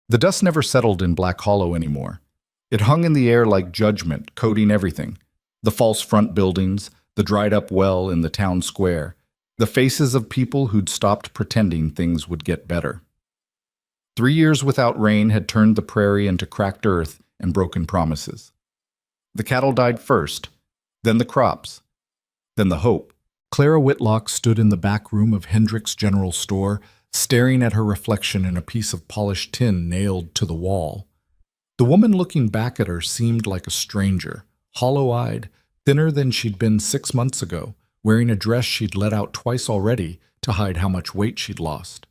The dust never settled in Black Hollow anymore. It hung in the air like judgment, coating everything. The false front buildings, the dried-up well in the town square, the faces of people who'd stopped pretending things would get better. 3 years without rain had turned the prairie into cracked earth and broken promises. The cattle died first, then the crops, then the hope. Clara Whitlock stood in the back room of Hendrick's General Store, staring at her reflection in a piece of polished tin nailed to the wall. The woman looking back at her seemed like a stranger, hollow-eyed, thinner than she'd been 6 months ago, wearing a dress she'd let out twice already to hide how much weight she'd lost.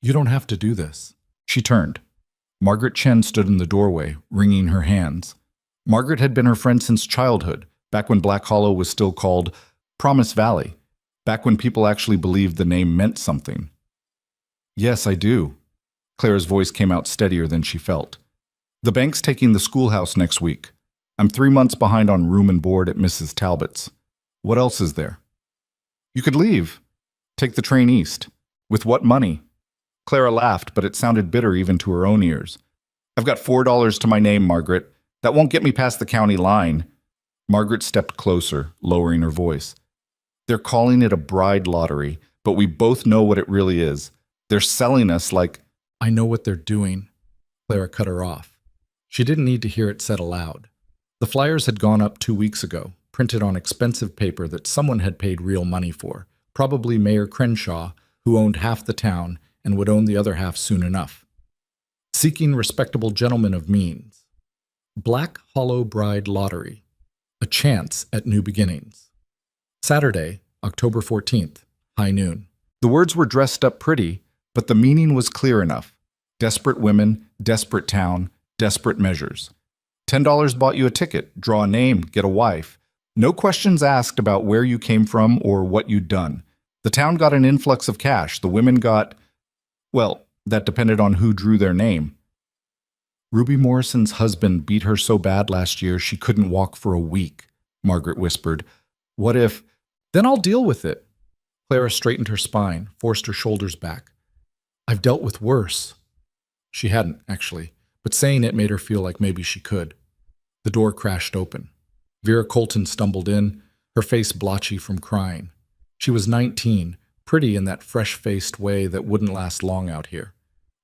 "You don't have to do this." She turned. Margaret Chen stood in the doorway, wringing her hands. Margaret had been her friend since childhood, back when Black Hollow was still called Promise Valley, back when people actually believed the name meant something. "Yes, I do." Clara's voice came out steadier than she felt. "The bank's taking the schoolhouse next week. I'm 3 months behind on room and board at Mrs. Talbot's. What else is there?" "You could leave. Take the train east. With what money?" Clara laughed, but it sounded bitter even to her own ears. "I've got $4 to my name, Margaret. That won't get me past the county line." Margaret stepped closer, lowering her voice. "They're calling it a bride lottery, but we both know what it really is. They're selling us like—" "I know what they're doing." Clara cut her off. She didn't need to hear it said aloud. The flyers had gone up 2 weeks ago, printed on expensive paper that someone had paid real money for, probably Mayor Crenshaw, who owned half the town and would own the other half soon enough. "Seeking respectable gentlemen of means. Black Hollow Bride Lottery. A chance at new beginnings. Saturday, October 14th, high noon." The words were dressed up pretty, but the meaning was clear enough. Desperate women, desperate town, desperate measures. $10 bought you a ticket, draw a name, get a wife. No questions asked about where you came from or what you'd done. The town got an influx of cash. The women got, well, that depended on who drew their name. "Ruby Morrison's husband beat her so bad last year she couldn't walk for a week," Margaret whispered. "What if—" "Then I'll deal with it." Clara straightened her spine, forced her shoulders back. "I've dealt with worse." She hadn't, actually, but saying it made her feel like maybe she could. The door crashed open. Vera Colton stumbled in, her face blotchy from crying. She was 19, pretty in that fresh-faced way that wouldn't last long out here.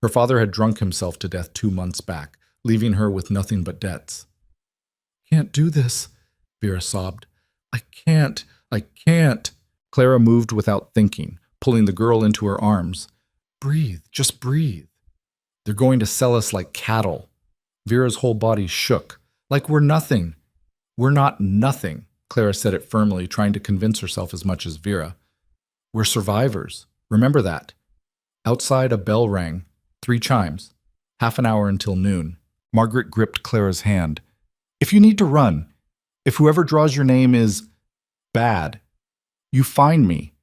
Her father had drunk himself to death 2 months back, leaving her with nothing but debts. "Can't do this," Vera sobbed. I can't. Clara moved without thinking, pulling the girl into her arms. "Breathe, just breathe. They're going to sell us like cattle." Vera's whole body shook. "Like we're nothing." "We're not nothing," Clara said it firmly, trying to convince herself as much as Vera. "We're survivors. Remember that." Outside, a bell rang. 3 chimes. Half an hour until noon. Margaret gripped Clara's hand. "If you need to run, if whoever draws your name is bad, you find me.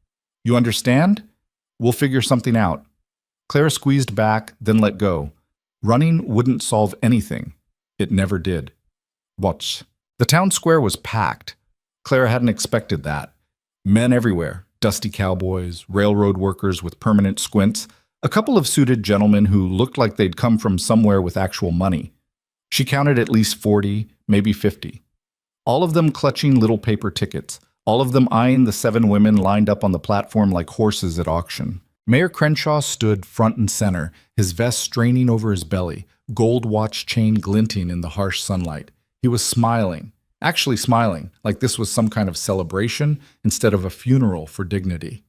You understand? We'll figure something out." Clara squeezed back, then let go. Running wouldn't solve anything. It never did. Watch. The town square was packed. Clara hadn't expected that. Men everywhere, dusty cowboys, railroad workers with permanent squints, a couple of suited gentlemen who looked like they'd come from somewhere with actual money. She counted at least 40, maybe 50. All of them clutching little paper tickets, all of them eyeing the 7 women lined up on the platform like horses at auction. Mayor Crenshaw stood front and center, his vest straining over his belly, gold watch chain glinting in the harsh sunlight. He was smiling, actually smiling, like this was some kind of celebration instead of a funeral for dignity.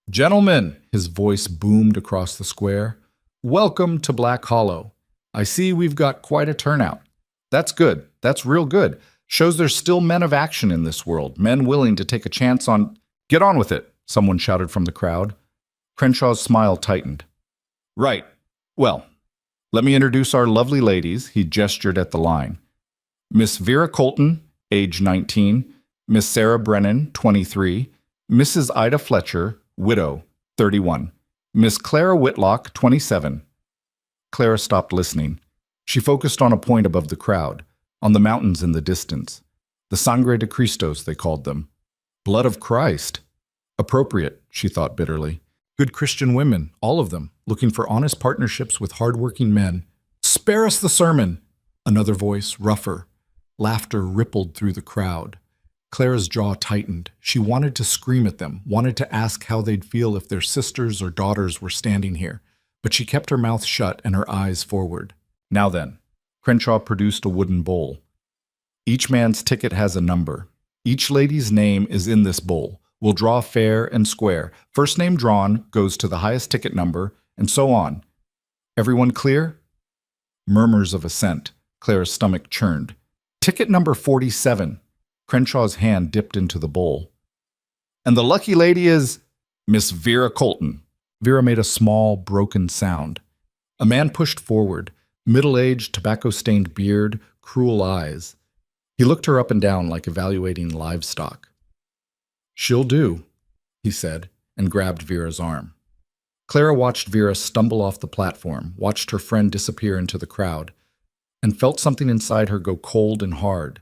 "Gentlemen," his voice boomed across the square, "welcome to Black Hollow. I see we've got quite a turnout. That's good. That's real good. Shows there's still men of action in this world, men willing to take a chance on—" "Get on with it," someone shouted from the crowd. Crenshaw's smile tightened. "Right. Well, let me introduce our lovely ladies," he gestured at the line. "Miss Vera Colton, age 19, Miss Sarah Brennan, 23, Mrs. Ida Fletcher, widow, 31, Miss Clara Whitlock, 27. Clara stopped listening. She focused on a point above the crowd, on the mountains in the distance. The Sangre de Cristos, they called them. Blood of Christ. Appropriate, she thought bitterly. Good Christian women, all of them, looking for honest partnerships with hardworking men. Spare us the sermon! Another voice, rougher. Laughter rippled through the crowd. Clara's jaw tightened. She wanted to scream at them, wanted to ask how they'd feel if their sisters or daughters were standing here, but she kept her mouth shut and her eyes forward. Now then, Crenshaw produced a wooden bowl. Each man's ticket has a number. Each lady's name is in this bowl. We'll draw fair and square. First name drawn goes to the highest ticket number, and so on. Everyone clear? Murmurs of assent. Clara's stomach churned. Ticket number 47. Crenshaw's hand dipped into the bowl. And the lucky lady is Miss Vera Colton. Vera made a small, broken sound. A man pushed forward, middle-aged, tobacco-stained beard, cruel eyes. He looked her up and down like evaluating livestock. She'll do, he said, and grabbed Vera's arm. Clara watched Vera stumble off the platform, watched her friend disappear into the crowd, and felt something inside her go cold and hard.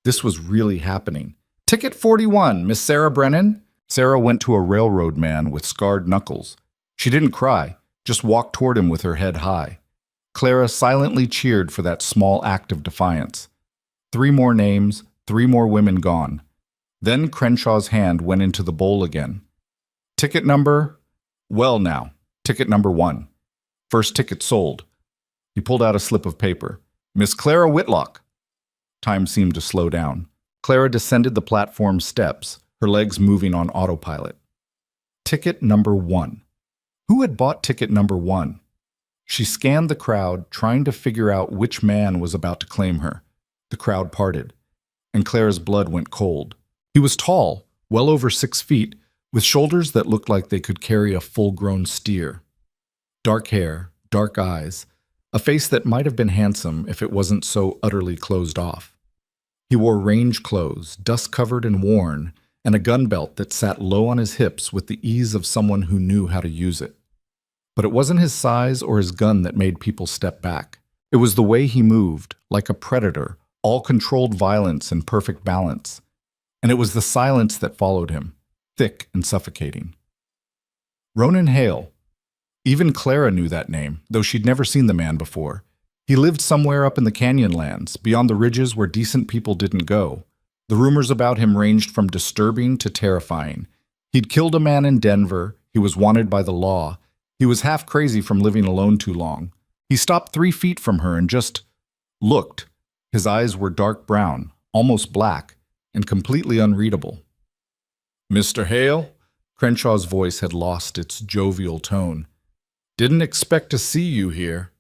This was really happening. Ticket 41, Miss Sarah Brennan? Sarah went to a railroad man with scarred knuckles. She didn't cry, just walked toward him with her head high. Clara silently cheered for that small act of defiance. 3 more names, 3 more women gone. Then Crenshaw's hand went into the bowl again. Ticket number? Well now, ticket number 1. First ticket sold. He pulled out a slip of paper. Miss Clara Whitlock. Time seemed to slow down. Clara descended the platform steps, her legs moving on autopilot. Ticket number 1. Who had bought ticket number 1? She scanned the crowd, trying to figure out which man was about to claim her. The crowd parted, and Clara's blood went cold. He was tall, well over 6 feet, with shoulders that looked like they could carry a full-grown steer. Dark hair, dark eyes, a face that might have been handsome if it wasn't so utterly closed off. He wore range clothes, dust-covered and worn, and a gun belt that sat low on his hips with the ease of someone who knew how to use it. But it wasn't his size or his gun that made people step back. It was the way he moved, like a predator, all controlled violence and perfect balance. And it was the silence that followed him, thick and suffocating. Ronan Hale. Even Clara knew that name, though she'd never seen the man before. He lived somewhere up in the canyonlands, beyond the ridges where decent people didn't go. The rumors about him ranged from disturbing to terrifying. He'd killed a man in Denver, he was wanted by the law, he was half crazy from living alone too long. He stopped 3 feet from her and just looked. His eyes were dark brown, almost black, and completely unreadable. Mr. Hale? Crenshaw's voice had lost its jovial tone. Didn't expect to see you here.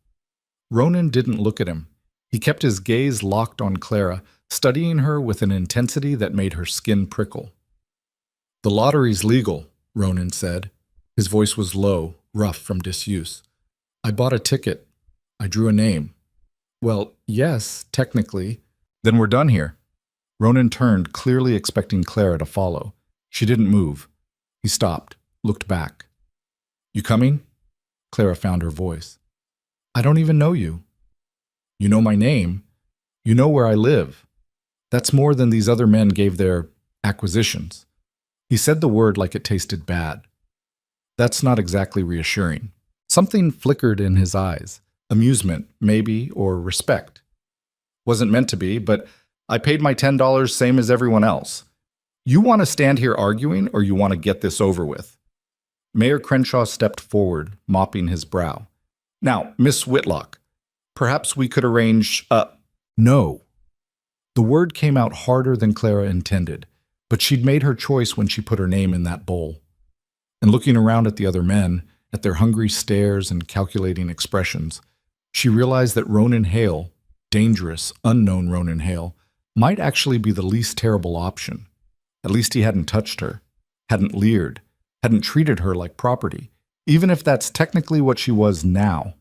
Ronan didn't look at him. He kept his gaze locked on Clara, studying her with an intensity that made her skin prickle. The lottery's legal, Ronan said. His voice was low, rough from disuse. I bought a ticket. I drew a name. Well, yes, technically. Then we're done here. Ronan turned, clearly expecting Clara to follow. She didn't move. He stopped, looked back. You coming? Clara found her voice. I don't even know you. You know my name. You know where I live. That's more than these other men gave their acquisitions. He said the word like it tasted bad. That's not exactly reassuring. Something flickered in his eyes. Amusement, maybe, or respect. Wasn't meant to be, but I paid my $10 same as everyone else. You want to stand here arguing, or you want to get this over with? Mayor Crenshaw stepped forward, mopping his brow. Now, Miss Whitlock, perhaps we could arrange No. The word came out harder than Clara intended, but she'd made her choice when she put her name in that bowl. And looking around at the other men, at their hungry stares and calculating expressions, she realized that Ronan Hale, dangerous, unknown Ronan Hale, might actually be the least terrible option. At least he hadn't touched her, hadn't leered, hadn't treated her like property, even if that's technically what she was now.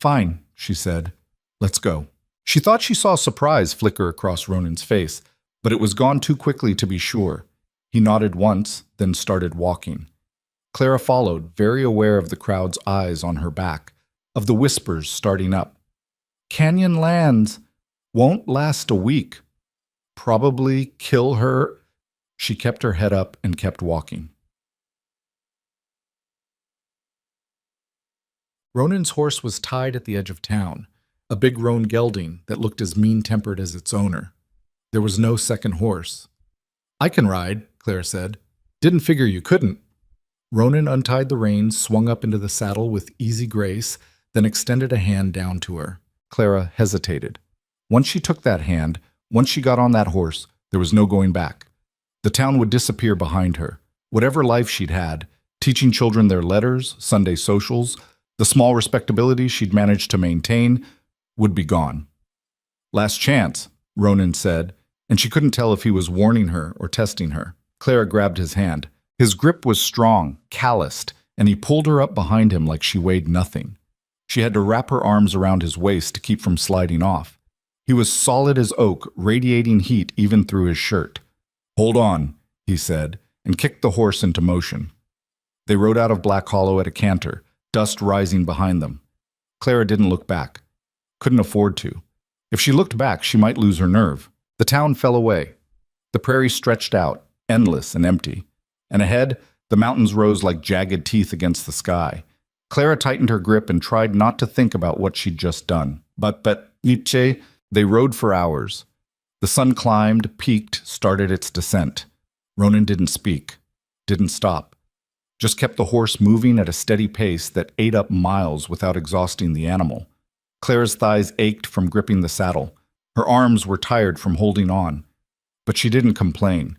Fine, she said. Let's go. She thought she saw surprise flicker across Ronan's face, but it was gone too quickly to be sure. He nodded once, then started walking. Clara followed, very aware of the crowd's eyes on her back, of the whispers starting up. Canyon lands won't last a week. Probably kill her. She kept her head up and kept walking. Ronan's horse was tied at the edge of town, a big roan gelding that looked as mean-tempered as its owner. There was no second horse. "I can ride," Clara said. "Didn't figure you couldn't." Ronan untied the reins, swung up into the saddle with easy grace, then extended a hand down to her. Clara hesitated. Once she took that hand, once she got on that horse, there was no going back. The town would disappear behind her. Whatever life she'd had, teaching children their letters, Sunday socials, the small respectability she'd managed to maintain, would be gone. "Last chance," Ronan said, and she couldn't tell if he was warning her or testing her. Clara grabbed his hand. His grip was strong, calloused, and he pulled her up behind him like she weighed nothing. She had to wrap her arms around his waist to keep from sliding off. He was solid as oak, radiating heat even through his shirt. "Hold on," he said, and kicked the horse into motion. They rode out of Black Hollow at a canter, dust rising behind them. Clara didn't look back. Couldn't afford to. If she looked back, she might lose her nerve. The town fell away. The prairie stretched out, endless and empty. And ahead, the mountains rose like jagged teeth against the sky. Clara tightened her grip and tried not to think about what she'd just done. But Nietzsche, they rode for hours. The sun climbed, peaked, started its descent. Ronan didn't speak, didn't stop. Just kept the horse moving at a steady pace that ate up miles without exhausting the animal. Clara's thighs ached from gripping the saddle. Her arms were tired from holding on. But she didn't complain.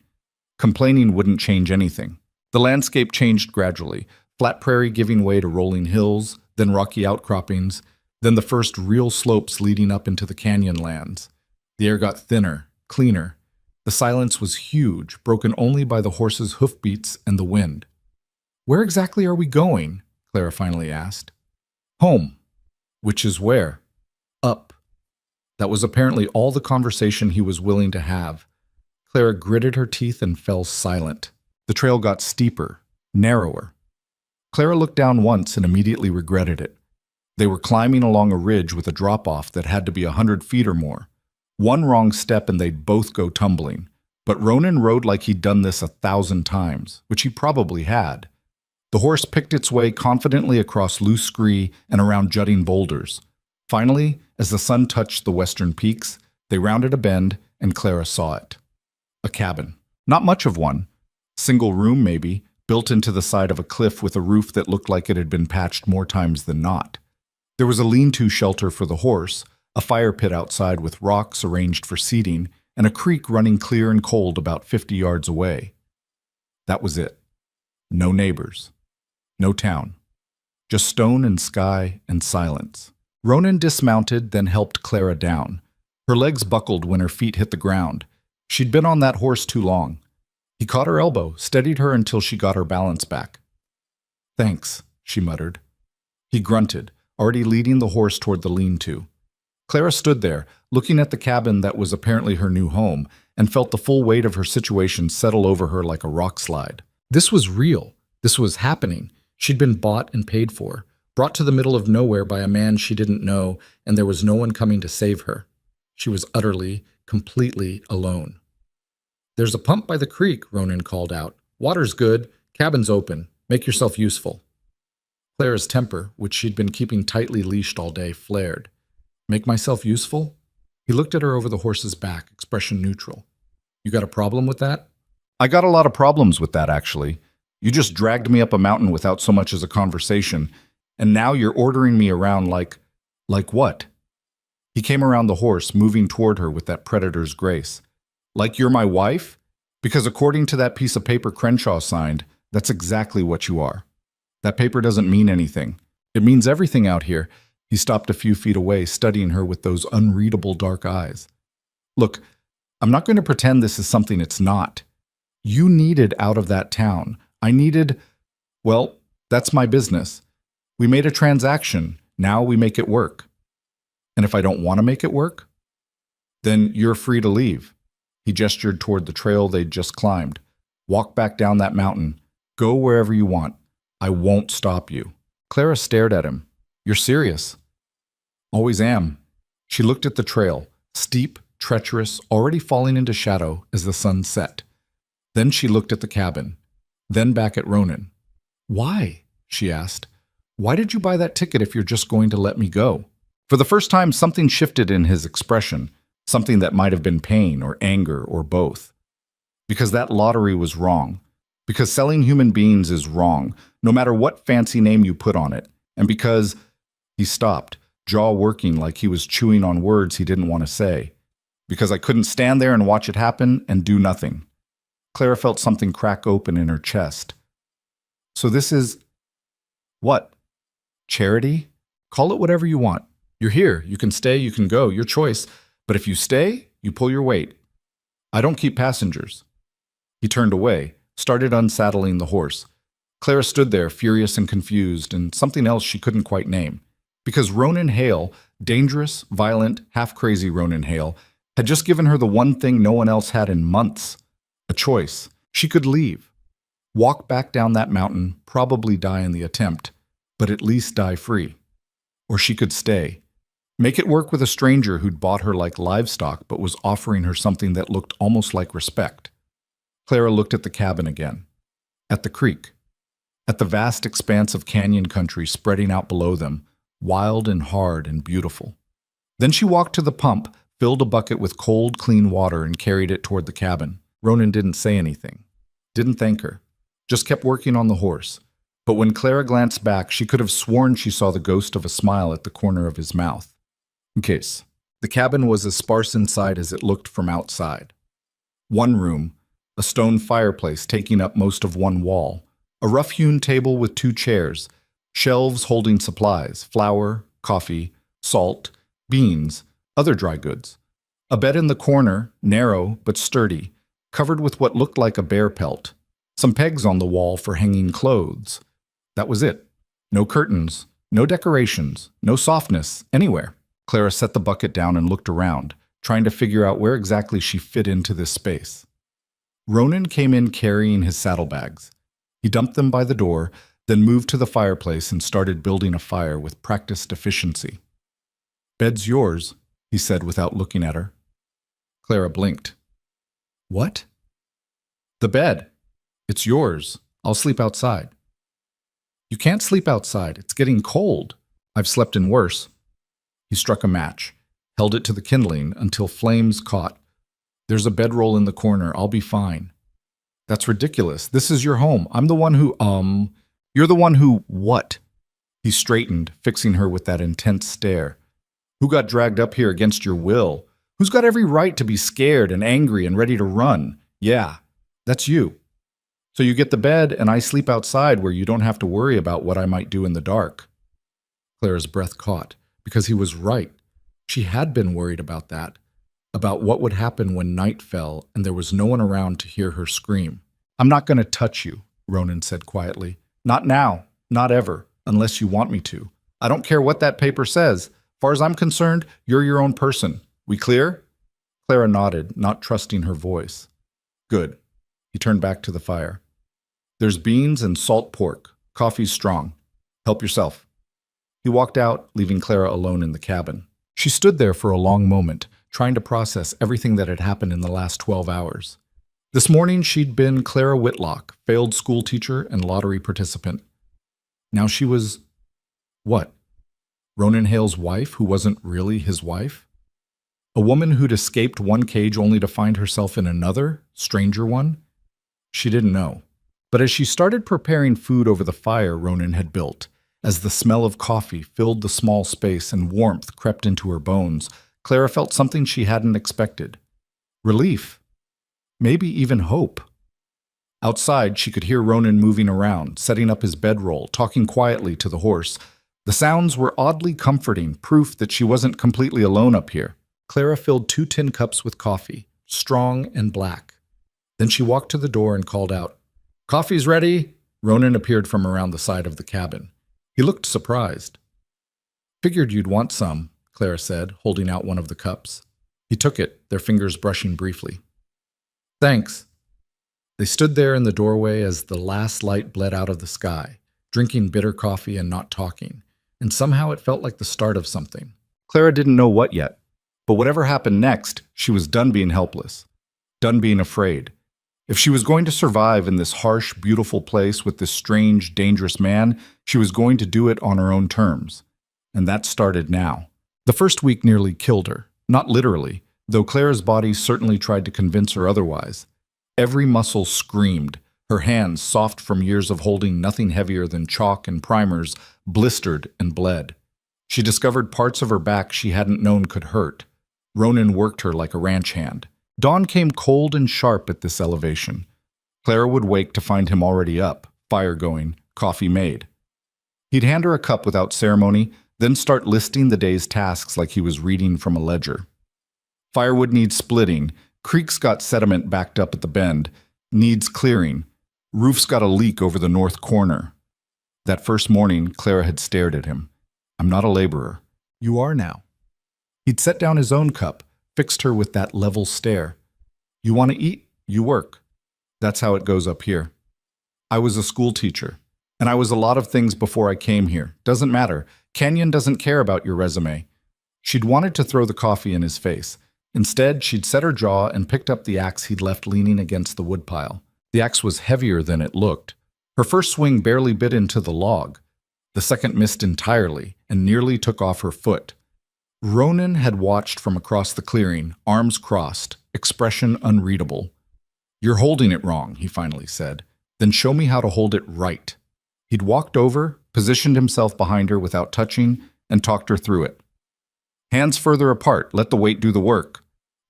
Complaining wouldn't change anything. The landscape changed gradually, flat prairie giving way to rolling hills, then rocky outcroppings, then the first real slopes leading up into the canyon lands. The air got thinner, cleaner. The silence was huge, broken only by the horse's hoofbeats and the wind. "Where exactly are we going?" Clara finally asked. "Home." "Which is where?" "Up." That was apparently all the conversation he was willing to have. Clara gritted her teeth and fell silent. The trail got steeper, narrower. Clara looked down once and immediately regretted it. They were climbing along a ridge with a drop-off that had to be 100 feet or more. One wrong step and they'd both go tumbling. But Ronan rode like he'd done this 1,000 times, which he probably had. The horse picked its way confidently across loose scree and around jutting boulders. Finally, as the sun touched the western peaks, they rounded a bend and Clara saw it. A cabin. Not much of one. Single room, maybe, built into the side of a cliff with a roof that looked like it had been patched more times than not. There was a lean-to shelter for the horse, a fire pit outside with rocks arranged for seating, and a creek running clear and cold about 50 yards away. That was it. No neighbors. No town. Just stone and sky and silence. Ronan dismounted, then helped Clara down. Her legs buckled when her feet hit the ground. She'd been on that horse too long. He caught her elbow, steadied her until she got her balance back. "Thanks," she muttered. He grunted, already leading the horse toward the lean-to. Clara stood there, looking at the cabin that was apparently her new home, and felt the full weight of her situation settle over her like a rock slide. This was real. This was happening. She'd been bought and paid for, brought to the middle of nowhere by a man she didn't know, and there was no one coming to save her. She was utterly, completely alone. "There's a pump by the creek," Ronan called out. "Water's good. Cabin's open. Make yourself useful." Clara's temper, which she'd been keeping tightly leashed all day, flared. "Make myself useful?" He looked at her over the horse's back, expression neutral. "You got a problem with that?" "I got a lot of problems with that, actually. You just dragged me up a mountain without so much as a conversation, and now you're ordering me around like what?" He came around the horse, moving toward her with that predator's grace. "Like you're my wife? Because according to that piece of paper Crenshaw signed, that's exactly what you are. That paper doesn't mean anything. It means everything out here." He stopped a few feet away, studying her with those unreadable dark eyes. "Look, I'm not going to pretend this is something it's not. You needed out of that town. I needed, well, that's my business. We made a transaction. Now we make it work. And if I don't want to make it work, then you're free to leave." He gestured toward the trail they'd just climbed. "Walk back down that mountain. Go wherever you want. I won't stop you." Clara stared at him. "You're serious?" "Always am." She looked at the trail, steep, treacherous, already falling into shadow as the sun set. Then she looked at the cabin, then back at Ronan. "Why?" she asked. Why did you buy that ticket if you're just going to let me go? For the first time, something shifted in his expression, something that might have been pain or anger or both. Because that lottery was wrong. Because selling human beings is wrong, no matter what fancy name you put on it. And because he stopped, jaw working like he was chewing on words he didn't want to say. Because I couldn't stand there and watch it happen and do nothing. Clara felt something crack open in her chest. So this is what? Charity? Call it whatever you want. You're here. You can stay, you can go, your choice. But if you stay, you pull your weight. I don't keep passengers. He turned away, started unsaddling the horse. Clara stood there, furious and confused, and something else she couldn't quite name. Because Ronan Hale, dangerous, violent, half-crazy Ronan Hale, had just given her the one thing no one else had in months. A choice. She could leave. Walk back down that mountain, probably die in the attempt, but at least die free. Or she could stay. Make it work with a stranger who'd bought her like livestock but was offering her something that looked almost like respect. Clara looked at the cabin again. At the creek. At the vast expanse of canyon country spreading out below them, wild and hard and beautiful. Then she walked to the pump, filled a bucket with cold, clean water and carried it toward the cabin. Ronan didn't say anything. Didn't thank her. Just kept working on the horse. But when Clara glanced back, she could have sworn she saw the ghost of a smile at the corner of his mouth. In case. The cabin was as sparse inside as it looked from outside. One room, a stone fireplace taking up most of one wall, a rough-hewn table with 2 chairs, shelves holding supplies, flour, coffee, salt, beans, other dry goods. A bed in the corner, narrow but sturdy, covered with what looked like a bear pelt. Some pegs on the wall for hanging clothes. That was it. No curtains, no decorations, no softness, anywhere. Clara set the bucket down and looked around, trying to figure out where exactly she fit into this space. Ronan came in carrying his saddlebags. He dumped them by the door, then moved to the fireplace and started building a fire with practiced efficiency. "Bed's yours," he said without looking at her. Clara blinked. "What?" "The bed. It's yours. I'll sleep outside." "You can't sleep outside. It's getting cold. I've slept in worse." He struck a match, held it to the kindling until flames caught. "There's a bedroll in the corner. I'll be fine." "That's ridiculous. This is your home. I'm the one who, You're the one who, what?" He straightened, fixing her with that intense stare. "Who got dragged up here against your will? Who's got every right to be scared and angry and ready to run? Yeah, that's you. So you get the bed and I sleep outside where you don't have to worry about what I might do in the dark." Clara's breath caught, because he was right. She had been worried about that, about what would happen when night fell and there was no one around to hear her scream. "I'm not going to touch you," Ronan said quietly. "Not now, not ever, unless you want me to. I don't care what that paper says. As far as I'm concerned, you're your own person. We clear?" Clara nodded, not trusting her voice. "Good." He turned back to the fire. "There's beans and salt pork. Coffee's strong. Help yourself." He walked out, leaving Clara alone in the cabin. She stood there for a long moment, trying to process everything that had happened in the last 12 hours. This morning she'd been Clara Whitlock, failed schoolteacher and lottery participant. Now she was... what? Ronan Hale's wife, who wasn't really his wife? A woman who'd escaped one cage only to find herself in another, stranger one? She didn't know. But as she started preparing food over the fire Ronan had built, as the smell of coffee filled the small space and warmth crept into her bones, Clara felt something she hadn't expected. Relief. Maybe even hope. Outside, she could hear Ronan moving around, setting up his bedroll, talking quietly to the horse. The sounds were oddly comforting, proof that she wasn't completely alone up here. Clara filled 2 tin cups with coffee, strong and black. Then she walked to the door and called out, "Coffee's ready." Ronan appeared from around the side of the cabin. He looked surprised. "Figured you'd want some," Clara said, holding out one of the cups. He took it, their fingers brushing briefly. "Thanks." They stood there in the doorway as the last light bled out of the sky, drinking bitter coffee and not talking, and somehow it felt like the start of something. Clara didn't know what yet, but whatever happened next, she was done being helpless, done being afraid. If she was going to survive in this harsh, beautiful place with this strange, dangerous man, she was going to do it on her own terms. And that started now. The first week nearly killed her. Not literally, though Clara's body certainly tried to convince her otherwise. Every muscle screamed. Her hands, soft from years of holding nothing heavier than chalk and primers, blistered and bled. She discovered parts of her back she hadn't known could hurt. Ronan worked her like a ranch hand. Dawn came cold and sharp at this elevation. Clara would wake to find him already up, fire going, coffee made. He'd hand her a cup without ceremony, then start listing the day's tasks like he was reading from a ledger. Firewood needs splitting, creek's got sediment backed up at the bend, needs clearing, roof's got a leak over the north corner. That first morning, Clara had stared at him. I'm not a laborer. You are now. He'd set down his own cup, fixed her with that level stare. You want to eat? You work. That's how it goes up here. I was a school teacher, and I was a lot of things before I came here. Doesn't matter. Kenyon doesn't care about your resume. She'd wanted to throw the coffee in his face. Instead, she'd set her jaw and picked up the axe he'd left leaning against the woodpile. The axe was heavier than it looked. Her first swing barely bit into the log. The second missed entirely and nearly took off her foot. Ronan had watched from across the clearing, arms crossed, expression unreadable. You're holding it wrong, he finally said. Then show me how to hold it right. He'd walked over, positioned himself behind her without touching, and talked her through it. Hands further apart, let the weight do the work.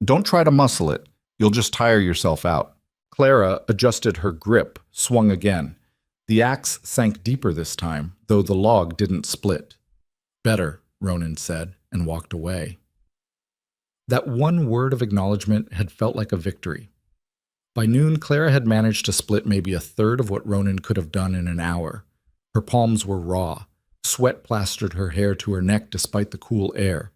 Don't try to muscle it. You'll just tire yourself out. Clara adjusted her grip, swung again. The axe sank deeper this time, though the log didn't split. Better, Ronan said, and walked away. That one word of acknowledgement had felt like a victory. By noon, Clara had managed to split maybe a third of what Ronan could have done in an hour. Her palms were raw. Sweat plastered her hair to her neck despite the cool air.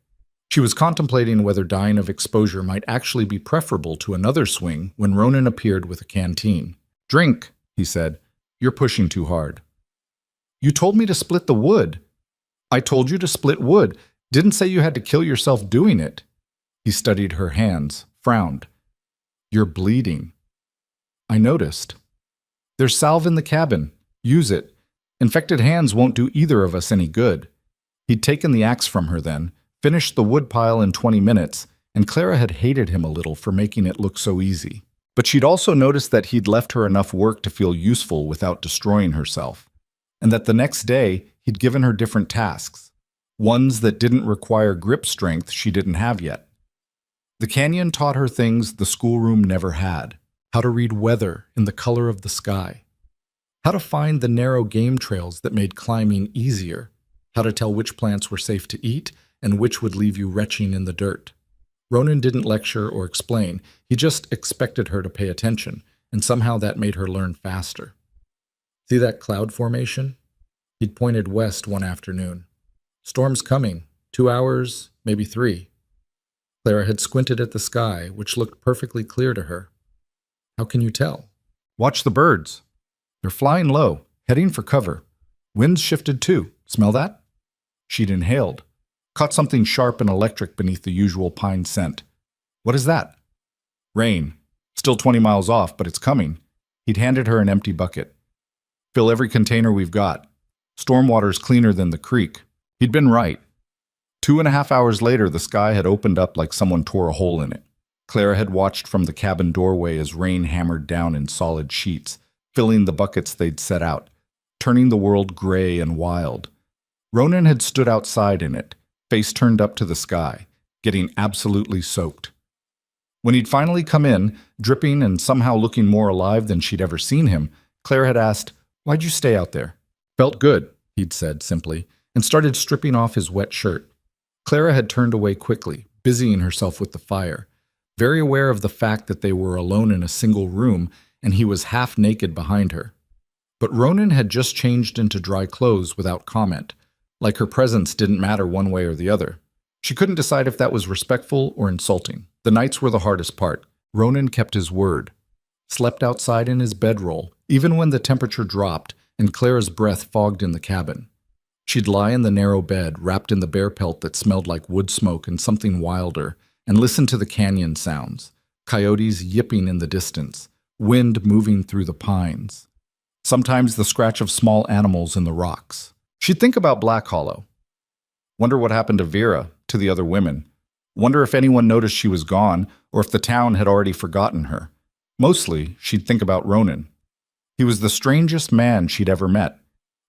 She was contemplating whether dying of exposure might actually be preferable to another swing when Ronan appeared with a canteen. Drink, he said. You're pushing too hard. You told me to split the wood. I told you to split wood. Didn't say you had to kill yourself doing it. He studied her hands, frowned. You're bleeding. I noticed. There's salve in the cabin. Use it. Infected hands won't do either of us any good. He'd taken the axe from her then, finished the wood pile in 20 minutes, and Clara had hated him a little for making it look so easy. But she'd also noticed that he'd left her enough work to feel useful without destroying herself, and that the next day he'd given her different tasks, ones that didn't require grip strength she didn't have yet. The canyon taught her things the schoolroom never had: how to read weather in the color of the sky, how to find the narrow game trails that made climbing easier, how to tell which plants were safe to eat and which would leave you retching in the dirt. Ronan didn't lecture or explain. He just expected her to pay attention, and somehow that made her learn faster. See that cloud formation? He'd pointed west one afternoon. Storm's coming. 2 hours, maybe 3. Clara had squinted at the sky, which looked perfectly clear to her. How can you tell? Watch the birds. They're flying low, heading for cover. Wind's shifted too. Smell that? She'd inhaled. Caught something sharp and electric beneath the usual pine scent. What is that? Rain. Still 20 miles off, but it's coming. He'd handed her an empty bucket. Fill every container we've got. Stormwater's cleaner than the creek. He'd been right. 2.5 hours later, the sky had opened up like someone tore a hole in it. Clara had watched from the cabin doorway as rain hammered down in solid sheets, filling the buckets they'd set out, turning the world gray and wild. Ronan had stood outside in it, face turned up to the sky, getting absolutely soaked. When he'd finally come in, dripping and somehow looking more alive than she'd ever seen him, Claire had asked, "Why'd you stay out there?" "Felt good," he'd said simply, and started stripping off his wet shirt. Clara had turned away quickly, busying herself with the fire, very aware of the fact that they were alone in a single room and he was half naked behind her. But Ronan had just changed into dry clothes without comment, like her presence didn't matter one way or the other. She couldn't decide if that was respectful or insulting. The nights were the hardest part. Ronan kept his word. Slept outside in his bedroll, even when the temperature dropped and Clara's breath fogged in the cabin. She'd lie in the narrow bed, wrapped in the bear pelt that smelled like wood smoke and something wilder, and listen to the canyon sounds, coyotes yipping in the distance, wind moving through the pines. Sometimes the scratch of small animals in the rocks. She'd think about Black Hollow. Wonder what happened to Vera, to the other women. Wonder if anyone noticed she was gone, or if the town had already forgotten her. Mostly, she'd think about Ronan. He was the strangest man she'd ever met.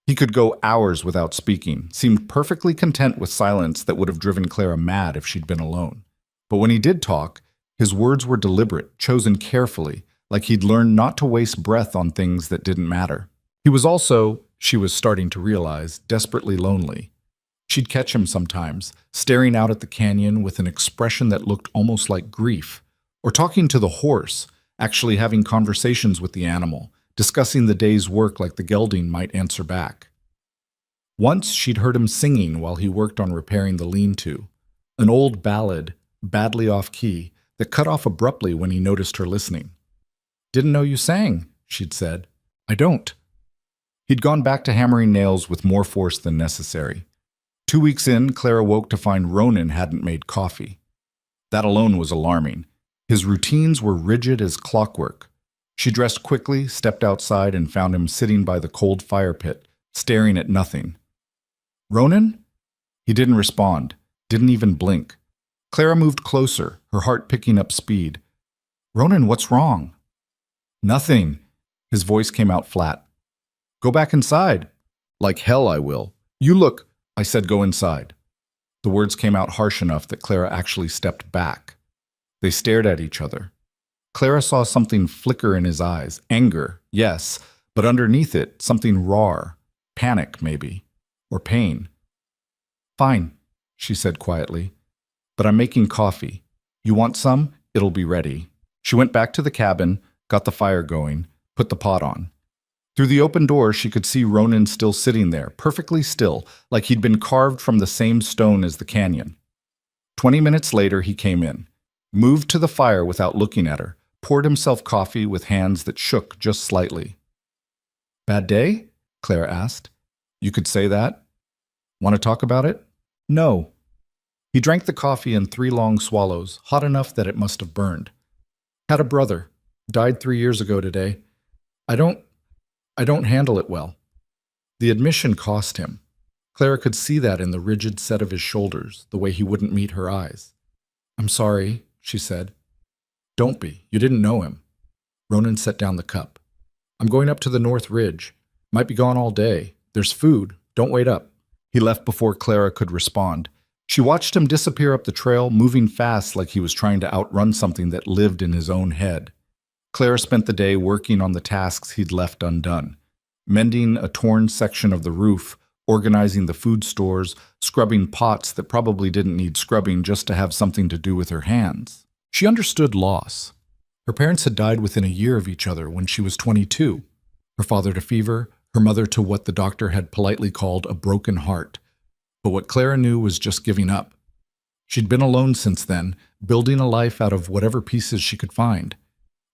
He could go hours without speaking, seemed perfectly content with silence that would have driven Clara mad if she'd been alone. But when he did talk, his words were deliberate, chosen carefully, like he'd learned not to waste breath on things that didn't matter. He was also, she was starting to realize, desperately lonely. She'd catch him sometimes, staring out at the canyon with an expression that looked almost like grief, or talking to the horse, actually having conversations with the animal, discussing the day's work like the gelding might answer back. Once she'd heard him singing while he worked on repairing the lean-to, an old ballad, badly off-key, that cut off abruptly when he noticed her listening. "Didn't know you sang," she'd said. "I don't." He'd gone back to hammering nails with more force than necessary. 2 weeks in, Clara woke to find Ronan hadn't made coffee. That alone was alarming. His routines were rigid as clockwork. She dressed quickly, stepped outside, and found him sitting by the cold fire pit, staring at nothing. "Ronan?" He didn't respond, didn't even blink. Clara moved closer, her heart picking up speed. "Ronan, what's wrong?" "Nothing." His voice came out flat. "Go back inside." "Like hell I will. You look—" I said go inside. The words came out harsh enough that Clara actually stepped back. They stared at each other. Clara saw something flicker in his eyes. Anger, yes, but underneath it, something raw. Panic, maybe. Or pain. "Fine," she said quietly. "But I'm making coffee. You want some? It'll be ready." She went back to the cabin, got the fire going, put the pot on. Through the open door, she could see Ronan still sitting there, perfectly still, like he'd been carved from the same stone as the canyon. 20 minutes later, he came in, moved to the fire without looking at her, poured himself coffee with hands that shook just slightly. "Bad day?" Clara asked. "You could say that. Want to talk about it?" "No." He drank the coffee in 3 long swallows, hot enough that it must have burned. "Had a brother. Died 3 years ago today. I don't handle it well." The admission cost him. Clara could see that in the rigid set of his shoulders, the way he wouldn't meet her eyes. "I'm sorry," she said. "Don't be. You didn't know him." Ronan set down the cup. "I'm going up to the North Ridge. Might be gone all day. There's food. Don't wait up." He left before Clara could respond. She watched him disappear up the trail, moving fast like he was trying to outrun something that lived in his own head. Clara spent the day working on the tasks he'd left undone. Mending a torn section of the roof, organizing the food stores, scrubbing pots that probably didn't need scrubbing just to have something to do with her hands. She understood loss. Her parents had died within a year of each other when she was 22. Her father to fever, her mother to what the doctor had politely called a broken heart. But what Clara knew was just giving up. She'd been alone since then, building a life out of whatever pieces she could find.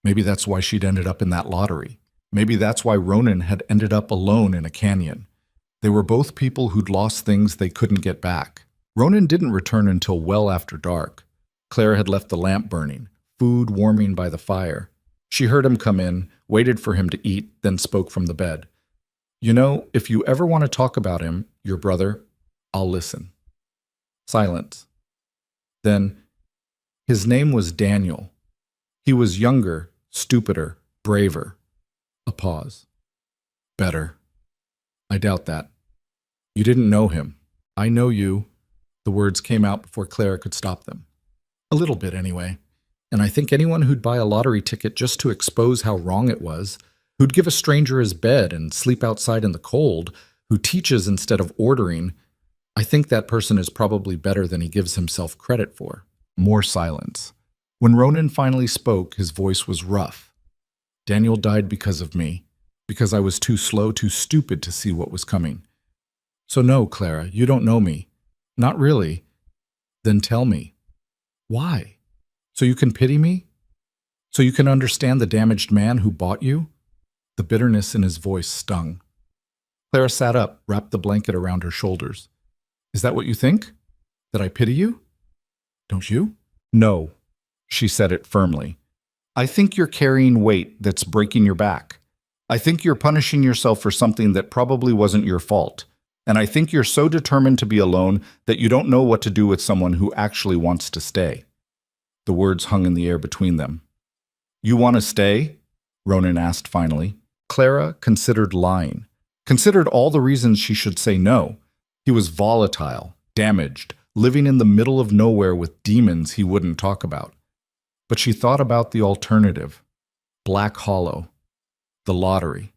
Maybe that's why she'd ended up in that lottery. Maybe that's why Ronan had ended up alone in a canyon. They were both people who'd lost things they couldn't get back. Ronan didn't return until well after dark. Clara had left the lamp burning, food warming by the fire. She heard him come in, waited for him to eat, then spoke from the bed. "You know, if you ever want to talk about him, your brother, I'll listen." Silence. Then, his name was Daniel. He was younger, stupider, braver. A pause. "Better." "I doubt that." "You didn't know him." "I know you." The words came out before Clara could stop them. "A little bit, anyway. And I think anyone who'd buy a lottery ticket just to expose how wrong it was, who'd give a stranger his bed and sleep outside in the cold, who teaches instead of ordering, I think that person is probably better than he gives himself credit for." More silence. When Ronan finally spoke, his voice was rough. "Daniel died because of me, because I was too slow, too stupid to see what was coming. So no, Clara, you don't know me. Not really. Then tell me. Why? So you can pity me? So you can understand the damaged man who bought you?" The bitterness in his voice stung. Clara sat up, wrapped the blanket around her shoulders. "Is that what you think? That I pity you? Don't you?" "No." She said it firmly. I think you're carrying weight that's breaking your back. I think you're punishing yourself for something that probably wasn't your fault. And I think you're so determined to be alone that you don't know what to do with someone who actually wants to stay." The words hung in the air between them. "You want to stay?" Ronan asked finally. Clara considered lying, considered all the reasons she should say no. He was volatile, damaged, living in the middle of nowhere with demons he wouldn't talk about. But she thought about the alternative. Black Hollow. The lottery.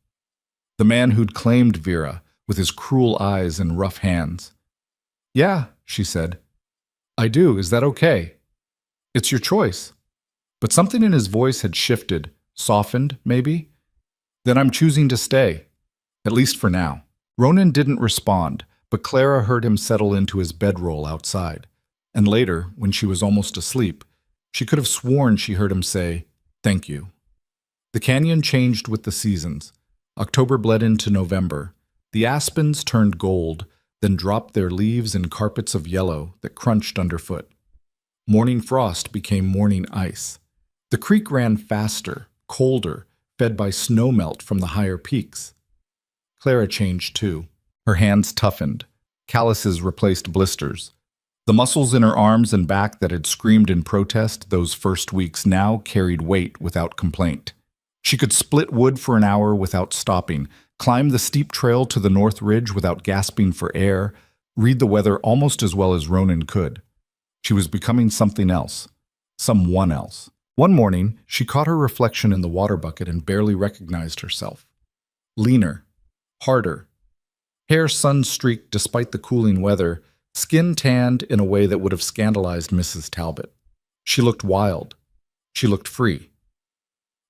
The man who'd claimed Vera, with his cruel eyes and rough hands. "Yeah," she said. "I do. Is that okay?" "It's your choice." But something in his voice had shifted, softened, maybe. "Then I'm choosing to stay. At least for now." Ronan didn't respond, but Clara heard him settle into his bedroll outside. And later, when she was almost asleep, she could have sworn she heard him say, "Thank you." The canyon changed with the seasons. October bled into November. The aspens turned gold, then dropped their leaves in carpets of yellow that crunched underfoot. Morning frost became morning ice. The creek ran faster, colder, fed by snowmelt from the higher peaks. Clara changed too. Her hands toughened. Calluses replaced blisters. The muscles in her arms and back that had screamed in protest those first weeks now carried weight without complaint. She could split wood for an hour without stopping, climb the steep trail to the north ridge without gasping for air, read the weather almost as well as Ronan could. She was becoming something else, someone else. One morning, she caught her reflection in the water bucket and barely recognized herself. Leaner, harder, hair sun-streaked despite the cooling weather, skin tanned in a way that would have scandalized Mrs. Talbot. She looked wild. She looked free.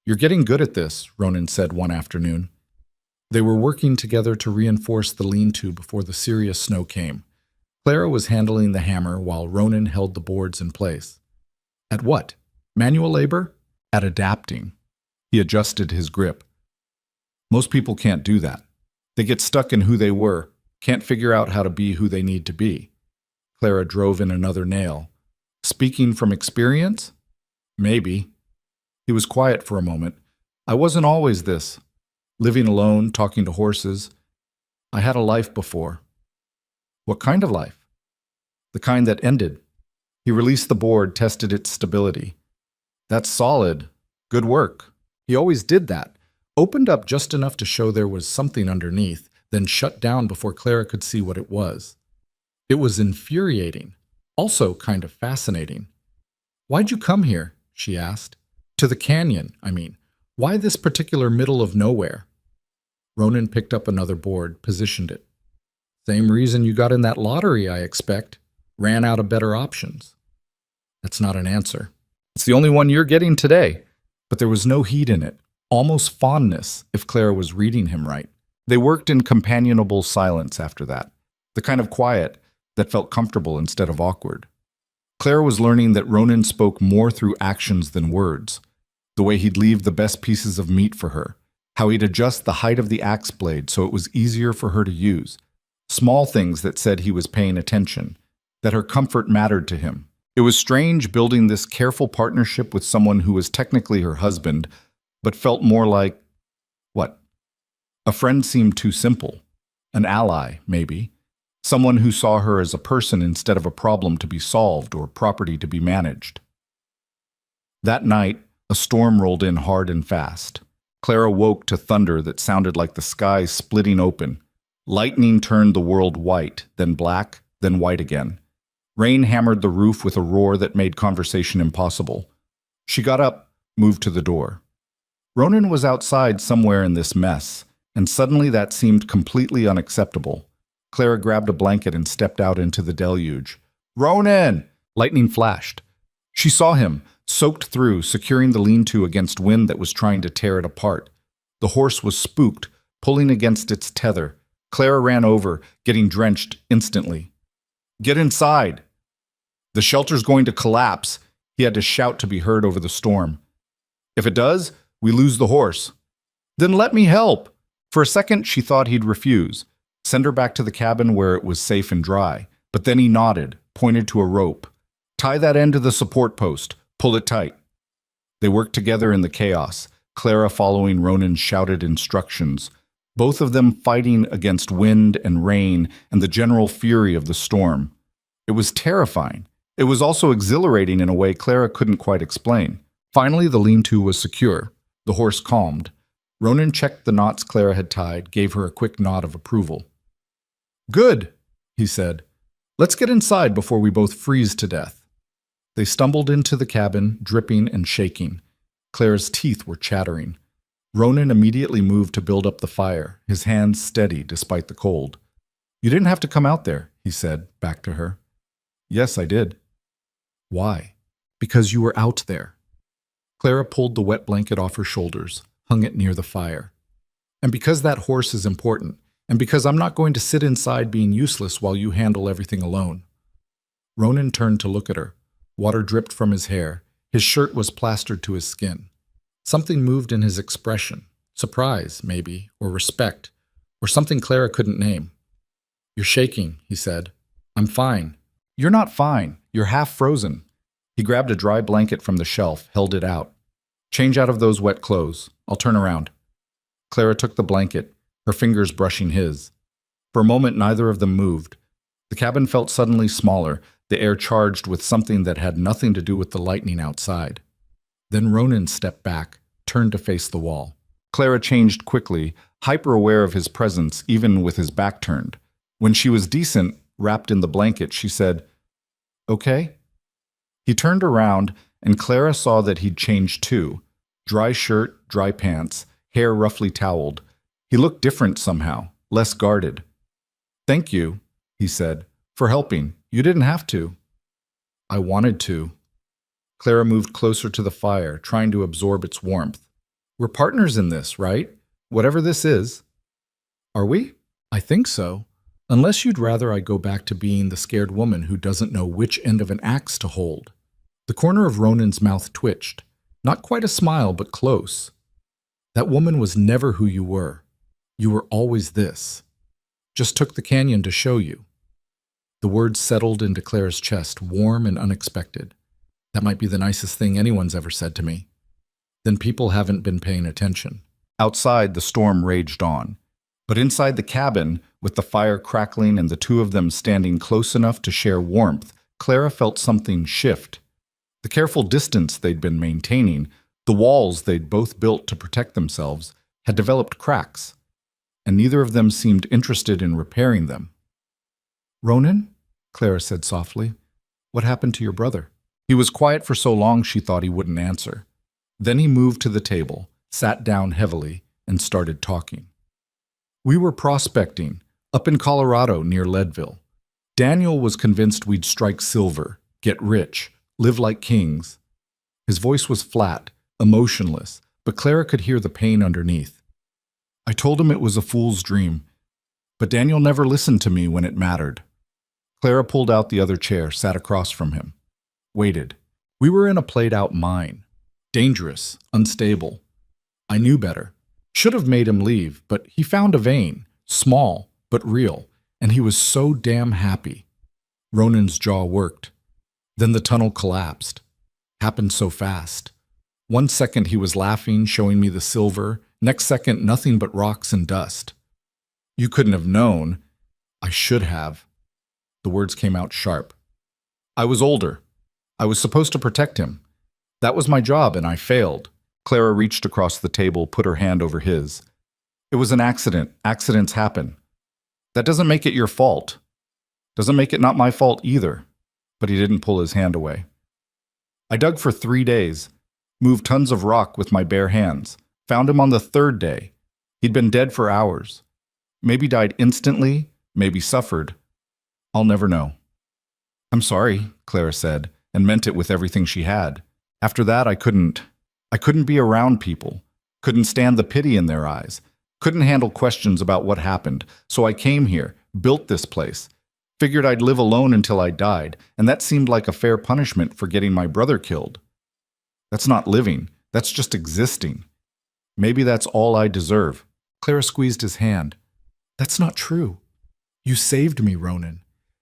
"You're getting good at this," Ronan said one afternoon. They were working together to reinforce the lean-to before the serious snow came. Clara was handling the hammer while Ronan held the boards in place. At what? Manual labor? At adapting. He adjusted his grip. Most people can't do that. They get stuck in who they were, can't figure out how to be who they need to be. Clara drove in another nail. Speaking from experience? Maybe. He was quiet for a moment. "I wasn't always this. Living alone, talking to horses. I had a life before." "What kind of life?" "The kind that ended." He released the board, tested its stability. "That's solid. Good work." He always did that. Opened up just enough to show there was something underneath, then shut down before Clara could see what it was. It was infuriating, also kind of fascinating. "Why'd you come here?" she asked. "To the canyon, I mean. Why this particular middle of nowhere?" Ronan picked up another board, positioned it. "Same reason you got in that lottery, I expect. Ran out of better options." "That's not an answer." "It's the only one you're getting today." But there was no heat in it, almost fondness, if Clara was reading him right. They worked in companionable silence after that, the kind of quiet that felt comfortable instead of awkward. Clara was learning that Ronan spoke more through actions than words. The way he'd leave the best pieces of meat for her, how he'd adjust the height of the axe blade so it was easier for her to use. Small things that said he was paying attention, that her comfort mattered to him. It was strange building this careful partnership with someone who was technically her husband, but felt more like, what? A friend seemed too simple. An ally, maybe. Someone who saw her as a person instead of a problem to be solved or property to be managed. That night, a storm rolled in hard and fast. Clara woke to thunder that sounded like the sky splitting open. Lightning turned the world white, then black, then white again. Rain hammered the roof with a roar that made conversation impossible. She got up, moved to the door. Ronan was outside somewhere in this mess, and suddenly that seemed completely unacceptable. Clara grabbed a blanket and stepped out into the deluge. "Ronan!" Lightning flashed. She saw him, soaked through, securing the lean-to against wind that was trying to tear it apart. The horse was spooked, pulling against its tether. Clara ran over, getting drenched instantly. "Get inside!" "The shelter's going to collapse," he had to shout to be heard over the storm. "If it does, we lose the horse." "Then let me help." For a second, she thought he'd refuse, send her back to the cabin where it was safe and dry. But then he nodded, pointed to a rope. "Tie that end to the support post. Pull it tight." They worked together in the chaos, Clara following Ronan's shouted instructions, both of them fighting against wind and rain and the general fury of the storm. It was terrifying. It was also exhilarating in a way Clara couldn't quite explain. Finally, the lean-to was secure. The horse calmed. Ronan checked the knots Clara had tied, gave her a quick nod of approval. "Good," he said. "Let's get inside before we both freeze to death." They stumbled into the cabin, dripping and shaking. Clara's teeth were chattering. Ronan immediately moved to build up the fire, his hands steady despite the cold. "You didn't have to come out there," he said, back to her. "Yes, I did." "Why?" "Because you were out there." Clara pulled the wet blanket off her shoulders, hung it near the fire. "And because that horse is important, and because I'm not going to sit inside being useless while you handle everything alone." Ronan turned to look at her. Water dripped from his hair. His shirt was plastered to his skin. Something moved in his expression. Surprise, maybe, or respect, or something Clara couldn't name. "You're shaking," he said. "I'm fine." "You're not fine. You're half frozen." He grabbed a dry blanket from the shelf, held it out. "Change out of those wet clothes. I'll turn around." Clara took the blanket, her fingers brushing his. For a moment, neither of them moved. The cabin felt suddenly smaller, the air charged with something that had nothing to do with the lightning outside. Then Ronan stepped back, turned to face the wall. Clara changed quickly, hyper-aware of his presence even with his back turned. When she was decent, wrapped in the blanket, she said, "Okay?" He turned around, and Clara saw that he'd changed too. Dry shirt, dry pants, hair roughly toweled. He looked different somehow, less guarded. "Thank you," he said, "for helping. You didn't have to." "I wanted to." Clara moved closer to the fire, trying to absorb its warmth. "We're partners in this, right? Whatever this is." "Are we?" "I think so. Unless you'd rather I go back to being the scared woman who doesn't know which end of an axe to hold." The corner of Ronan's mouth twitched. Not quite a smile, but close. "That woman was never who you were. You were always this. Just took the canyon to show you." The words settled into Clara's chest, warm and unexpected. That might be the nicest thing anyone's ever said to me. Then people haven't been paying attention. Outside, the storm raged on. But inside the cabin, with the fire crackling and the two of them standing close enough to share warmth, Clara felt something shift. The careful distance they'd been maintaining, the walls they'd both built to protect themselves, had developed cracks, and neither of them seemed interested in repairing them. "Ronan?" Clara said softly. "What happened to your brother?" He was quiet for so long she thought he wouldn't answer. Then he moved to the table, sat down heavily, and started talking. "We were prospecting, up in Colorado near Leadville. Daniel was convinced we'd strike silver, get rich, live like kings." His voice was flat, emotionless, but Clara could hear the pain underneath. "I told him it was a fool's dream, but Daniel never listened to me when it mattered." Clara pulled out the other chair, sat across from him. Waited. "We were in a played-out mine. Dangerous, unstable. I knew better. Should have made him leave, but he found a vein, small but real, and he was so damn happy." Ronan's jaw worked. Then the tunnel collapsed. Happened so fast. One second he was laughing, showing me the silver. Next second, nothing but rocks and dust. "You couldn't have known." "I should have." The words came out sharp. "I was older. I was supposed to protect him. That was my job, and I failed." Clara reached across the table, put her hand over his. "It was an accident. Accidents happen. That doesn't make it your fault. Doesn't make it not my fault either." But he didn't pull his hand away. "I dug for 3 days, moved tons of rock with my bare hands, found him on the 3rd day. He'd been dead for hours. Maybe died instantly, maybe suffered. I'll never know." "I'm sorry," Clara said, and meant it with everything she had. "After that, I couldn't be around people, couldn't stand the pity in their eyes, couldn't handle questions about what happened, so I came here, built this place, figured I'd live alone until I died, and that seemed like a fair punishment for getting my brother killed. That's not living, that's just existing. Maybe that's all I deserve." Clara squeezed his hand. "That's not true. You saved me, Ronan.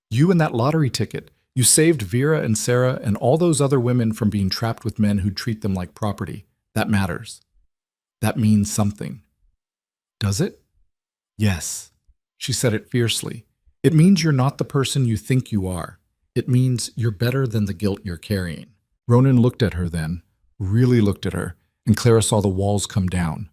You and that lottery ticket. You saved Vera and Sarah and all those other women from being trapped with men who treat them like property. That matters. That means something. Does it? Yes. She said it fiercely. It means you're not the person you think you are. It means you're better than the guilt you're carrying. Ronan looked at her then, really looked at her, and Clara saw the walls come down,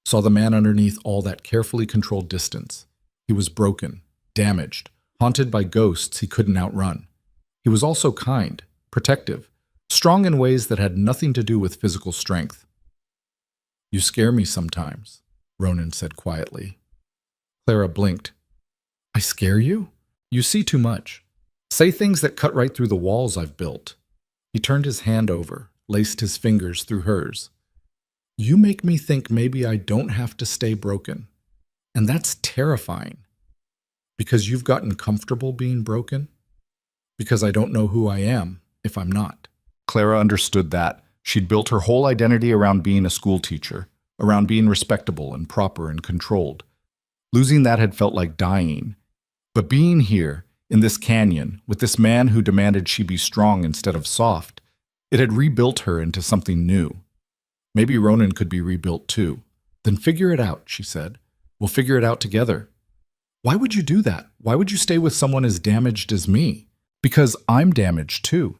saw the man underneath all that carefully controlled distance. He was broken, damaged, haunted by ghosts he couldn't outrun. He was also kind, protective, strong in ways that had nothing to do with physical strength. You scare me sometimes, Ronan said quietly. Clara blinked. I scare you? You see too much. Say things that cut right through the walls I've built. He turned his hand over, laced his fingers through hers. You make me think maybe I don't have to stay broken. And that's terrifying. Because you've gotten comfortable being broken? Because I don't know who I am if I'm not. Clara understood that. She'd built her whole identity around being a school teacher, around being respectable and proper and controlled. Losing that had felt like dying. But being here, in this canyon, with this man who demanded she be strong instead of soft, it had rebuilt her into something new. Maybe Ronan could be rebuilt too. Then figure it out, she said. We'll figure it out together. Why would you do that? Why would you stay with someone as damaged as me? Because I'm damaged too.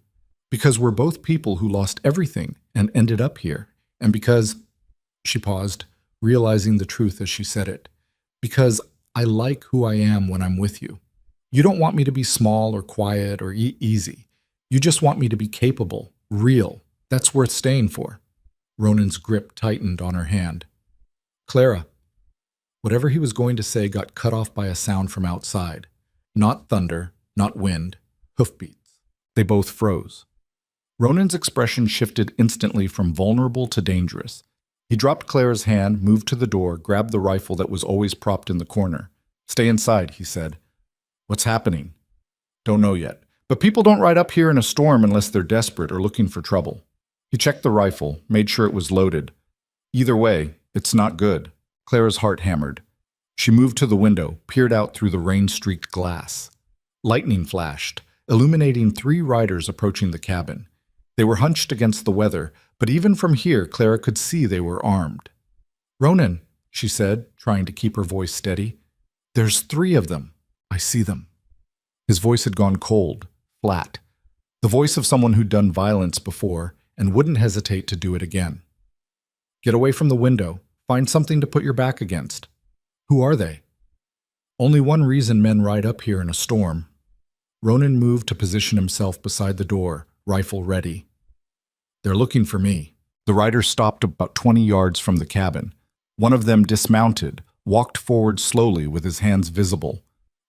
Because we're both people who lost everything and ended up here. And because, she paused, realizing the truth as she said it, because I like who I am when I'm with you. You don't want me to be small or quiet or easy. You just want me to be capable, real. That's worth staying for. Ronan's grip tightened on her hand. Clara. Whatever he was going to say got cut off by a sound from outside. Not thunder, not wind, hoofbeats. They both froze. Ronan's expression shifted instantly from vulnerable to dangerous. He dropped Clara's hand, moved to the door, grabbed the rifle that was always propped in the corner. Stay inside, he said. What's happening? Don't know yet. But people don't ride up here in a storm unless they're desperate or looking for trouble. He checked the rifle, made sure it was loaded. Either way, it's not good. Clara's heart hammered. She moved to the window, peered out through the rain-streaked glass. Lightning flashed, illuminating 3 riders approaching the cabin. They were hunched against the weather, but even from here, Clara could see they were armed. Ronan, she said, trying to keep her voice steady. There's 3 of them. I see them. His voice had gone cold, flat. The voice of someone who'd done violence before and wouldn't hesitate to do it again. Get away from the window. Find something to put your back against. Who are they? Only one reason men ride up here in a storm. Ronan moved to position himself beside the door, rifle ready. They're looking for me. The riders stopped about 20 yards from the cabin. One of them dismounted, walked forward slowly with his hands visible.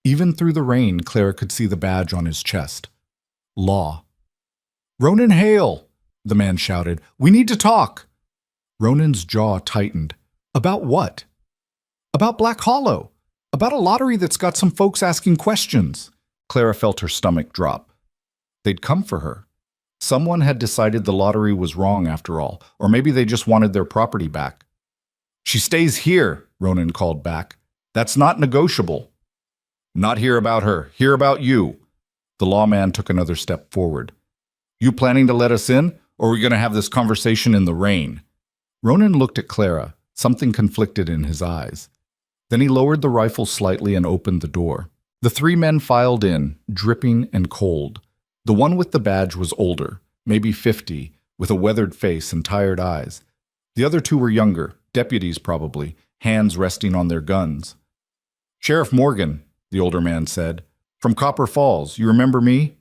Even through the rain, Clara could see the badge on his chest. Law. Ronan Hale, the man shouted. We need to talk. Ronan's jaw tightened. About what? About Black Hollow. About a lottery that's got some folks asking questions. Clara felt her stomach drop. They'd come for her. Someone had decided the lottery was wrong after all, or maybe they just wanted their property back. She stays here, Ronan called back. That's not negotiable. Not hear about her, hear about you. The lawman took another step forward. You planning to let us in, or are we going to have this conversation in the rain? Ronan looked at Clara, something conflicted in his eyes. Then he lowered the rifle slightly and opened the door. The 3 men filed in, dripping and cold. The one with the badge was older, maybe 50, with a weathered face and tired eyes. The other 2 were younger, deputies probably, hands resting on their guns. Sheriff Morgan, the older man said, from Copper Falls, you remember me?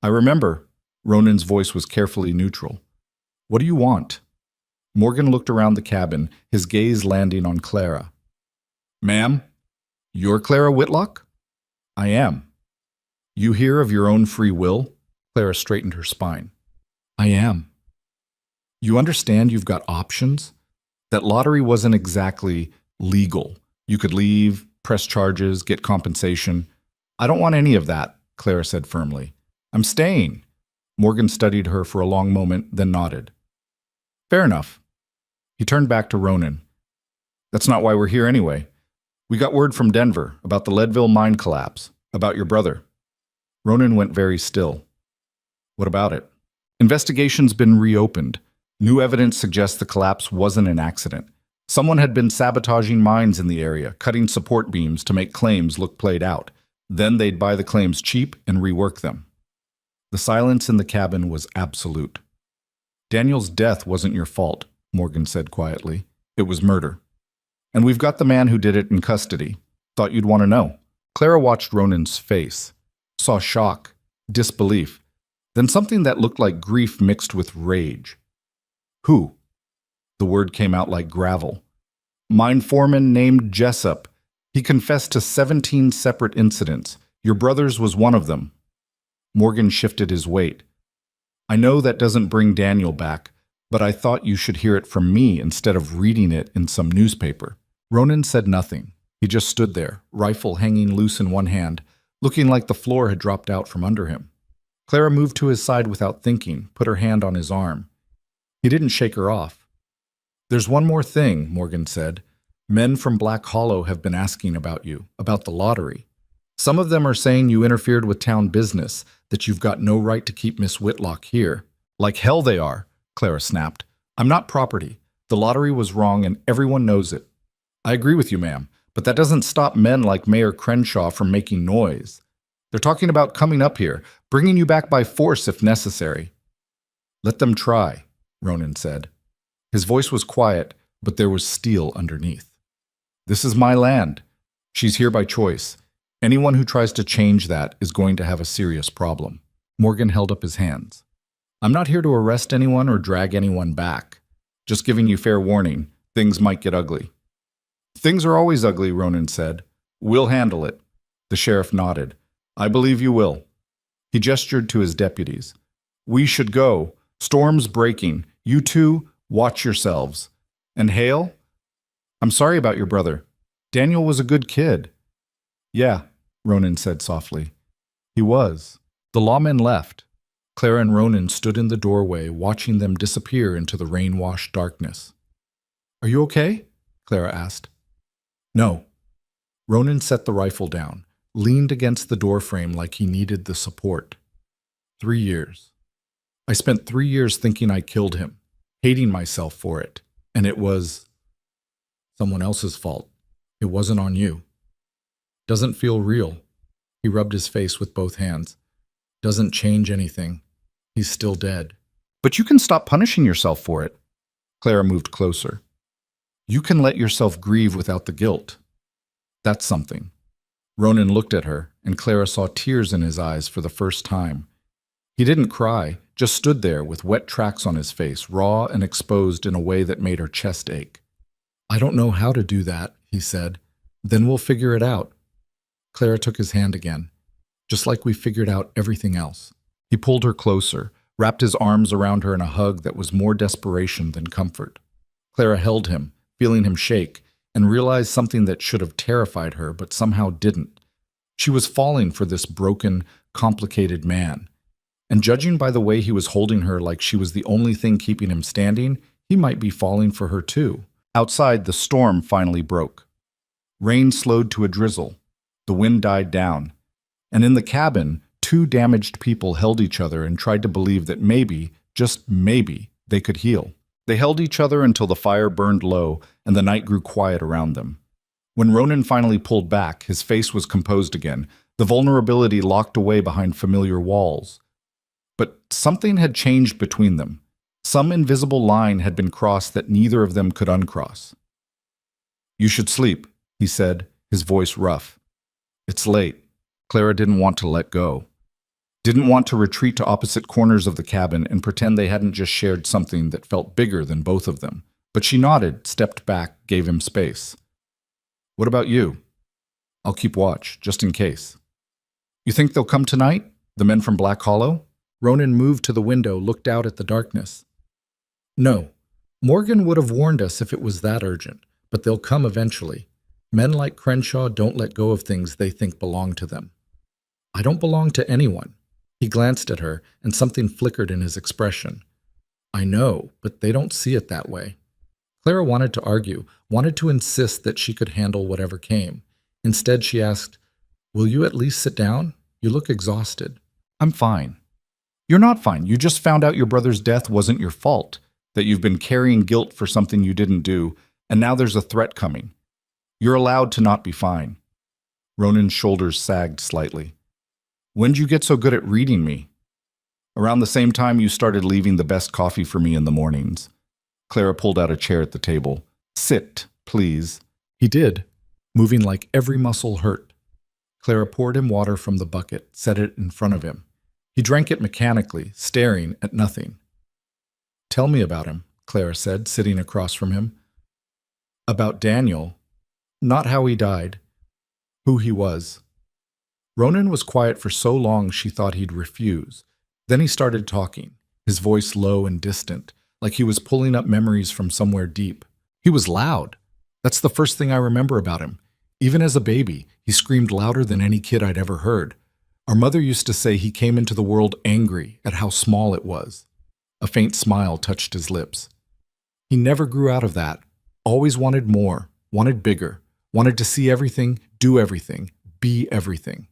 I remember. Ronan's voice was carefully neutral. What do you want? Morgan looked around the cabin, his gaze landing on Clara. Ma'am, you're Clara Whitlock? I am. You here of your own free will? Clara straightened her spine. I am. You understand you've got options? That lottery wasn't exactly legal. You could leave, press charges, get compensation. I don't want any of that, Clara said firmly. I'm staying. Morgan studied her for a long moment, then nodded. Fair enough. He turned back to Ronan. That's not why we're here anyway. We got word from Denver about the Leadville mine collapse, about your brother. Ronan went very still. What about it? Investigation's been reopened. New evidence suggests the collapse wasn't an accident. Someone had been sabotaging mines in the area, cutting support beams to make claims look played out. Then they'd buy the claims cheap and rework them. The silence in the cabin was absolute. Daniel's death wasn't your fault, Morgan said quietly. It was murder. And we've got the man who did it in custody. Thought you'd want to know. Clara watched Ronan's face, saw shock, disbelief, then something that looked like grief mixed with rage. Who? The word came out like gravel. Mine foreman named Jessup. He confessed to 17 separate incidents. Your brother's was one of them. Morgan shifted his weight. I know that doesn't bring Daniel back, but I thought you should hear it from me instead of reading it in some newspaper. Ronan said nothing. He just stood there, rifle hanging loose in one hand, looking like the floor had dropped out from under him. Clara moved to his side without thinking, put her hand on his arm. He didn't shake her off. There's one more thing, Morgan said. Men from Black Hollow have been asking about you, about the lottery. Some of them are saying you interfered with town business, that you've got no right to keep Miss Whitlock here. Like hell they are, Clara snapped. I'm not property. The lottery was wrong and everyone knows it. I agree with you, ma'am, but that doesn't stop men like Mayor Crenshaw from making noise. They're talking about coming up here, bringing you back by force if necessary. Let them try, Ronan said. His voice was quiet, but there was steel underneath. This is my land. She's here by choice. Anyone who tries to change that is going to have a serious problem. Morgan held up his hands. I'm not here to arrest anyone or drag anyone back. Just giving you fair warning, things might get ugly. Things are always ugly, Ronan said. We'll handle it. The sheriff nodded. I believe you will. He gestured to his deputies. We should go. Storm's breaking. You two, watch yourselves. And Hale? I'm sorry about your brother. Daniel was a good kid. Yeah, Ronan said softly. He was. The lawmen left. Clara and Ronan stood in the doorway, watching them disappear into the rain-washed darkness. Are you okay? Clara asked. No. Ronan set the rifle down, leaned against the doorframe like he needed the support. 3 years. I spent 3 years thinking I killed him, hating myself for it, and it was someone else's fault. It wasn't on you. Doesn't feel real. He rubbed his face with both hands. Doesn't change anything. He's still dead. But you can stop punishing yourself for it. Clara moved closer. You can let yourself grieve without the guilt. That's something. Ronan looked at her, and Clara saw tears in his eyes for the first time. He didn't cry, just stood there with wet tracks on his face, raw and exposed in a way that made her chest ache. I don't know how to do that, he said. Then we'll figure it out. Clara took his hand again, just like we figured out everything else. He pulled her closer, wrapped his arms around her in a hug that was more desperation than comfort. Clara held him, feeling him shake, and realized something that should have terrified her but somehow didn't. She was falling for this broken, complicated man. And judging by the way he was holding her like she was the only thing keeping him standing, he might be falling for her too. Outside, the storm finally broke. Rain slowed to a drizzle. The wind died down. And in the cabin, 2 damaged people held each other and tried to believe that maybe, just maybe, they could heal. They held each other until the fire burned low and the night grew quiet around them. When Ronan finally pulled back, his face was composed again, the vulnerability locked away behind familiar walls. But something had changed between them. Some invisible line had been crossed that neither of them could uncross. You should sleep, he said, his voice rough. It's late. Clara didn't want to let go. Didn't want to retreat to opposite corners of the cabin and pretend they hadn't just shared something that felt bigger than both of them. But she nodded, stepped back, gave him space. What about you? I'll keep watch, just in case. You think they'll come tonight? The men from Black Hollow? Ronan moved to the window, looked out at the darkness. No. Morgan would have warned us if it was that urgent, but they'll come eventually. Men like Crenshaw don't let go of things they think belong to them. I don't belong to anyone. He glanced at her, and something flickered in his expression. I know, but they don't see it that way. Clara wanted to argue, wanted to insist that she could handle whatever came. Instead, she asked, Will you at least sit down? You look exhausted. I'm fine. You're not fine. You just found out your brother's death wasn't your fault, that you've been carrying guilt for something you didn't do, and now there's a threat coming. You're allowed to not be fine. Ronan's shoulders sagged slightly. When'd you get so good at reading me? Around the same time you started leaving the best coffee for me in the mornings. Clara pulled out a chair at the table. Sit, please. He did, moving like every muscle hurt. Clara poured him water from the bucket, set it in front of him. He drank it mechanically, staring at nothing. Tell me about him, Clara said, sitting across from him. About Daniel. Not how he died. Who he was. Ronan was quiet for so long she thought he'd refuse. Then he started talking, his voice low and distant, like he was pulling up memories from somewhere deep. He was loud. That's the first thing I remember about him. Even as a baby, he screamed louder than any kid I'd ever heard. Our mother used to say he came into the world angry at how small it was. A faint smile touched his lips. He never grew out of that. Always wanted more, wanted bigger, wanted to see everything, do everything, be everything.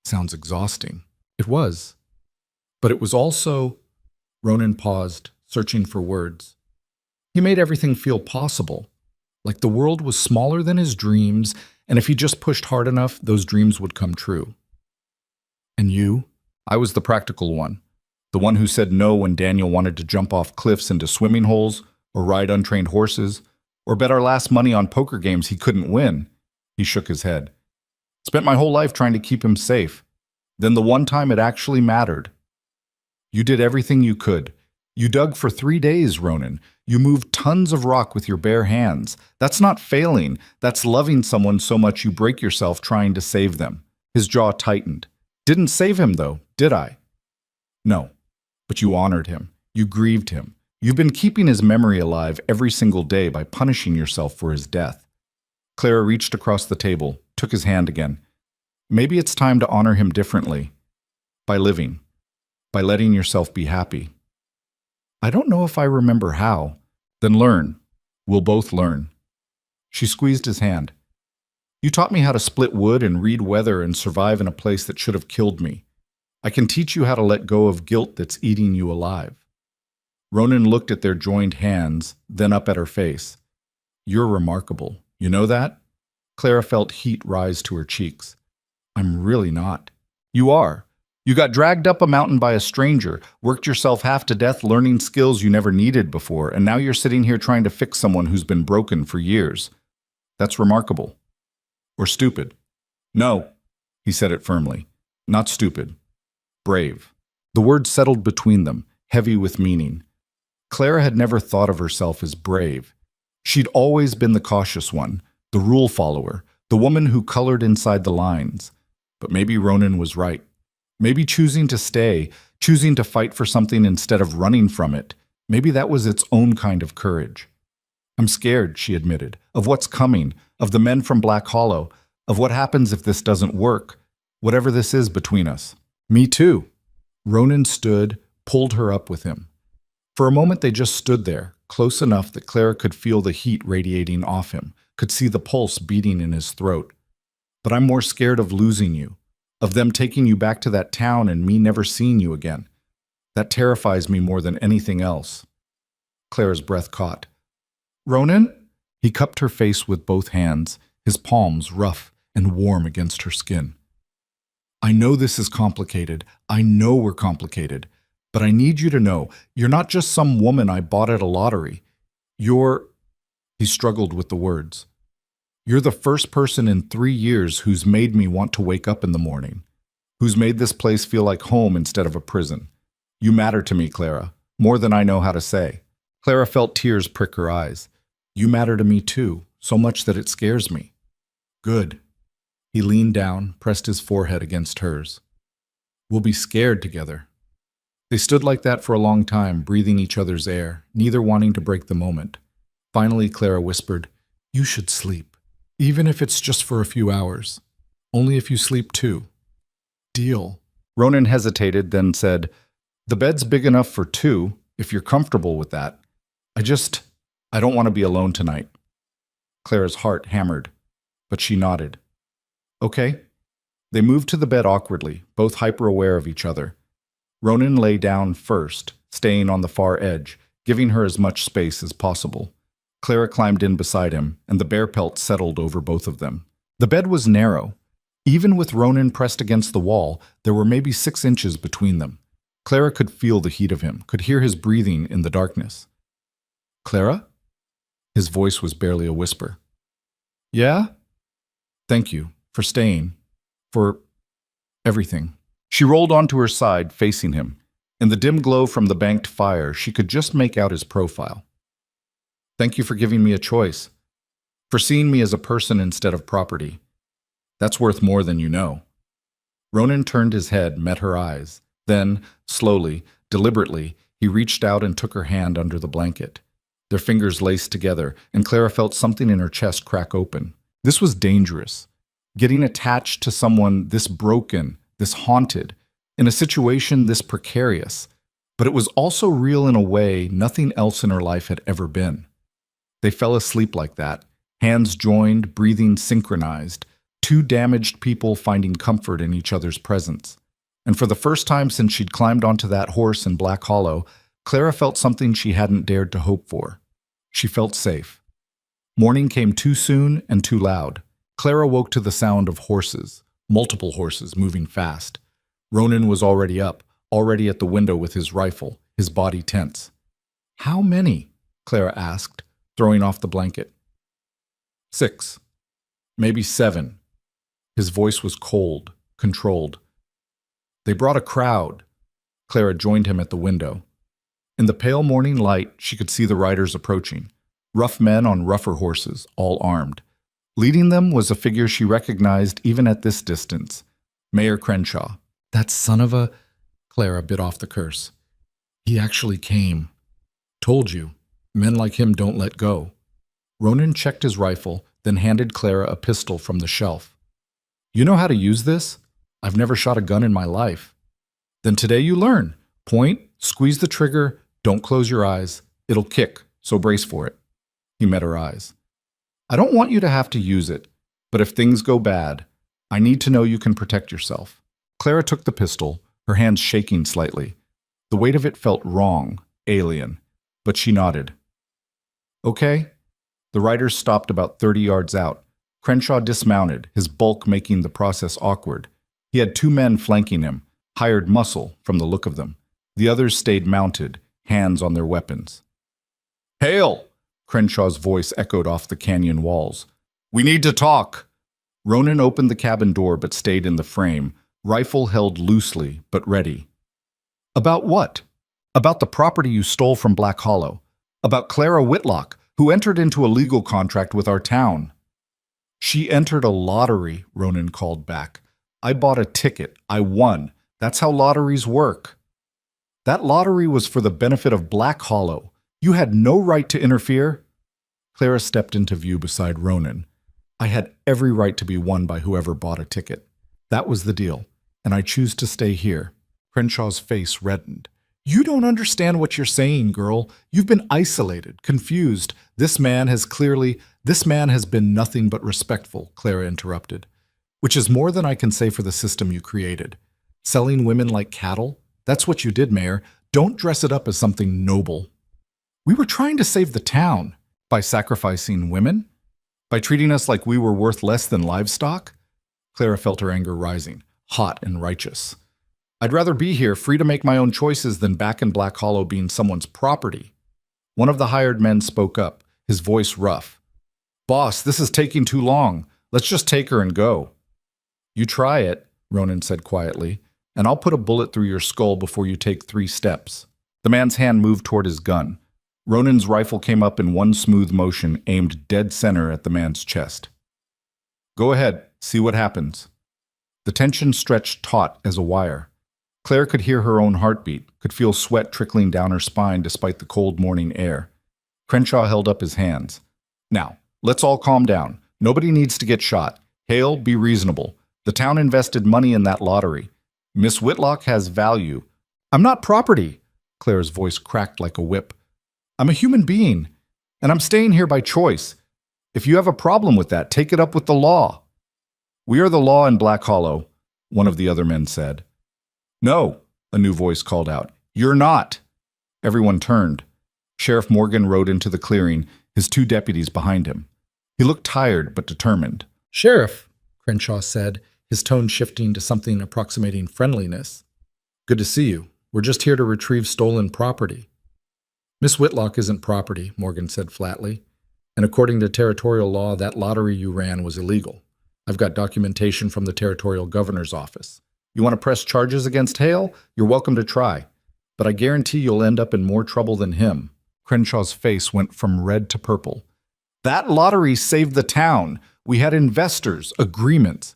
Sounds exhausting. It was. But it was also... Ronan paused, searching for words. He made everything feel possible, like the world was smaller than his dreams, and if he just pushed hard enough, those dreams would come true. And you? I was the practical one. The one who said no when Daniel wanted to jump off cliffs into swimming holes, or ride untrained horses, or bet our last money on poker games he couldn't win. He shook his head. Spent my whole life trying to keep him safe. Then the one time it actually mattered. You did everything you could. You dug for 3 days, Ronan. You moved tons of rock with your bare hands. That's not failing. That's loving someone so much you break yourself trying to save them. His jaw tightened. Didn't save him, though, did I? No. But you honored him. You grieved him. You've been keeping his memory alive every single day by punishing yourself for his death. Clara reached across the table, took his hand again. Maybe it's time to honor him differently. By living. By letting yourself be happy. I don't know if I remember how. Then learn. We'll both learn. She squeezed his hand. You taught me how to split wood and read weather and survive in a place that should have killed me. I can teach you how to let go of guilt that's eating you alive. Ronan looked at their joined hands, then up at her face. You're remarkable. You know that? Clara felt heat rise to her cheeks. I'm really not. You are. You got dragged up a mountain by a stranger, worked yourself half to death learning skills you never needed before, and now you're sitting here trying to fix someone who's been broken for years. That's remarkable. Or stupid. No, he said it firmly. Not stupid. Brave. The word settled between them, heavy with meaning. Clara had never thought of herself as brave. She'd always been the cautious one, the rule follower, the woman who colored inside the lines. But maybe Ronan was right. Maybe choosing to stay, choosing to fight for something instead of running from it, maybe that was its own kind of courage. I'm scared, she admitted, of what's coming, of the men from Black Hollow, of what happens if this doesn't work, whatever this is between us. Me too. Ronan stood, pulled her up with him. For a moment they just stood there, close enough that Clara could feel the heat radiating off him, could see the pulse beating in his throat. But I'm more scared of losing you, of them taking you back to that town and me never seeing you again. That terrifies me more than anything else. Clara's breath caught. Ronan? He cupped her face with both hands, his palms rough and warm against her skin. I know this is complicated. I know we're complicated. But I need you to know, you're not just some woman I bought at a lottery. You're... He struggled with the words. You're the first person in 3 years who's made me want to wake up in the morning, who's made this place feel like home instead of a prison. You matter to me, Clara, more than I know how to say. Clara felt tears prick her eyes. You matter to me too, so much that it scares me. Good. He leaned down, pressed his forehead against hers. We'll be scared together. They stood like that for a long time, breathing each other's air, neither wanting to break the moment. Finally, Clara whispered, You should sleep, even if it's just for a few hours. Only if you sleep too. Deal. Ronan hesitated, then said, The bed's big enough for 2, if you're comfortable with that. I don't want to be alone tonight. Clara's heart hammered, but she nodded. Okay. They moved to the bed awkwardly, both hyper-aware of each other. Ronan lay down first, staying on the far edge, giving her as much space as possible. Clara climbed in beside him, and the bear pelt settled over both of them. The bed was narrow. Even with Ronan pressed against the wall, there were maybe 6 inches between them. Clara could feel the heat of him, could hear his breathing in the darkness. "Clara?" His voice was barely a whisper. "Yeah? Thank you for staying, for everything." She rolled onto her side, facing him. In the dim glow from the banked fire, she could just make out his profile. "Thank you for giving me a choice, for seeing me as a person instead of property. That's worth more than you know." Ronan turned his head, met her eyes. Then, slowly, deliberately, he reached out and took her hand under the blanket. Their fingers laced together, and Clara felt something in her chest crack open. This was dangerous. Getting attached to someone this broken, this haunted, in a situation this precarious. But it was also real in a way nothing else in her life had ever been. They fell asleep like that, hands joined, breathing synchronized, 2 damaged people finding comfort in each other's presence. And for the first time since she'd climbed onto that horse in Black Hollow, Clara felt something she hadn't dared to hope for. She felt safe. Morning came too soon and too loud. Clara woke to the sound of horses, multiple horses moving fast. Ronan was already up, already at the window with his rifle, his body tense. "How many?" Clara asked, throwing off the blanket. 6. Maybe 7. His voice was cold, controlled. "They brought a crowd." Clara joined him at the window. In the pale morning light, she could see the riders approaching. Rough men on rougher horses, all armed. Leading them was a figure she recognized even at this distance. Mayor Crenshaw. "That son of a—" Clara bit off the curse. "He actually came. Told you. Men like him don't let go." Ronan checked his rifle, then handed Clara a pistol from the shelf. "You know how to use this? I've never shot a gun in my life." "Then today you learn. Point, squeeze the trigger, don't close your eyes. It'll kick, so brace for it." He met her eyes. "I don't want you to have to use it, but if things go bad, I need to know you can protect yourself." Clara took the pistol, her hands shaking slightly. The weight of it felt wrong, alien, but she nodded. "Okay." The riders stopped about 30 yards out. Crenshaw dismounted, his bulk making the process awkward. He had 2 men flanking him, hired muscle from the look of them. The others stayed mounted, hands on their weapons. "Hail!" Crenshaw's voice echoed off the canyon walls. "We need to talk." Ronan opened the cabin door but stayed in the frame, rifle held loosely but ready. "About what?" "About the property you stole from Black Hollow. About Clara Whitlock, who entered into a legal contract with our town." "She entered a lottery," Ronan called back. "I bought a ticket. I won. That's how lotteries work." "That lottery was for the benefit of Black Hollow. You had no right to interfere." Clara stepped into view beside Ronan. "I had every right to be won by whoever bought a ticket. That was the deal, and I choose to stay here." Crenshaw's face reddened. "You don't understand what you're saying, girl. You've been isolated, confused. This man has been nothing but respectful," Clara interrupted. "Which is more than I can say for the system you created. Selling women like cattle? That's what you did, Mayor. Don't dress it up as something noble." "We were trying to save the town." "By sacrificing women? By treating us like we were worth less than livestock?" Clara felt her anger rising, hot and righteous. "I'd rather be here, free to make my own choices, than back in Black Hollow being someone's property." One of the hired men spoke up, his voice rough. "Boss, this is taking too long. Let's just take her and go." "You try it," Ronan said quietly, "and I'll put a bullet through your skull before you take 3 steps. The man's hand moved toward his gun. Ronan's rifle came up in one smooth motion, aimed dead center at the man's chest. "Go ahead, see what happens." The tension stretched taut as a wire. Claire could hear her own heartbeat, could feel sweat trickling down her spine despite the cold morning air. Crenshaw held up his hands. "Now, let's all calm down. Nobody needs to get shot. Hale, be reasonable. The town invested money in that lottery. Miss Whitlock has value." "I'm not property," Claire's voice cracked like a whip. "I'm a human being, and I'm staying here by choice. If you have a problem with that, take it up with the law." "We are the law in Black Hollow. one of the other men said. No, a new voice called out. You're not. Everyone turned. Sheriff Morgan rode into the clearing, his 2 deputies behind him. He looked tired but determined. Sheriff, Crenshaw said, his tone shifting to something approximating friendliness. Good to see you. We're just here to retrieve stolen property. Miss Whitlock isn't property, Morgan said flatly. And according to territorial law, that lottery you ran was illegal. I've got documentation from the territorial governor's office. You want to press charges against Hale? You're welcome to try. But I guarantee you'll end up in more trouble than him. Crenshaw's face went from red to purple. That lottery saved the town. We had investors, agreements.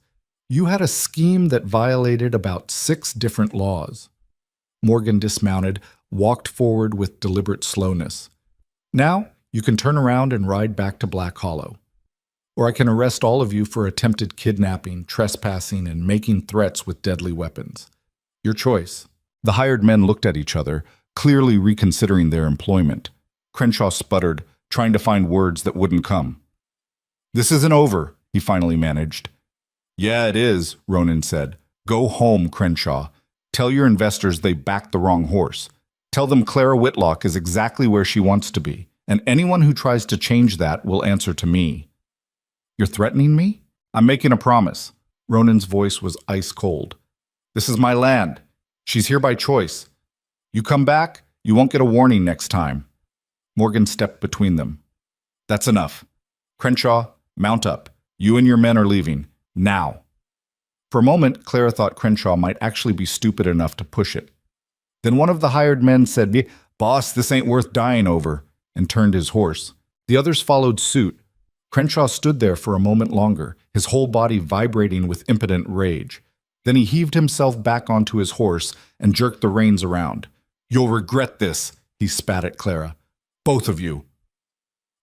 You had a scheme that violated about 6 different laws. Morgan dismounted, walked forward with deliberate slowness. Now, you can turn around and ride back to Black Hollow. Or I can arrest all of you for attempted kidnapping, trespassing, and making threats with deadly weapons. Your choice. The hired men looked at each other, clearly reconsidering their employment. Crenshaw sputtered, trying to find words that wouldn't come. This isn't over, he finally managed. Yeah, it is, Ronan said. Go home, Crenshaw. Tell your investors they backed the wrong horse. Tell them Clara Whitlock is exactly where she wants to be, and anyone who tries to change that will answer to me. You're threatening me? I'm making a promise. Ronan's voice was ice cold. This is my land. She's here by choice. You come back, you won't get a warning next time. Morgan stepped between them. That's enough. Crenshaw, mount up. You and your men are leaving. Now. For a moment, Clara thought Crenshaw might actually be stupid enough to push it. Then one of the hired men said, Boss, this ain't worth dying over, and turned his horse. The others followed suit. Crenshaw stood there for a moment longer, his whole body vibrating with impotent rage. Then he heaved himself back onto his horse and jerked the reins around. You'll regret this, he spat at Clara. Both of you.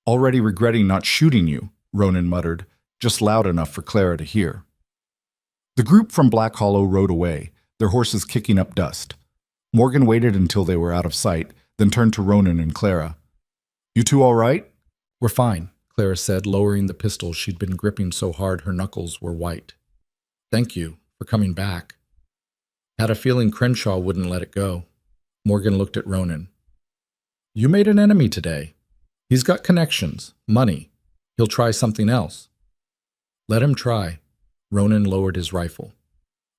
Already regretting not shooting you, Ronan muttered, just loud enough for Clara to hear. The group from Black Hollow rode away, their horses kicking up dust. Morgan waited until they were out of sight, then turned to Ronan and Clara. You two all right? We're fine, Clara said, lowering the pistol she'd been gripping so hard her knuckles were white. Thank you for coming back. Had a feeling Crenshaw wouldn't let it go. Morgan looked at Ronan. You made an enemy today. He's got connections, money. He'll try something else. Let him try. Ronan lowered his rifle.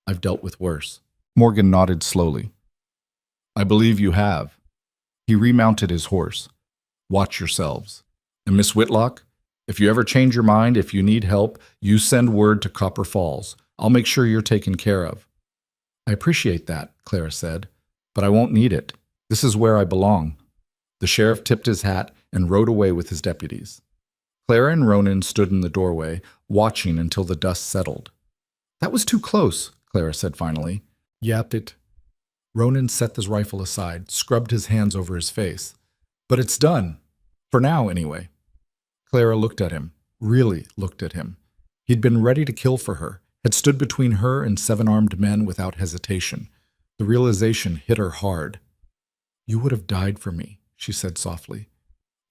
I've dealt with worse. Morgan nodded slowly. I believe you have. He remounted his horse. Watch yourselves. And Miss Whitlock, if you ever change your mind, if you need help, you send word to Copper Falls. I'll make sure you're taken care of. I appreciate that, Clara said, but I won't need it. This is where I belong. The sheriff tipped his hat and rode away with his deputies. Clara and Ronan stood in the doorway, watching until the dust settled. That was too close, Clara said finally. Yapped it. Ronan set his rifle aside, scrubbed his hands over his face. But it's done. For now, anyway. Clara looked at him, really looked at him. He'd been ready to kill for her, had stood between her and 7 armed men without hesitation. The realization hit her hard. You would have died for me, she said softly.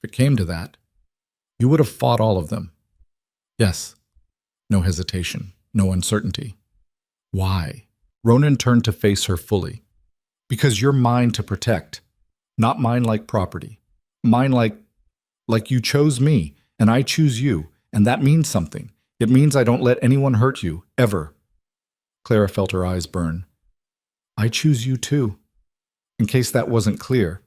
If it came to that, you would have fought all of them. Yes. No hesitation, no uncertainty. Why? Ronan turned to face her fully. Because you're mine to protect. Not mine like property. Mine like you chose me, and I choose you, and that means something. It means I don't let anyone hurt you, ever. Clara felt her eyes burn. I choose you too. In case that wasn't clear.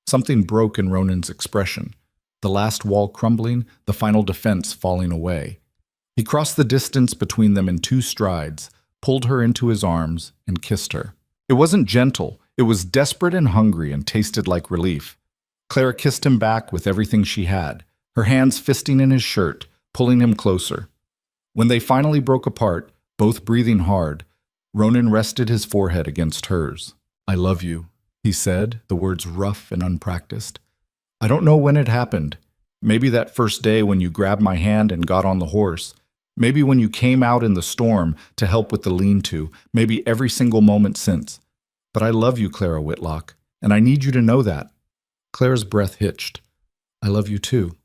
Something broke in Ronan's expression. The last wall crumbling, the final defense falling away. He crossed the distance between them in 2 strides, pulled her into his arms, and kissed her. It wasn't gentle. It was desperate and hungry and tasted like relief. Clara kissed him back with everything she had, her hands fisting in his shirt, pulling him closer. When they finally broke apart, both breathing hard, Ronan rested his forehead against hers. I love you, he said, the words rough and unpracticed. I don't know when it happened. Maybe that first day when you grabbed my hand and got on the horse. Maybe when you came out in the storm to help with the lean-to. Maybe every single moment since. But I love you, Clara Whitlock, and I need you to know that. Clara's breath hitched. I love you too.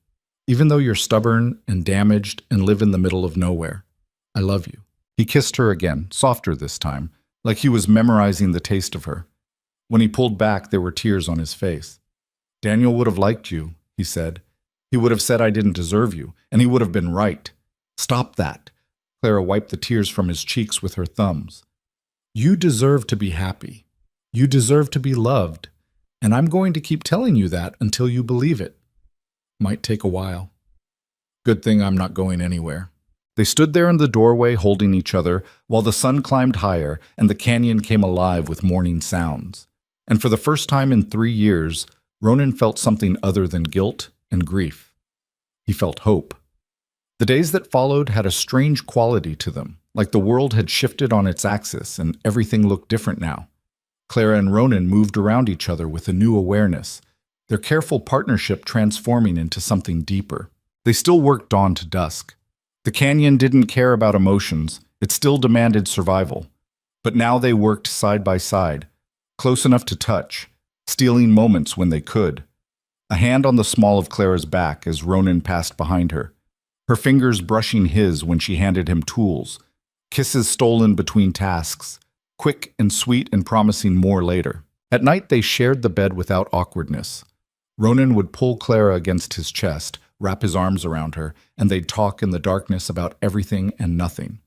Even though you're stubborn and damaged and live in the middle of nowhere. I love you. He kissed her again, softer this time, like he was memorizing the taste of her. When he pulled back, there were tears on his face. Daniel would have liked you, he said. He would have said I didn't deserve you, and he would have been right. Stop that. Clara wiped the tears from his cheeks with her thumbs. You deserve to be happy. You deserve to be loved. And I'm going to keep telling you that until you believe it. Might take a while. Good thing I'm not going anywhere. They stood there in the doorway holding each other while the sun climbed higher and the canyon came alive with morning sounds. And for the first time in 3 years, Ronan felt something other than guilt and grief. He felt hope. The days that followed had a strange quality to them, like the world had shifted on its axis and everything looked different now. Clara and Ronan moved around each other with a new awareness, their careful partnership transforming into something deeper. They still worked dawn to dusk. The canyon didn't care about emotions, it still demanded survival. But now they worked side by side, close enough to touch, stealing moments when they could. A hand on the small of Clara's back as Ronan passed behind her, her fingers brushing his when she handed him tools, kisses stolen between tasks, quick and sweet and promising more later. At night they shared the bed without awkwardness. Ronan would pull Clara against his chest, wrap his arms around her, and they'd talk in the darkness about everything and nothing.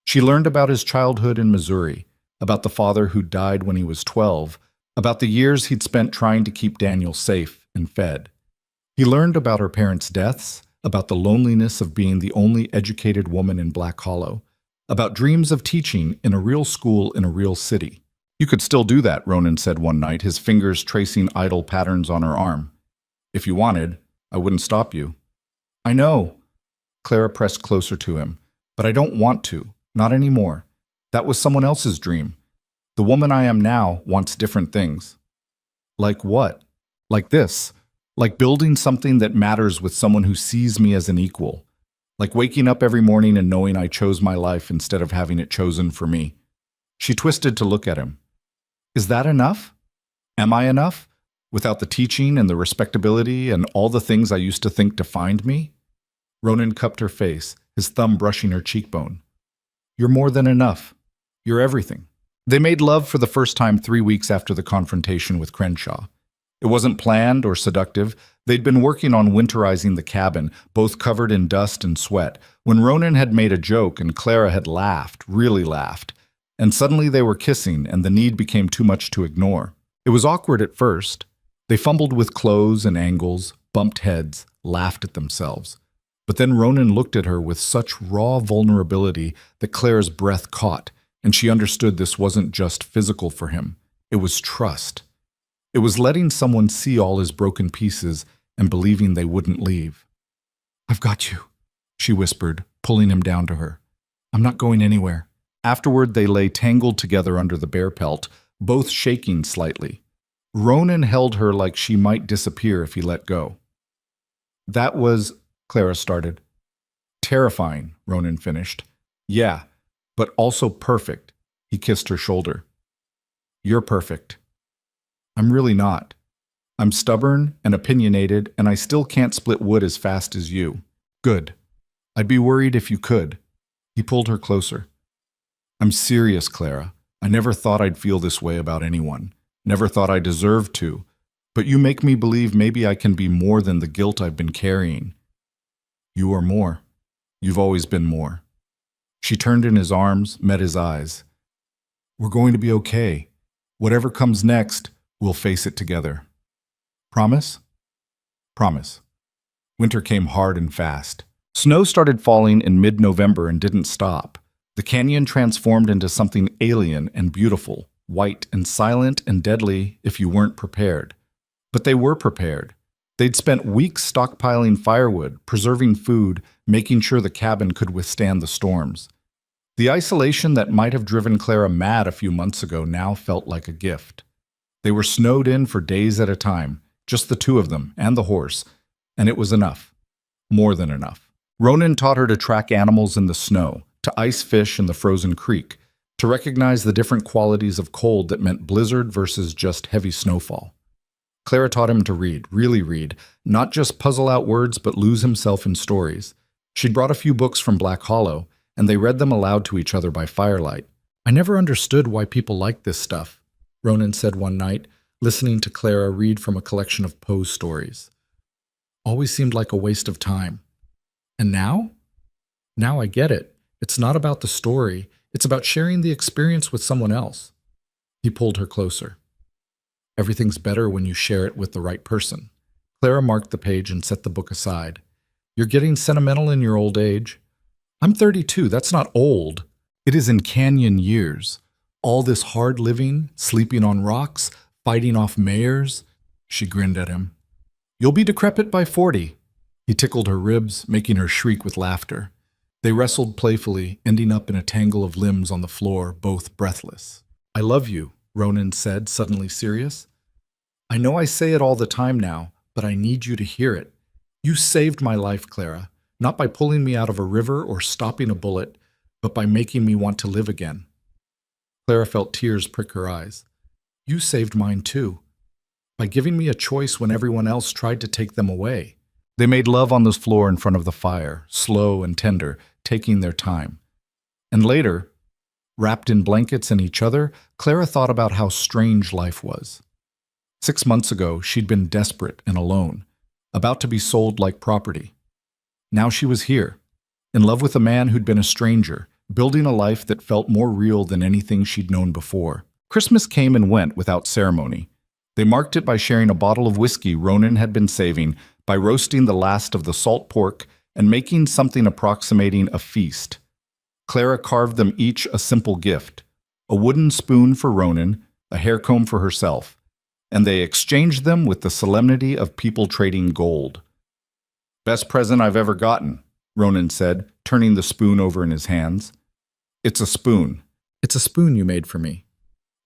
She learned about his childhood in Missouri, about the father who died when he was 12, about the years he'd spent trying to keep Daniel safe and fed. He learned about her parents' deaths, about the loneliness of being the only educated woman in Black Hollow, about dreams of teaching in a real school in a real city. You could still do that, Ronan said one night, his fingers tracing idle patterns on her arm. If you wanted, I wouldn't stop you. I know. Clara pressed closer to him. But I don't want to. Not anymore. That was someone else's dream. The woman I am now wants different things. Like what? Like this. Like building something that matters with someone who sees me as an equal. Like waking up every morning and knowing I chose my life instead of having it chosen for me. She twisted to look at him. Is that enough? Am I enough? Without the teaching and the respectability and all the things I used to think defined me? Ronan cupped her face, his thumb brushing her cheekbone. You're more than enough. You're everything. They made love for the first time 3 weeks after the confrontation with Crenshaw. It wasn't planned or seductive. They'd been working on winterizing the cabin, both covered in dust and sweat, when Ronan had made a joke and Clara had laughed, really laughed. And suddenly they were kissing and the need became too much to ignore. It was awkward at first. They fumbled with clothes and angles, bumped heads, laughed at themselves. But then Ronan looked at her with such raw vulnerability that Clara's breath caught, and she understood this wasn't just physical for him. It was trust. It was letting someone see all his broken pieces and believing they wouldn't leave. I've got you, she whispered, pulling him down to her. I'm not going anywhere. Afterward, they lay tangled together under the bear pelt, both shaking slightly. Ronan held her like she might disappear if he let go. That was, Clara started. Terrifying, Ronan finished. Yeah, but also perfect. He kissed her shoulder. You're perfect. I'm really not. I'm stubborn and opinionated, and I still can't split wood as fast as you. Good. I'd be worried if you could. He pulled her closer. I'm serious, Clara. I never thought I'd feel this way about anyone. Never thought I deserved to. But you make me believe maybe I can be more than the guilt I've been carrying. You are more. You've always been more. She turned in his arms, met his eyes. We're going to be okay. Whatever comes next, we'll face it together. Promise? Promise. Winter came hard and fast. Snow started falling in mid-November and didn't stop. The canyon transformed into something alien and beautiful, white and silent and deadly if you weren't prepared. But they were prepared. They'd spent weeks stockpiling firewood, preserving food, making sure the cabin could withstand the storms. The isolation that might have driven Clara mad a few months ago now felt like a gift. They were snowed in for days at a time, just the two of them and the horse, and it was enough. More than enough. Ronan taught her to track animals in the snow, to ice fish in the frozen creek, to recognize the different qualities of cold that meant blizzard versus just heavy snowfall. Clara taught him to read, really read, not just puzzle out words but lose himself in stories. She'd brought a few books from Black Hollow, and they read them aloud to each other by firelight. I never understood why people like this stuff, Ronan said one night, listening to Clara read from a collection of Poe's stories. Always seemed like a waste of time. And now? Now I get it. It's not about the story. It's about sharing the experience with someone else. He pulled her closer. Everything's better when you share it with the right person. Clara marked the page and set the book aside. You're getting sentimental in your old age. I'm 32. That's not old. It is in canyon years. All this hard living, sleeping on rocks, fighting off mayors. She grinned at him. You'll be decrepit by 40. He tickled her ribs, making her shriek with laughter. They wrestled playfully, ending up in a tangle of limbs on the floor, both breathless. I love you, Ronan said, suddenly serious. I know I say it all the time now, but I need you to hear it. You saved my life, Clara, not by pulling me out of a river or stopping a bullet, but by making me want to live again. Clara felt tears prick her eyes. You saved mine too, by giving me a choice when everyone else tried to take them away. They made love on the floor in front of the fire, slow and tender, taking their time. And later, wrapped in blankets and each other, Clara thought about how strange life was. 6 months ago, she'd been desperate and alone, about to be sold like property. Now she was here, in love with a man who'd been a stranger, building a life that felt more real than anything she'd known before. Christmas came and went without ceremony. They marked it by sharing a bottle of whiskey Ronan had been saving, by roasting the last of the salt pork, and making something approximating a feast. Clara carved them each a simple gift, a wooden spoon for Ronan, a hair comb for herself, and they exchanged them with the solemnity of people trading gold. Best present I've ever gotten, Ronan said, turning the spoon over in his hands. It's a spoon. It's a spoon you made for me.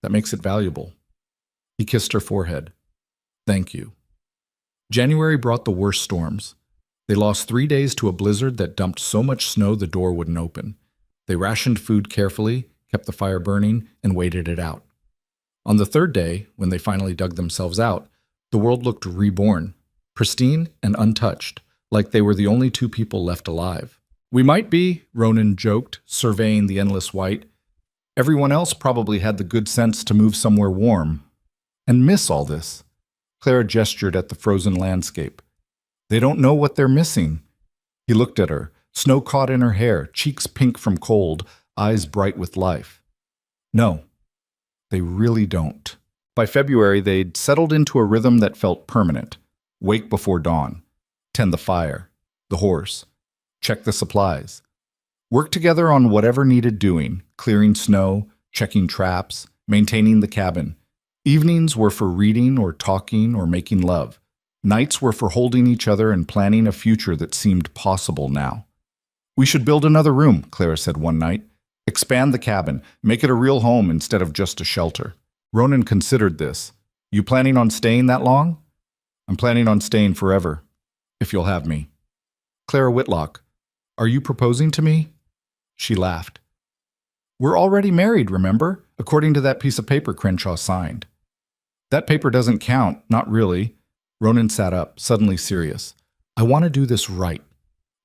That makes it valuable. He kissed her forehead. Thank you. January brought the worst storms. They lost 3 days to a blizzard that dumped so much snow the door wouldn't open. They rationed food carefully, kept the fire burning, and waited it out. On the third day, when they finally dug themselves out, the world looked reborn, pristine and untouched, like they were the only two people left alive. We might be, Ronan joked, surveying the endless white. Everyone else probably had the good sense to move somewhere warm and miss all this. Clara gestured at the frozen landscape. They don't know what they're missing. He looked at her, snow caught in her hair, cheeks pink from cold, eyes bright with life. No, they really don't. By February, they'd settled into a rhythm that felt permanent. Wake before dawn. Tend the fire. The horse. Check the supplies. Work together on whatever needed doing, clearing snow, checking traps, maintaining the cabin. Evenings were for reading or talking or making love. Nights were for holding each other and planning a future that seemed possible now. We should build another room, Clara said one night. Expand the cabin, make it a real home instead of just a shelter. Ronan considered this. You planning on staying that long? I'm planning on staying forever, if you'll have me. Clara Whitlock, are you proposing to me? She laughed. We're already married, remember? According to that piece of paper Crenshaw signed. That paper doesn't count, not really. Ronan sat up, suddenly serious. I want to do this right.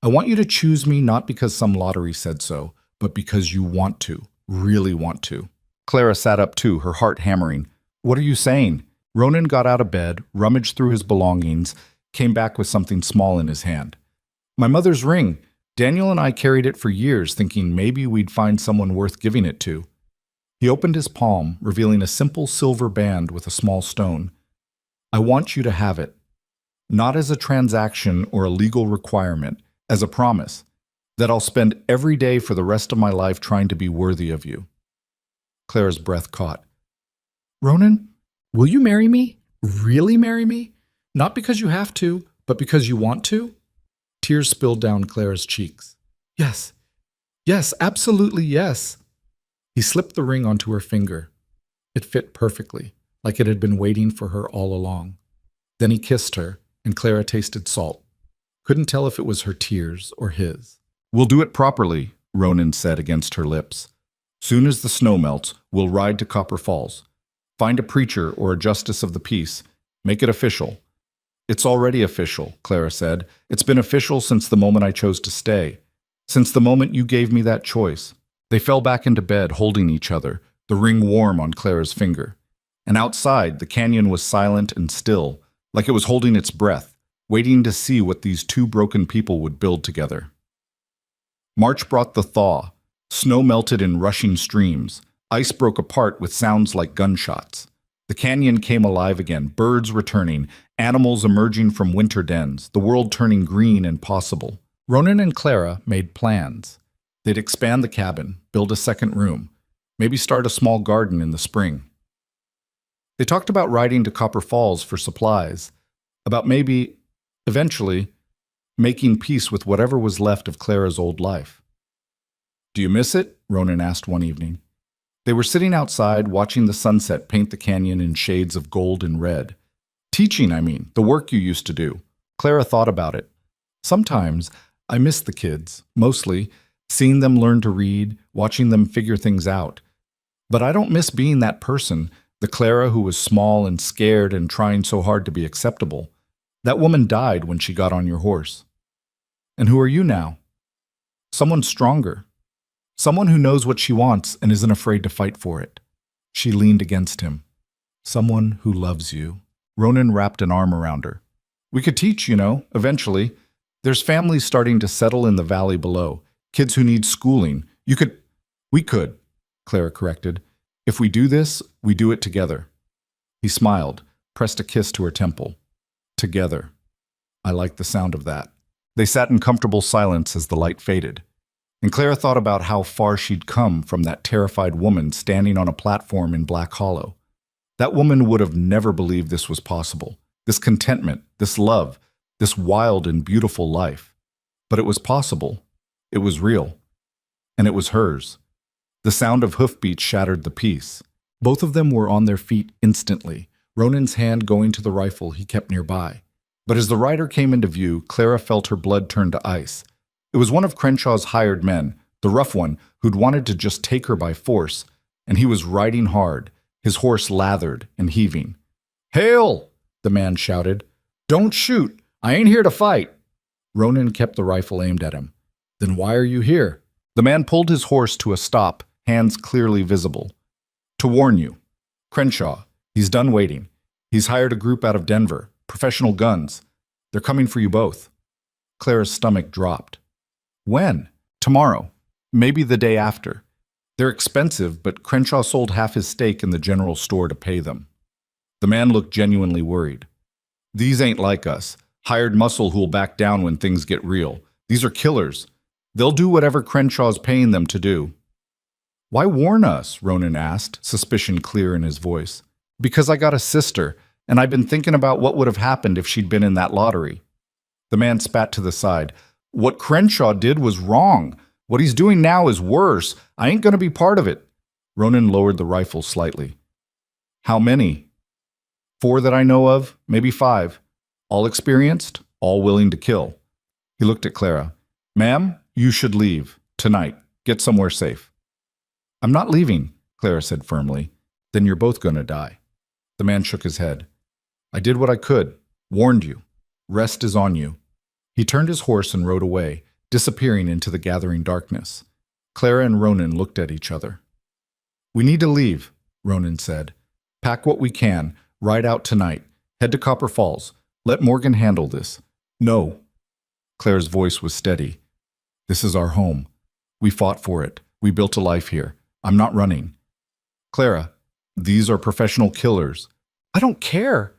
I want you to choose me not because some lottery said so, but because you want to, really want to. Clara sat up too, her heart hammering. What are you saying? Ronan got out of bed, rummaged through his belongings, came back with something small in his hand. My mother's ring. Daniel and I carried it for years, thinking maybe we'd find someone worth giving it to. He opened his palm, revealing a simple silver band with a small stone. I want you to have it. Not as a transaction or a legal requirement, as a promise, that I'll spend every day for the rest of my life trying to be worthy of you. Clara's breath caught. Ronan, will you marry me? Really marry me? Not because you have to, but because you want to? Tears spilled down Clara's cheeks. Yes. Yes, absolutely yes. He slipped the ring onto her finger. It fit perfectly, like it had been waiting for her all along. Then he kissed her, and Clara tasted salt. Couldn't tell if it was her tears or his. We'll do it properly, Ronan said against her lips. Soon as the snow melts, we'll ride to Copper Falls. Find a preacher or a justice of the peace. Make it official. It's already official, Clara said. It's been official since the moment I chose to stay. Since the moment you gave me that choice. They fell back into bed, holding each other, the ring warm on Clara's finger. And outside, the canyon was silent and still, like it was holding its breath, waiting to see what these two broken people would build together. March brought the thaw. Snow melted in rushing streams. Ice broke apart with sounds like gunshots. The canyon came alive again, birds returning, animals emerging from winter dens, the world turning green and possible. Ronan and Clara made plans. They'd expand the cabin, build a second room, maybe start a small garden in the spring. They talked about riding to Copper Falls for supplies, about maybe, eventually, making peace with whatever was left of Clara's old life. "Do you miss it?" Ronan asked one evening. They were sitting outside watching the sunset paint the canyon in shades of gold and red. "Teaching, I mean, the work you used to do." Clara thought about it. "Sometimes I miss the kids, mostly, seeing them learn to read, watching them figure things out. But I don't miss being that person, the Clara who was small and scared and trying so hard to be acceptable. That woman died when she got on your horse. And who are you now? Someone stronger. Someone who knows what she wants and isn't afraid to fight for it." She leaned against him. "Someone who loves you." Ronan wrapped an arm around her. "We could teach, eventually. There's families starting to settle in the valley below. Kids who need schooling. We could, Clara corrected. "If we do this, we do it together." He smiled, pressed a kiss to her temple. "Together." I liked the sound of that. They sat in comfortable silence as the light faded. And Clara thought about how far she'd come from that terrified woman standing on a platform in Black Hollow. That woman would have never believed this was possible. This contentment, this love, this wild and beautiful life. But it was possible. It was real. And it was hers. The sound of hoofbeats shattered the peace. Both of them were on their feet instantly, Ronan's hand going to the rifle he kept nearby. But as the rider came into view, Clara felt her blood turn to ice. It was one of Crenshaw's hired men, the rough one, who'd wanted to just take her by force, and he was riding hard, his horse lathered and heaving. "Hail!" the man shouted. "Don't shoot! I ain't here to fight!" Ronan kept the rifle aimed at him. "Then why are you here?" The man pulled his horse to a stop, hands clearly visible. "To warn you. Crenshaw, he's done waiting. He's hired a group out of Denver, professional guns. They're coming for you both." Clara's stomach dropped. "When?" "Tomorrow. Maybe the day after. They're expensive, but Crenshaw sold half his stake in the general store to pay them." The man looked genuinely worried. "These ain't like us. Hired muscle who'll back down when things get real. These are killers. They'll do whatever Crenshaw's paying them to do." "Why warn us?" Ronan asked, suspicion clear in his voice. "Because I got a sister, and I've been thinking about what would have happened if she'd been in that lottery." The man spat to the side. "What Crenshaw did was wrong. What he's doing now is worse. I ain't going to be part of it." Ronan lowered the rifle slightly. "How many?" "4 that I know of, maybe 5. All experienced, all willing to kill." He looked at Clara. "Ma'am, you should leave. Tonight. Get somewhere safe." "I'm not leaving," Clara said firmly. "Then you're both going to die." The man shook his head. "I did what I could. Warned you. Rest is on you." He turned his horse and rode away, disappearing into the gathering darkness. Clara and Ronan looked at each other. "We need to leave," Ronan said. "Pack what we can. Ride out tonight. Head to Copper Falls. Let Morgan handle this." "No." Clara's voice was steady. "This is our home. We fought for it. We built a life here. I'm not running." "Clara, these are professional killers." "I don't care."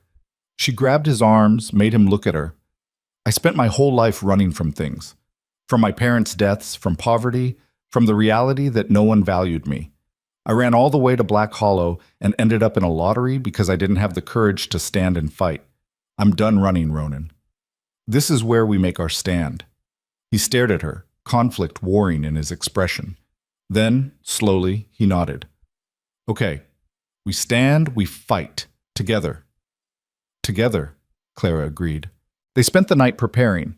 She grabbed his arms, made him look at her. "I spent my whole life running from things. From my parents' deaths, from poverty, from the reality that no one valued me. I ran all the way to Black Hollow and ended up in a lottery because I didn't have the courage to stand and fight. I'm done running, Ronan. This is where we make our stand." He stared at her, conflict warring in his expression. Then, slowly, he nodded. "Okay, we stand, we fight, together." "Together," Clara agreed. They spent the night preparing.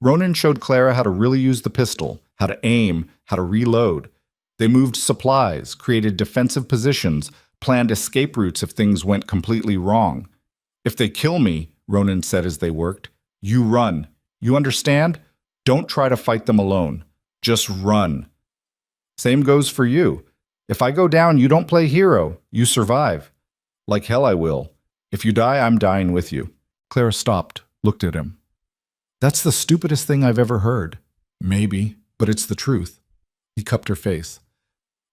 Ronan showed Clara how to really use the pistol, how to aim, how to reload. They moved supplies, created defensive positions, planned escape routes if things went completely wrong. "If they kill me," Ronan said as they worked, "you run. You understand? Don't try to fight them alone. Just run. Same goes for you. If I go down, you don't play hero. You survive. Like hell I will. If you die, I'm dying with you. Clara stopped, looked at him. That's the stupidest thing I've ever heard. Maybe, but it's the truth. He cupped her face.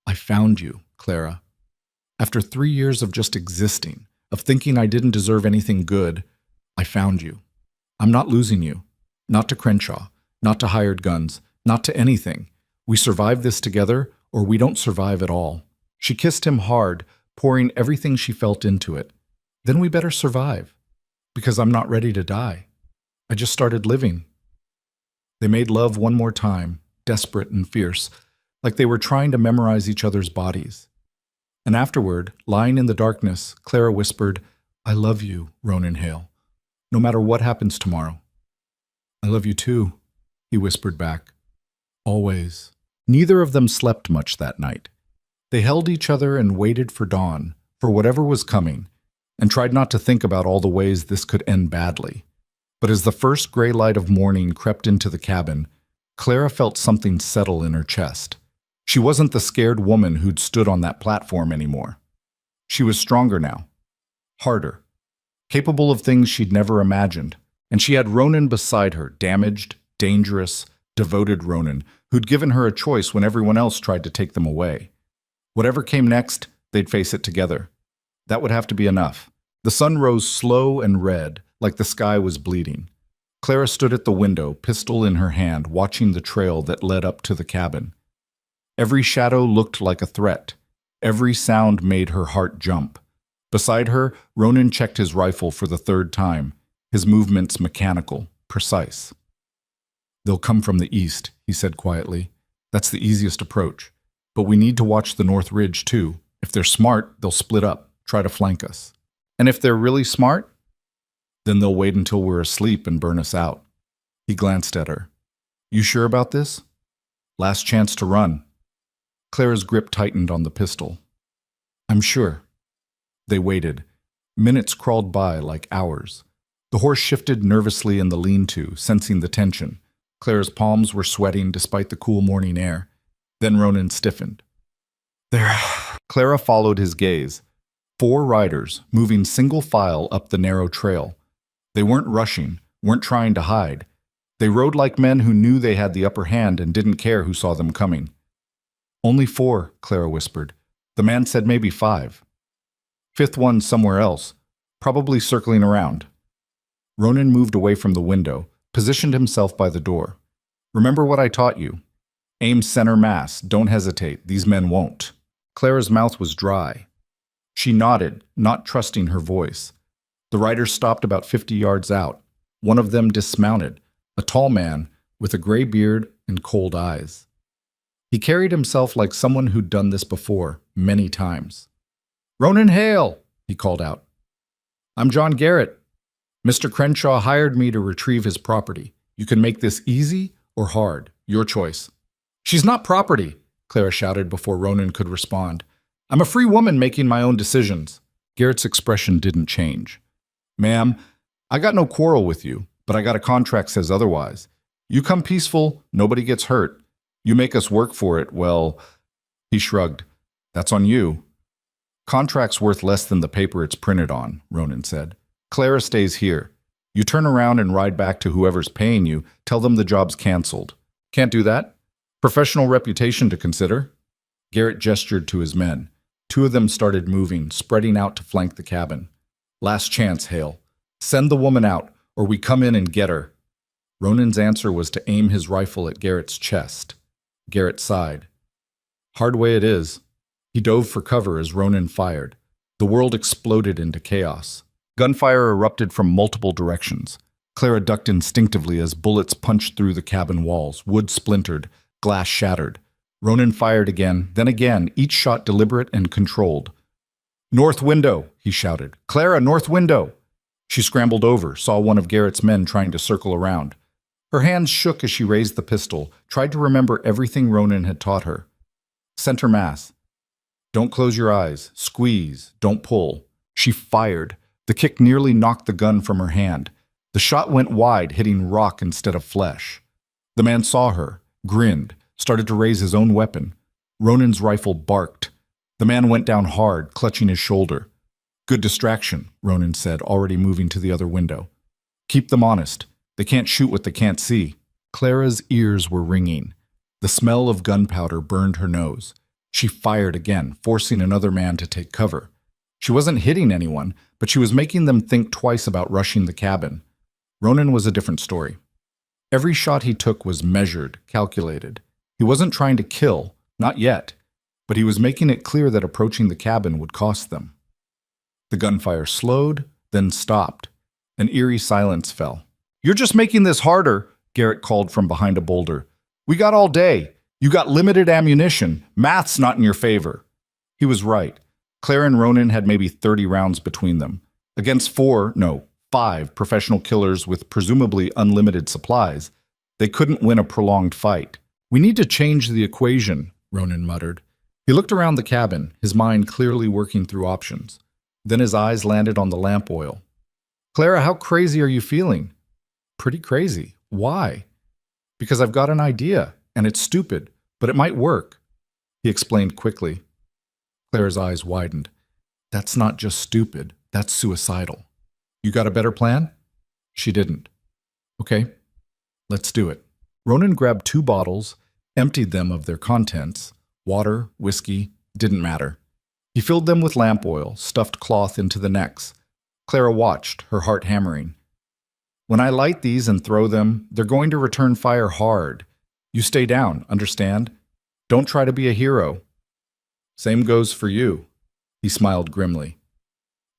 I found you, Clara. After 3 years of just existing, of thinking I didn't deserve anything good, I found you. I'm not losing you. Not to Crenshaw, not to hired guns, not to anything. We survive this together, or we don't survive at all. She kissed him hard, pouring everything she felt into it. Then we better survive, because I'm not ready to die. I just started living. They made love one more time, desperate and fierce, like they were trying to memorize each other's bodies. And afterward, lying in the darkness, Clara whispered, I love you, Ronan Hale, no matter what happens tomorrow. I love you too, he whispered back. Always. Neither of them slept much that night. They held each other and waited for dawn, for whatever was coming, and tried not to think about all the ways this could end badly. But as the first gray light of morning crept into the cabin, Clara felt something settle in her chest. She wasn't the scared woman who'd stood on that platform anymore. She was stronger now, harder, capable of things she'd never imagined, and she had Ronan beside her, damaged, dangerous, devoted Ronan, who'd given her a choice when everyone else tried to take them away. Whatever came next, they'd face it together. That would have to be enough. The sun rose slow and red, like the sky was bleeding. Clara stood at the window, pistol in her hand, watching the trail that led up to the cabin. Every shadow looked like a threat. Every sound made her heart jump. Beside her, Ronan checked his rifle for the third time, his movements mechanical, precise. They'll come from the east, he said quietly. That's the easiest approach. But we need to watch the North Ridge, too. If they're smart, they'll split up, try to flank us. And if they're really smart, then they'll wait until we're asleep and burn us out. He glanced at her. You sure about this? Last chance to run. Clara's grip tightened on the pistol. I'm sure. They waited. Minutes crawled by like hours. The horse shifted nervously in the lean-to, sensing the tension. Clara's palms were sweating despite the cool morning air. Then Ronan stiffened. There. Clara followed his gaze. 4 riders, moving single file up the narrow trail. They weren't rushing, weren't trying to hide. They rode like men who knew they had the upper hand and didn't care who saw them coming. Only 4, Clara whispered. The man said maybe 5. 5th one somewhere else, probably circling around. Ronan moved away from the window, positioned himself by the door. Remember what I taught you. Aim center mass, don't hesitate, these men won't. Clara's mouth was dry. She nodded, not trusting her voice. The riders stopped about 50 yards out. One of them dismounted, a tall man with a gray beard and cold eyes. He carried himself like someone who'd done this before, many times. Ronan Hale, he called out. I'm John Garrett. Mr. Crenshaw hired me to retrieve his property. You can make this easy or hard, your choice. She's not property, Clara shouted before Ronan could respond. I'm a free woman making my own decisions. Garrett's expression didn't change. Ma'am, I got no quarrel with you, but I got a contract says otherwise. You come peaceful, nobody gets hurt. You make us work for it, well, he shrugged. That's on you. Contract's worth less than the paper it's printed on, Ronan said. Clara stays here. You turn around and ride back to whoever's paying you, tell them the job's canceled. Can't do that? Professional reputation to consider. Garrett gestured to his men. 2 of them started moving, spreading out to flank the cabin. Last chance, Hale. Send the woman out, or we come in and get her. Ronan's answer was to aim his rifle at Garrett's chest. Garrett sighed. Hard way it is. He dove for cover as Ronan fired. The world exploded into chaos. Gunfire erupted from multiple directions. Clara ducked instinctively as bullets punched through the cabin walls. Wood splintered, glass shattered. Ronan fired again, then again, each shot deliberate and controlled. North window, he shouted. Clara, north window! She scrambled over, saw one of Garrett's men trying to circle around. Her hands shook as she raised the pistol, tried to remember everything Ronan had taught her. Center mass. Don't close your eyes. Squeeze. Don't pull. She fired. The kick nearly knocked the gun from her hand. The shot went wide, hitting rock instead of flesh. The man saw her, grinned, started to raise his own weapon. Ronan's rifle barked. The man went down hard, clutching his shoulder. Good distraction, Ronan said, already moving to the other window. Keep them honest. They can't shoot what they can't see. Clara's ears were ringing. The smell of gunpowder burned her nose. She fired again, forcing another man to take cover. She wasn't hitting anyone, but she was making them think twice about rushing the cabin. Ronan was a different story. Every shot he took was measured, calculated. He wasn't trying to kill, not yet, but he was making it clear that approaching the cabin would cost them. The gunfire slowed, then stopped. An eerie silence fell. "You're just making this harder," Garrett called from behind a boulder. "We got all day. You got limited ammunition. Math's not in your favor." He was right. Clara and Ronan had maybe 30 rounds between them. Against 5 professional killers with presumably unlimited supplies, they couldn't win a prolonged fight. "We need to change the equation," Ronan muttered. He looked around the cabin, his mind clearly working through options. Then his eyes landed on the lamp oil. "Clara, how crazy are you feeling?" "Pretty crazy. Why?" "Because I've got an idea, and it's stupid, but it might work," he explained quickly. Clara's eyes widened. "That's not just stupid, that's suicidal. You got a better plan?" She didn't. "Okay, let's do it." Ronan grabbed 2 bottles, emptied them of their contents. Water, whiskey, didn't matter. He filled them with lamp oil, stuffed cloth into the necks. Clara watched, her heart hammering. "When I light these and throw them, they're going to return fire hard. You stay down, understand? Don't try to be a hero." "Same goes for you," he smiled grimly.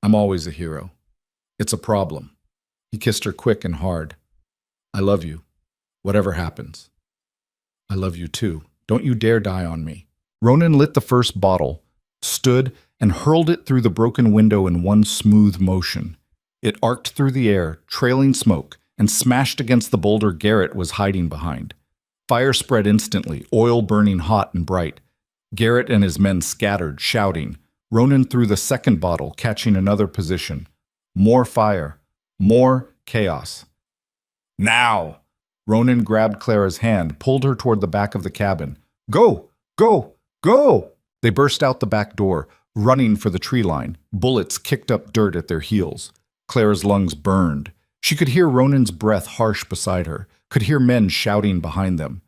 "I'm always a hero. It's a problem." He kissed her quick and hard. "I love you, whatever happens." "I love you too. Don't you dare die on me." Ronan lit the first bottle, stood, and hurled it through the broken window in one smooth motion. It arced through the air, trailing smoke, and smashed against the boulder Garrett was hiding behind. Fire spread instantly, oil burning hot and bright. Garrett and his men scattered, shouting. Ronan threw the second bottle, catching another position. More fire, more chaos. "Now!" Ronan grabbed Clara's hand, pulled her toward the back of the cabin. "Go! Go! Go!" They burst out the back door, running for the tree line. Bullets kicked up dirt at their heels. Clara's lungs burned. She could hear Ronan's breath harsh beside her, could hear men shouting behind them.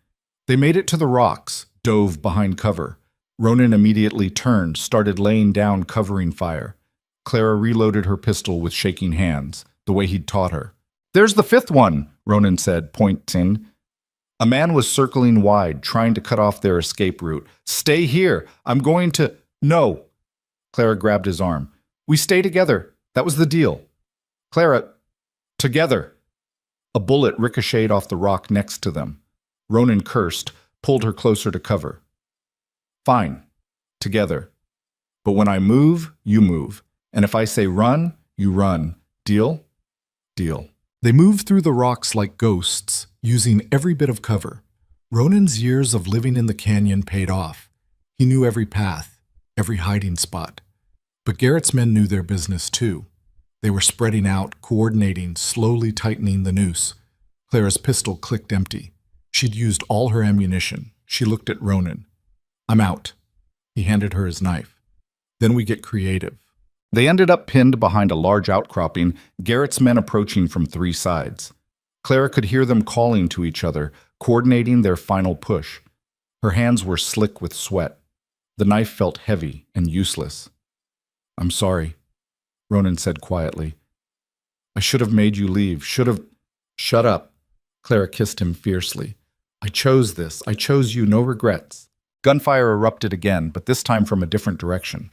They made it to the rocks, dove behind cover. Ronan immediately turned, started laying down covering fire. Clara reloaded her pistol with shaking hands, the way he'd taught her. "There's the 5th one," Ronan said, pointing. A man was circling wide, trying to cut off their escape route. "Stay here. I'm going to—" "No." Clara grabbed his arm. "We stay together. That was the deal." "Clara, together." A bullet ricocheted off the rock next to them. Ronan cursed, pulled her closer to cover. "Fine. Together. But when I move, you move. And if I say run, you run. Deal?" "Deal." They moved through the rocks like ghosts, using every bit of cover. Ronan's years of living in the canyon paid off. He knew every path, every hiding spot. But Garrett's men knew their business too. They were spreading out, coordinating, slowly tightening the noose. Clara's pistol clicked empty. She'd used all her ammunition. She looked at Ronan. "I'm out." He handed her his knife. "Then we get creative." They ended up pinned behind a large outcropping, Garrett's men approaching from 3 sides. Clara could hear them calling to each other, coordinating their final push. Her hands were slick with sweat. The knife felt heavy and useless. "I'm sorry," Ronan said quietly. "I should have made you leave, should have—" "Shut up." Clara kissed him fiercely. "I chose this. I chose you, no regrets." Gunfire erupted again, but this time from a different direction.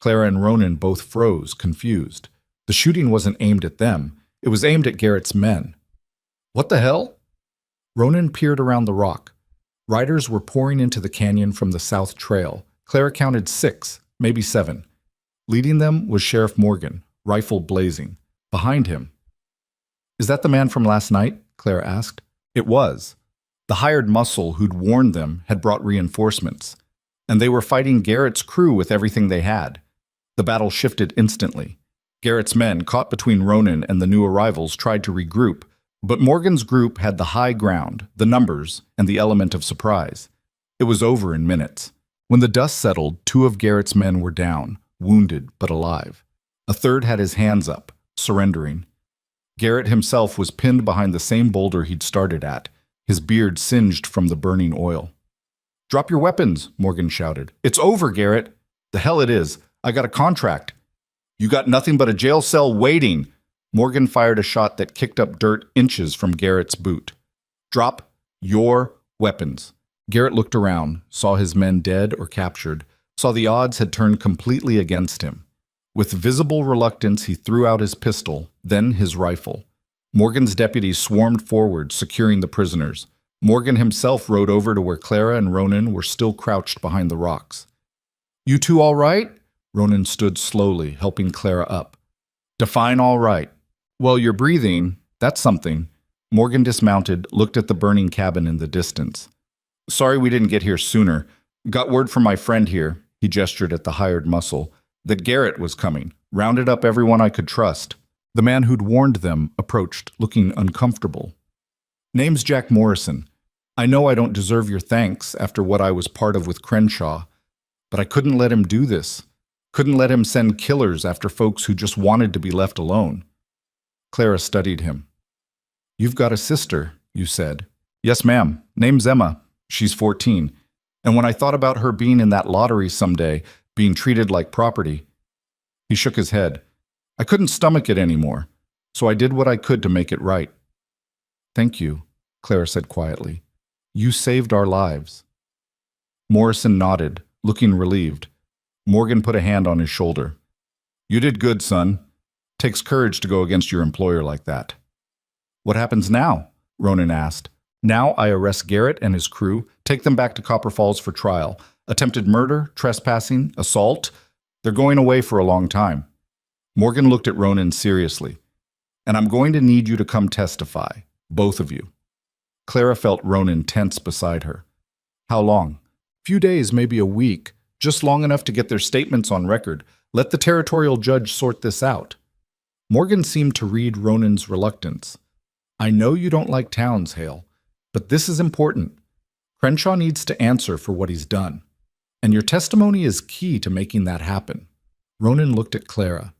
Clara and Ronan both froze, confused. The shooting wasn't aimed at them. It was aimed at Garrett's men. "What the hell?" Ronan peered around the rock. Riders were pouring into the canyon from the south trail. Clara counted 6, maybe 7. Leading them was Sheriff Morgan, rifle blazing. Behind him. "Is that the man from last night?" Clara asked. It was. The hired muscle who'd warned them had brought reinforcements, and they were fighting Garrett's crew with everything they had. The battle shifted instantly. Garrett's men, caught between Ronan and the new arrivals, tried to regroup, but Morgan's group had the high ground, the numbers, and the element of surprise. It was over in minutes. When the dust settled, 2 of Garrett's men were down, wounded but alive. A third had his hands up, surrendering. Garrett himself was pinned behind the same boulder he'd started at, his beard singed from the burning oil. "Drop your weapons," Morgan shouted. "It's over, Garrett." "The hell it is. I got a contract." "You got nothing but a jail cell waiting." Morgan fired a shot that kicked up dirt inches from Garrett's boot. "Drop your weapons." Garrett looked around, saw his men dead or captured, saw the odds had turned completely against him. With visible reluctance, he threw out his pistol, then his rifle. Morgan's deputies swarmed forward, securing the prisoners. Morgan himself rode over to where Clara and Ronan were still crouched behind the rocks. "You two all right?" Ronan stood slowly, helping Clara up. "Define all right." "Well, you're breathing. That's something." Morgan dismounted, looked at the burning cabin in the distance. "Sorry we didn't get here sooner. Got word from my friend here," he gestured at the hired muscle, "that Garrett was coming. Rounded up everyone I could trust." The man who'd warned them approached, looking uncomfortable. "Name's Jack Morrison. I know I don't deserve your thanks after what I was part of with Crenshaw, but I couldn't let him do this. Couldn't let him send killers after folks who just wanted to be left alone." Clara studied him. "You've got a sister," you said. "Yes, ma'am. Name's Emma. She's 14. And when I thought about her being in that lottery someday, being treated like property..." He shook his head. "I couldn't stomach it anymore, so I did what I could to make it right." "Thank you," Clara said quietly. "You saved our lives." Morrison nodded, looking relieved. Morgan put a hand on his shoulder. "You did good, son. Takes courage to go against your employer like that." "What happens now?" Ronan asked. "Now I arrest Garrett and his crew, take them back to Copper Falls for trial. Attempted murder, trespassing, assault. They're going away for a long time." Morgan looked at Ronan seriously. "And I'm going to need you to come testify, both of you." Clara felt Ronan tense beside her. "How long?" "Few days, maybe a week. Just long enough to get their statements on record. Let the territorial judge sort this out." Morgan seemed to read Ronan's reluctance. "I know you don't like towns, Hale, but this is important. Crenshaw needs to answer for what he's done. And your testimony is key to making that happen." Ronan looked at Clara.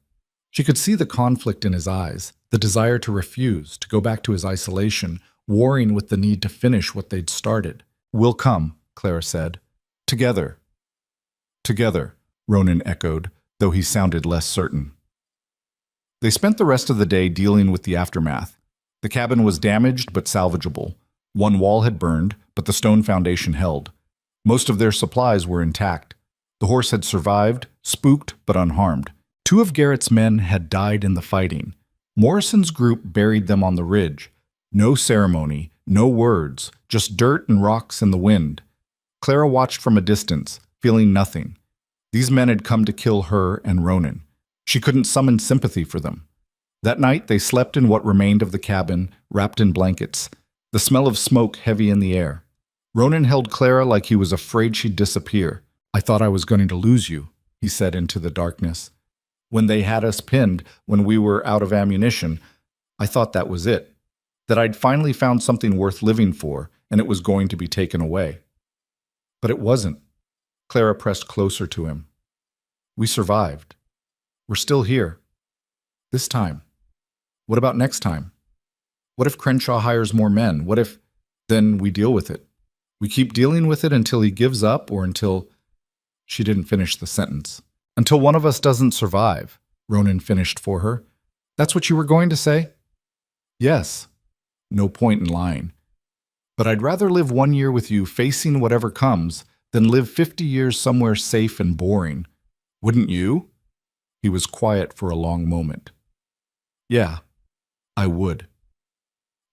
She could see the conflict in his eyes, the desire to refuse, to go back to his isolation, warring with the need to finish what they'd started. "We'll come," Clara said. "Together." "Together," Ronan echoed, though he sounded less certain. They spent the rest of the day dealing with the aftermath. The cabin was damaged but salvageable. One wall had burned, but the stone foundation held. Most of their supplies were intact. The horse had survived, spooked but unharmed. 2 of Garrett's men had died in the fighting. Morrison's group buried them on the ridge. No ceremony, no words, just dirt and rocks in the wind. Clara watched from a distance, feeling nothing. These men had come to kill her and Ronan. She couldn't summon sympathy for them. That night they slept in what remained of the cabin, wrapped in blankets, the smell of smoke heavy in the air. Ronan held Clara like he was afraid she'd disappear. "I thought I was going to lose you," he said into the darkness. "When they had us pinned, when we were out of ammunition, I thought that was it. That I'd finally found something worth living for, and it was going to be taken away. But it wasn't." Clara pressed closer to him. "We survived. We're still here. This time. What about next time? What if Crenshaw hires more men? What if... Then we deal with it. We keep dealing with it until he gives up or until..." She didn't finish the sentence. "Until one of us doesn't survive," Ronan finished for her. "That's what you were going to say?" "Yes. No point in lying. But I'd rather live 1 year with you facing whatever comes than live 50 years somewhere safe and boring. Wouldn't you?" He was quiet for a long moment. "Yeah, I would."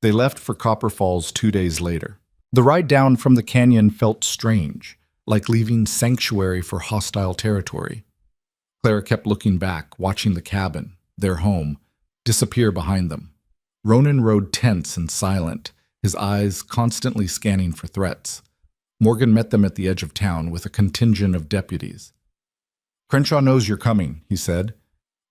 They left for Copper Falls 2 days later. The ride down from the canyon felt strange, like leaving sanctuary for hostile territory. Clara kept looking back, watching the cabin, their home, disappear behind them. Ronan rode tense and silent, his eyes constantly scanning for threats. Morgan met them at the edge of town with a contingent of deputies. "Crenshaw knows you're coming," he said.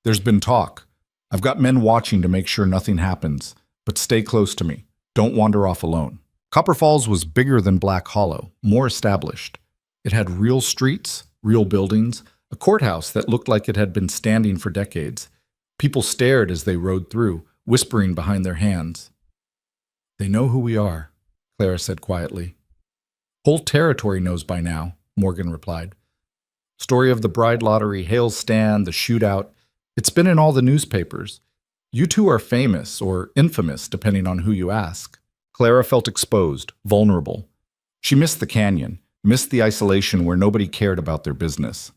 "There's been talk. I've got men watching to make sure nothing happens, but stay close to me. Don't wander off alone." Copper Falls was bigger than Black Hollow, more established. It had real streets, real buildings, a courthouse that looked like it had been standing for decades. People stared as they rode through, whispering behind their hands. "They know who we are," Clara said quietly. "Whole territory knows by now," Morgan replied. "Story of the bride lottery, Hale's stand, the shootout. It's been in all the newspapers. You two are famous, or infamous, depending on who you ask." Clara felt exposed, vulnerable. She missed the canyon, missed the isolation where nobody cared about their business.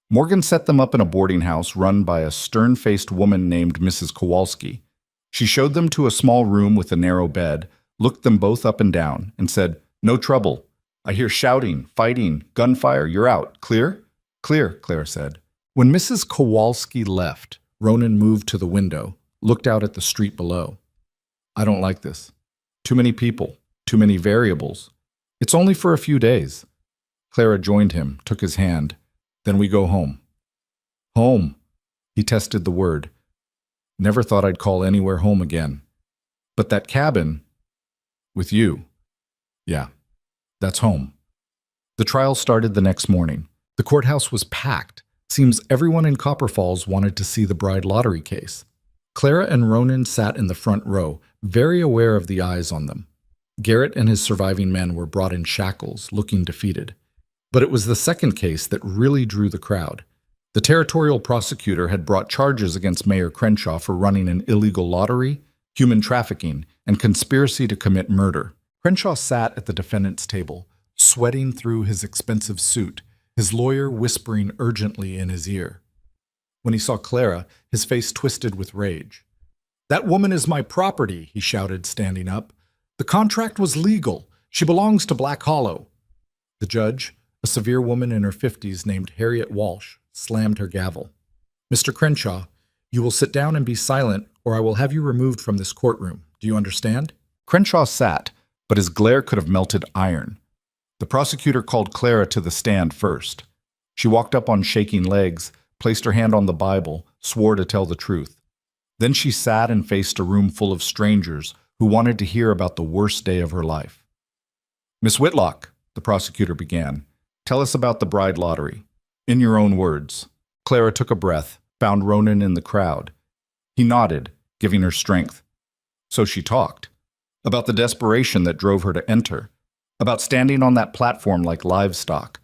Morgan set them up in a boarding house run by a stern-faced woman named Mrs. Kowalski. She showed them to a small room with a narrow bed, looked them both up and down, and said, "No trouble. I hear shouting, fighting, gunfire. You're out. Clear?" "Clear," Clara said. When Mrs. Kowalski left, Ronan moved to the window, looked out at the street below. "I don't like this. Too many people, too many variables. It's only for a few days." Clara joined him, took his hand. "Then we go home." "Home." He tested the word. "Never thought I'd call anywhere home again. But that cabin, with you, yeah, that's home." The trial started the next morning. The courthouse was packed. Seems everyone in Copper Falls wanted to see the bride lottery case. Clara and Ronan sat in the front row, very aware of the eyes on them. Garrett and his surviving men were brought in shackles, looking defeated. But it was the second case that really drew the crowd. The territorial prosecutor had brought charges against Mayor Crenshaw for running an illegal lottery, human trafficking, and conspiracy to commit murder. Crenshaw sat at the defendant's table, sweating through his expensive suit, his lawyer whispering urgently in his ear. When he saw Clara, his face twisted with rage. "That woman is my property," he shouted, standing up. "The contract was legal. She belongs to Black Hollow." The judge, a severe woman in her 50s named Harriet Walsh, slammed her gavel. "Mr. Crenshaw, you will sit down and be silent, or I will have you removed from this courtroom. Do you understand?" Crenshaw sat, but his glare could have melted iron. The prosecutor called Clara to the stand first. She walked up on shaking legs, placed her hand on the Bible, swore to tell the truth. Then she sat and faced a room full of strangers who wanted to hear about the worst day of her life. "Miss Whitlock," the prosecutor began, "tell us about the bride lottery. In your own words." Clara took a breath, found Ronan in the crowd. He nodded, giving her strength. So she talked. About the desperation that drove her to enter. About standing on that platform like livestock.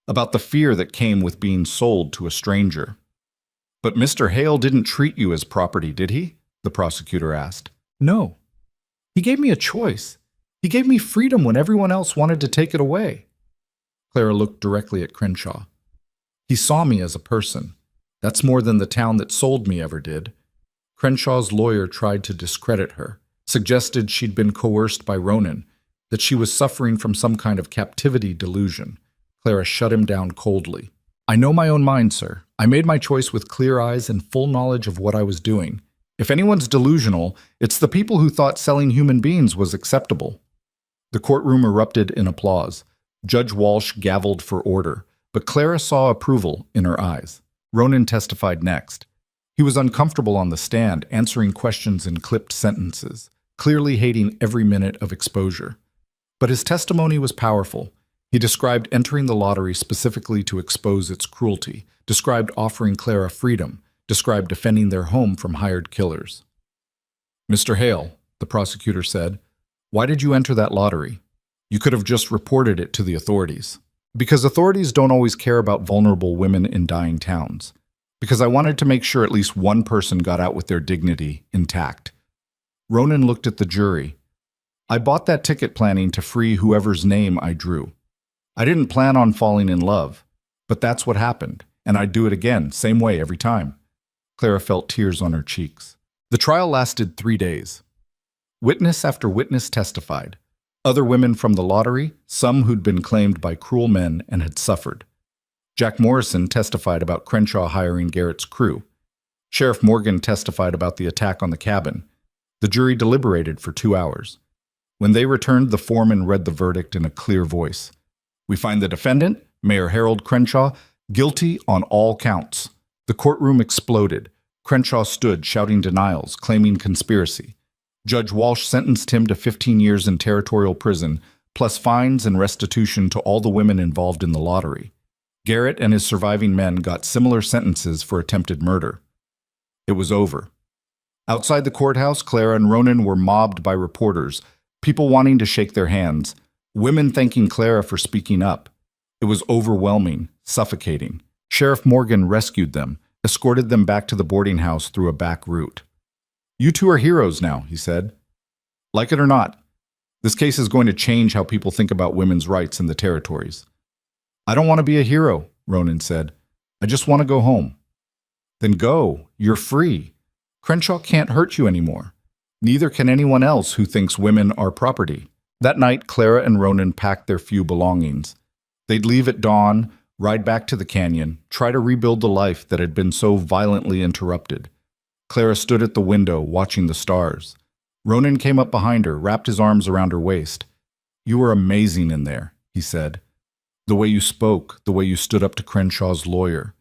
About the fear that came with being sold to a stranger. "But Mr. Hale didn't treat you as property, did he?" the prosecutor asked. "No. He gave me a choice. He gave me freedom when everyone else wanted to take it away." Clara looked directly at Crenshaw. "He saw me as a person. That's more than the town that sold me ever did." Crenshaw's lawyer tried to discredit her, suggested she'd been coerced by Ronan, that she was suffering from some kind of captivity delusion. Clara shut him down coldly. "I know my own mind, sir. I made my choice with clear eyes and full knowledge of what I was doing. If anyone's delusional, it's the people who thought selling human beings was acceptable." The courtroom erupted in applause. Judge Walsh gavelled for order, but Clara saw approval in her eyes. Ronan testified next. He was uncomfortable on the stand, answering questions in clipped sentences, clearly hating every minute of exposure. But his testimony was powerful. He described entering the lottery specifically to expose its cruelty, described offering Clara freedom, described defending their home from hired killers. "Mr. Hale," the prosecutor said, "why did you enter that lottery? You could have just reported it to the authorities." "Because authorities don't always care about vulnerable women in dying towns. Because I wanted to make sure at least one person got out with their dignity intact." Ronan looked at the jury. "I bought that ticket planning to free whoever's name I drew. I didn't plan on falling in love, but that's what happened, and I'd do it again, same way every time." Clara felt tears on her cheeks. The trial lasted 3 days. Witness after witness testified. Other women from the lottery, some who'd been claimed by cruel men and had suffered. Jack Morrison testified about Crenshaw hiring Garrett's crew. Sheriff Morgan testified about the attack on the cabin. The jury deliberated for 2 hours. When they returned, the foreman read the verdict in a clear voice. "We find the defendant, Mayor Harold Crenshaw, guilty on all counts." The courtroom exploded. Crenshaw stood, shouting denials, claiming conspiracy. Judge Walsh sentenced him to 15 years in territorial prison, plus fines and restitution to all the women involved in the lottery. Garrett and his surviving men got similar sentences for attempted murder. It was over. Outside the courthouse, Clara and Ronan were mobbed by reporters, people wanting to shake their hands, women thanking Clara for speaking up. It was overwhelming, suffocating. Sheriff Morgan rescued them, escorted them back to the boarding house through a back route. "You two are heroes now," he said. "Like it or not, this case is going to change how people think about women's rights in the territories." "I don't want to be a hero," Ronan said. "I just want to go home." "Then go. You're free. Crenshaw can't hurt you anymore. Neither can anyone else who thinks women are property." That night, Clara and Ronan packed their few belongings. They'd leave at dawn, ride back to the canyon, try to rebuild the life that had been so violently interrupted. Clara stood at the window, watching the stars. Ronan came up behind her, wrapped his arms around her waist. "You were amazing in there," he said. "The way you spoke, the way you stood up to Crenshaw's lawyer.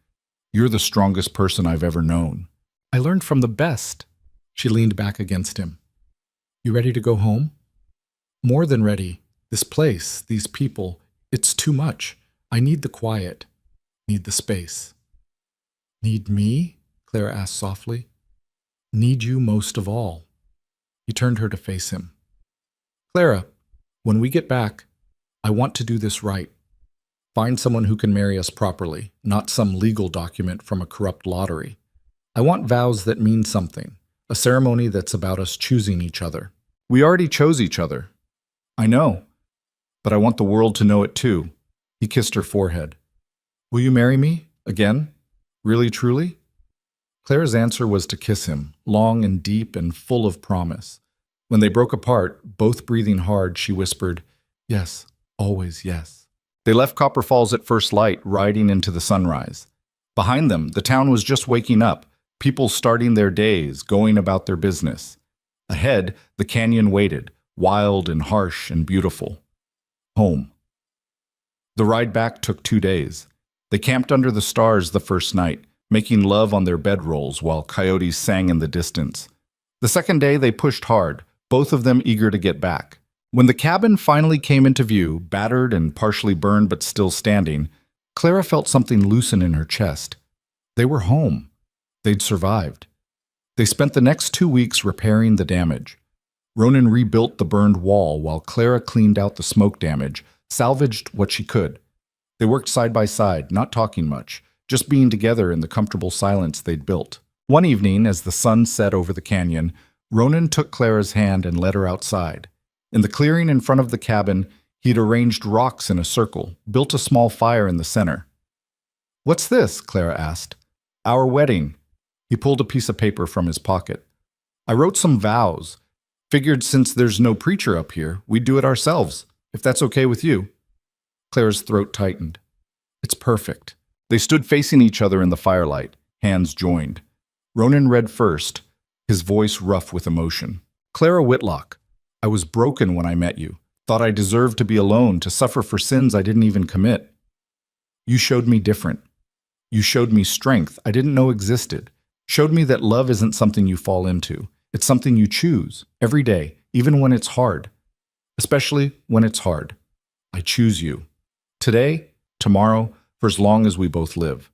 You're the strongest person I've ever known." "I learned from the best." She leaned back against him. "You ready to go home?" "More than ready. This place, these people, it's too much. I need the quiet, need the space." "Need me?" Clara asked softly. "Need you most of all." He turned her to face him. "Clara, when we get back, I want to do this right. Find someone who can marry us properly, not some legal document from a corrupt lottery. I want vows that mean something, a ceremony that's about us choosing each other." "We already chose each other." "I know, but I want the world to know it too." He kissed her forehead. "Will you marry me? Again? Really, truly?" Clara's answer was to kiss him, long and deep and full of promise. When they broke apart, both breathing hard, she whispered, "Yes, always yes." They left Copper Falls at first light, riding into the sunrise. Behind them, the town was just waking up, people starting their days, going about their business. Ahead, the canyon waited, wild and harsh and beautiful. Home. The ride back took 2 days. They camped under the stars the first night, making love on their bedrolls while coyotes sang in the distance. The second day, they pushed hard, both of them eager to get back. When the cabin finally came into view, battered and partially burned but still standing, Clara felt something loosen in her chest. They were home. They'd survived. They spent the next 2 weeks repairing the damage. Ronan rebuilt the burned wall while Clara cleaned out the smoke damage, salvaged what she could. They worked side by side, not talking much, just being together in the comfortable silence they'd built. One evening, as the sun set over the canyon, Ronan took Clara's hand and led her outside. In the clearing in front of the cabin, he'd arranged rocks in a circle, built a small fire in the center. "What's this?" Clara asked. "Our wedding." He pulled a piece of paper from his pocket. "I wrote some vows. Figured since there's no preacher up here, we'd do it ourselves, if that's okay with you." Clara's throat tightened. "It's perfect." They stood facing each other in the firelight, hands joined. Ronan read first, his voice rough with emotion. "Clara Whitlock, I was broken when I met you, thought I deserved to be alone, to suffer for sins I didn't even commit. You showed me different. You showed me strength I didn't know existed, showed me that love isn't something you fall into. It's something you choose, every day, even when it's hard. Especially when it's hard. I choose you. Today, tomorrow, for as long as we both live.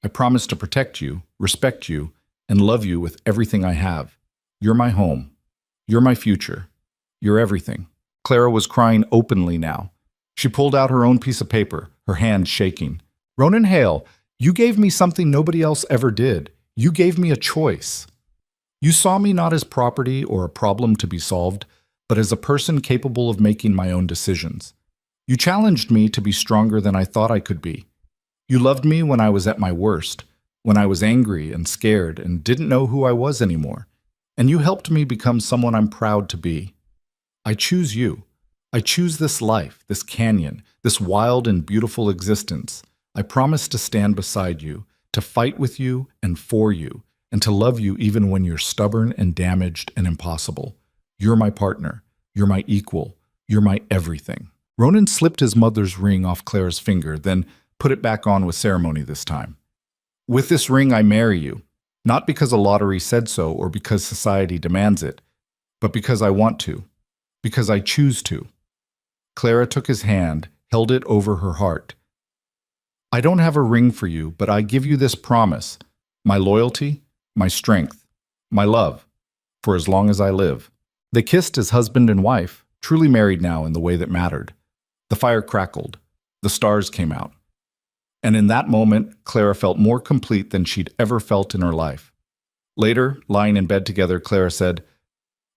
I promise to protect you, respect you, and love you with everything I have. You're my home. You're my future. You're everything." Clara was crying openly now. She pulled out her own piece of paper, her hand shaking. "Ronan Hale, you gave me something nobody else ever did. You gave me a choice. You saw me not as property or a problem to be solved, but as a person capable of making my own decisions. You challenged me to be stronger than I thought I could be. You loved me when I was at my worst, when I was angry and scared and didn't know who I was anymore. And you helped me become someone I'm proud to be. I choose you. I choose this life, this canyon, this wild and beautiful existence. I promise to stand beside you, to fight with you and for you, and to love you even when you're stubborn and damaged and impossible. You're my partner. You're my equal. You're my everything." Ronan slipped his mother's ring off Clara's finger, then put it back on with ceremony this time. "With this ring I marry you, not because a lottery said so or because society demands it, but because I want to, because I choose to. Clara took his hand, held it over her heart. I don't have a ring for you, but I give you this promise, my loyalty, my strength, my love, for as long as I live. They kissed as husband and wife, truly married now in the way that mattered. The fire crackled. The stars came out. And in that moment, Clara felt more complete than she'd ever felt in her life. Later, lying in bed together, Clara said,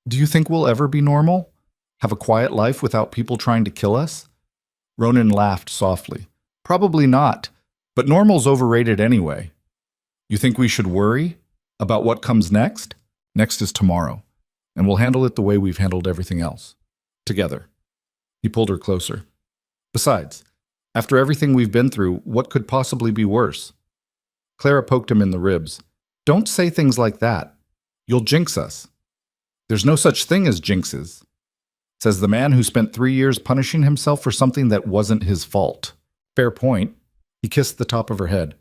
"Do you think we'll ever be normal? Have a quiet life without people trying to kill us?" Ronan laughed softly. "Probably not, but normal's overrated anyway. You think we should worry about what comes next? Next is tomorrow, and we'll handle it the way we've handled everything else. Together." He pulled her closer. "Besides, after everything we've been through, what could possibly be worse?" Clara poked him in the ribs. "Don't say things like that. You'll jinx us." "There's no such thing as jinxes," says the man who spent 3 years punishing himself for something that wasn't his fault. "Fair point." He kissed the top of her head.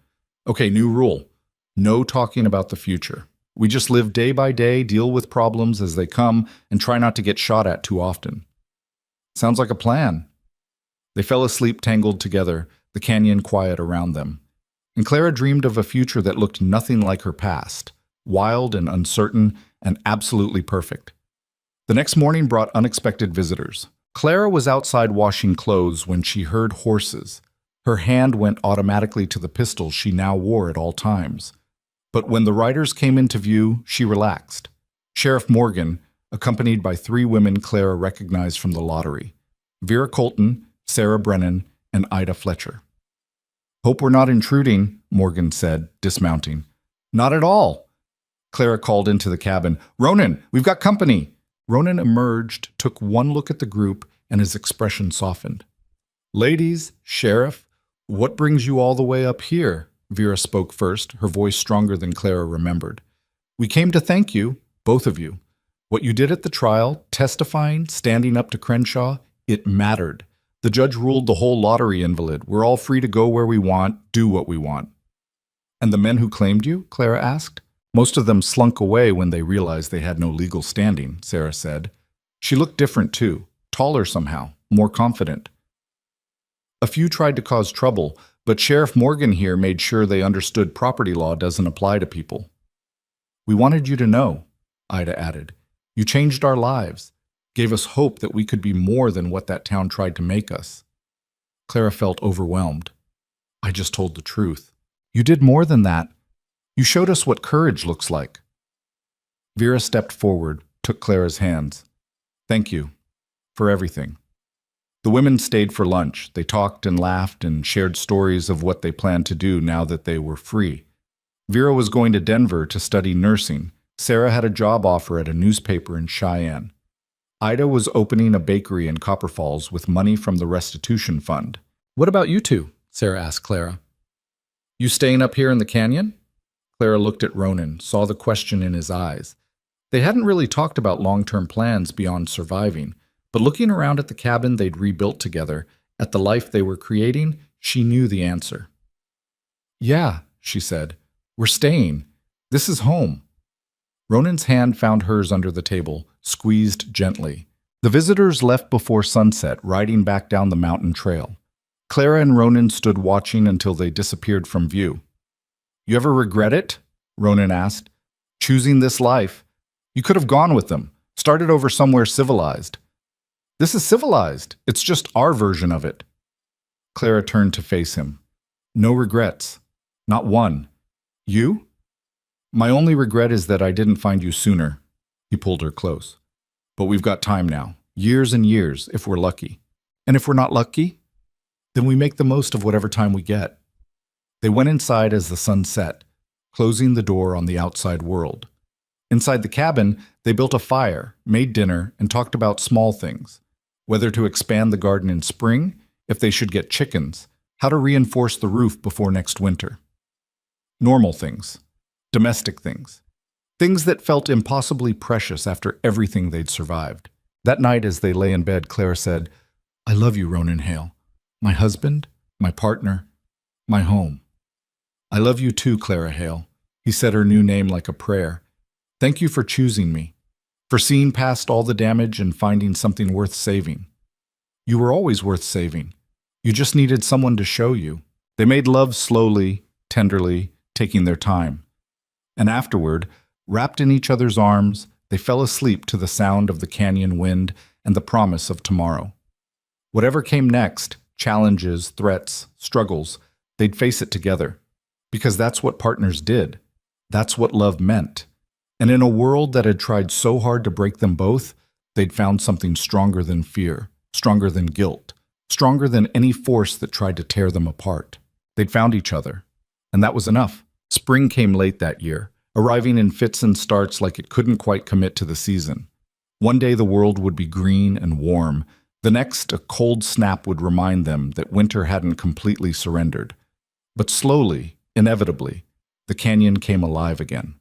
"Okay, new rule. No talking about the future. We just live day by day, deal with problems as they come, and try not to get shot at too often." "Sounds like a plan." They fell asleep tangled together, the canyon quiet around them. And Clara dreamed of a future that looked nothing like her past, wild and uncertain and absolutely perfect. The next morning brought unexpected visitors. Clara was outside washing clothes when she heard horses. Her hand went automatically to the pistol she now wore at all times. But when the riders came into view, she relaxed. Sheriff Morgan, accompanied by 3 women Clara recognized from the lottery: Vera Colton, Sarah Brennan, and Ida Fletcher. "Hope we're not intruding," Morgan said, dismounting. "Not at all." Clara called into the cabin. "Ronan, we've got company." Ronan emerged, took one look at the group, and his expression softened. "Ladies, Sheriff, what brings you all the way up here?" Vera spoke first, her voice stronger than Clara remembered. "We came to thank you, both of you. What you did at the trial, testifying, standing up to Crenshaw, it mattered. The judge ruled the whole lottery invalid. We're all free to go where we want, do what we want." "And the men who claimed you?" Clara asked. "Most of them slunk away when they realized they had no legal standing," Sarah said. She looked different too, taller somehow, more confident. "A few tried to cause trouble, but Sheriff Morgan here made sure they understood property law doesn't apply to people." "We wanted you to know," Ida added. "You changed our lives, gave us hope that we could be more than what that town tried to make us." Clara felt overwhelmed. "I just told the truth." "You did more than that. You showed us what courage looks like." Vera stepped forward, took Clara's hands. "Thank you for everything." The women stayed for lunch. They talked and laughed and shared stories of what they planned to do now that they were free. Vera was going to Denver to study nursing. Sarah had a job offer at a newspaper in Cheyenne. Ida was opening a bakery in Copper Falls with money from the restitution fund. "What about you two?" Sarah asked Clara. "You staying up here in the canyon?" Clara looked at Ronan, saw the question in his eyes. They hadn't really talked about long-term plans beyond surviving, but looking around at the cabin they'd rebuilt together, at the life they were creating, she knew the answer. "Yeah," she said. "We're staying. This is home." Ronan's hand found hers under the table, squeezed gently. The visitors left before sunset, riding back down the mountain trail. Clara and Ronan stood watching until they disappeared from view. "You ever regret it?" Ronan asked. "Choosing this life? You could have gone with them, started over somewhere civilized." "This is civilized. It's just our version of it." Clara turned to face him. "No regrets. Not one. You?" "My only regret is that I didn't find you sooner." He pulled her close. "But we've got time now. Years and years, if we're lucky. And if we're not lucky, then we make the most of whatever time we get." They went inside as the sun set, closing the door on the outside world. Inside the cabin, they built a fire, made dinner, and talked about small things. Whether to expand the garden in spring, if they should get chickens, how to reinforce the roof before next winter. Normal things. Domestic things. Things that felt impossibly precious after everything they'd survived. That night as they lay in bed, Clara said, "I love you, Ronan Hale. My husband, my partner, my home." "I love you too, Clara Hale." He said her new name like a prayer. "Thank you for choosing me. for seeing past all the damage and finding something worth saving. You were always worth saving. You just needed someone to show you. They made love slowly, tenderly, taking their time. And afterward, wrapped in each other's arms, they fell asleep to the sound of the canyon wind and the promise of tomorrow. Whatever came next, challenges, threats, struggles, they'd face it together. Because that's what partners did. That's what love meant. And in a world that had tried so hard to break them both, they'd found something stronger than fear, stronger than guilt, stronger than any force that tried to tear them apart. They'd found each other. And that was enough. Spring came late that year, arriving in fits and starts like it couldn't quite commit to the season. One day the world would be green and warm. The next, a cold snap would remind them that winter hadn't completely surrendered. But slowly, inevitably, the canyon came alive again.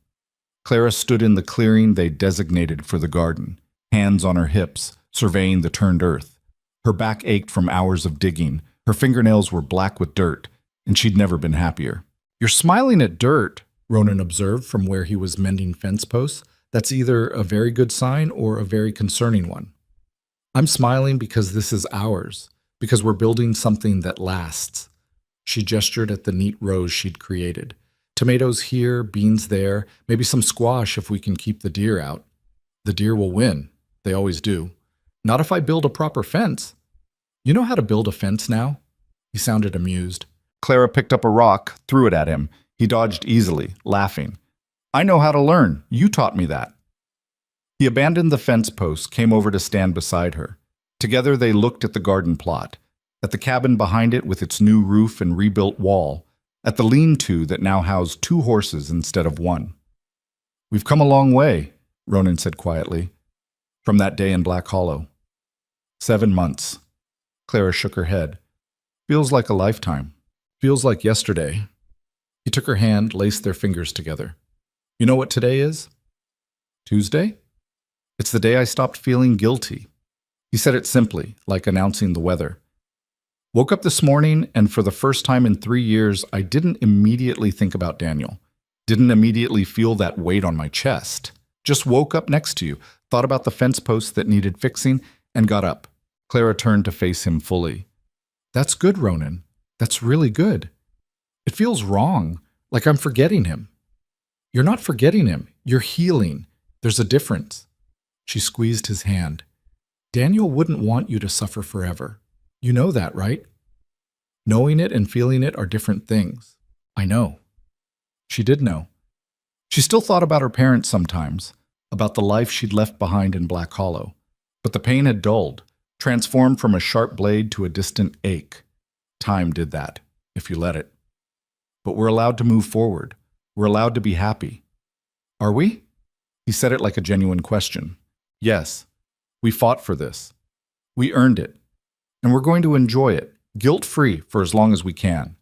Clara stood in the clearing they'd designated for the garden, hands on her hips, surveying the turned earth. Her back ached from hours of digging, her fingernails were black with dirt, and she'd never been happier. "You're smiling at dirt," Ronan observed from where he was mending fence posts. "That's either a very good sign or a very concerning one." "I'm smiling because this is ours, because we're building something that lasts." She gestured at the neat rows she'd created. "Tomatoes here, beans there, maybe some squash if we can keep the deer out." "The deer will win. They always do." "Not if I build a proper fence." "You know how to build a fence now?" He sounded amused. Clara picked up a rock, threw it at him. He dodged easily, laughing. "I know how to learn. You taught me that." He abandoned the fence post, came over to stand beside her. Together they looked at the garden plot, at the cabin behind it with its new roof and rebuilt wall, at the lean-to that now housed 2 horses instead of 1. "We've come a long way," Ronan said quietly, "from that day in Black Hollow." 7 months. Clara shook her head. "Feels like a lifetime. Feels like yesterday." He took her hand, laced their fingers together. "You know what today is?" "Tuesday?" "It's the day I stopped feeling guilty." He said it simply, like announcing the weather. "Woke up this morning, and for the first time in 3 years, I didn't immediately think about Daniel. Didn't immediately feel that weight on my chest. Just woke up next to you, thought about the fence posts that needed fixing, and got up." Clara turned to face him fully. "That's good, Ronan. That's really good. It feels wrong, like I'm forgetting him." "You're not forgetting him. You're healing. There's a difference." She squeezed his hand. "Daniel wouldn't want you to suffer forever. You know that, right? Knowing it and feeling it are different things." "I know." She did know. She still thought about her parents sometimes, about the life she'd left behind in Black Hollow. But the pain had dulled, transformed from a sharp blade to a distant ache. Time did that, if you let it. But we're allowed to move forward. We're allowed to be happy. "Are we?" He said it like a genuine question. "Yes. We fought for this. We earned it. And we're going to enjoy it, guilt-free for as long as we can."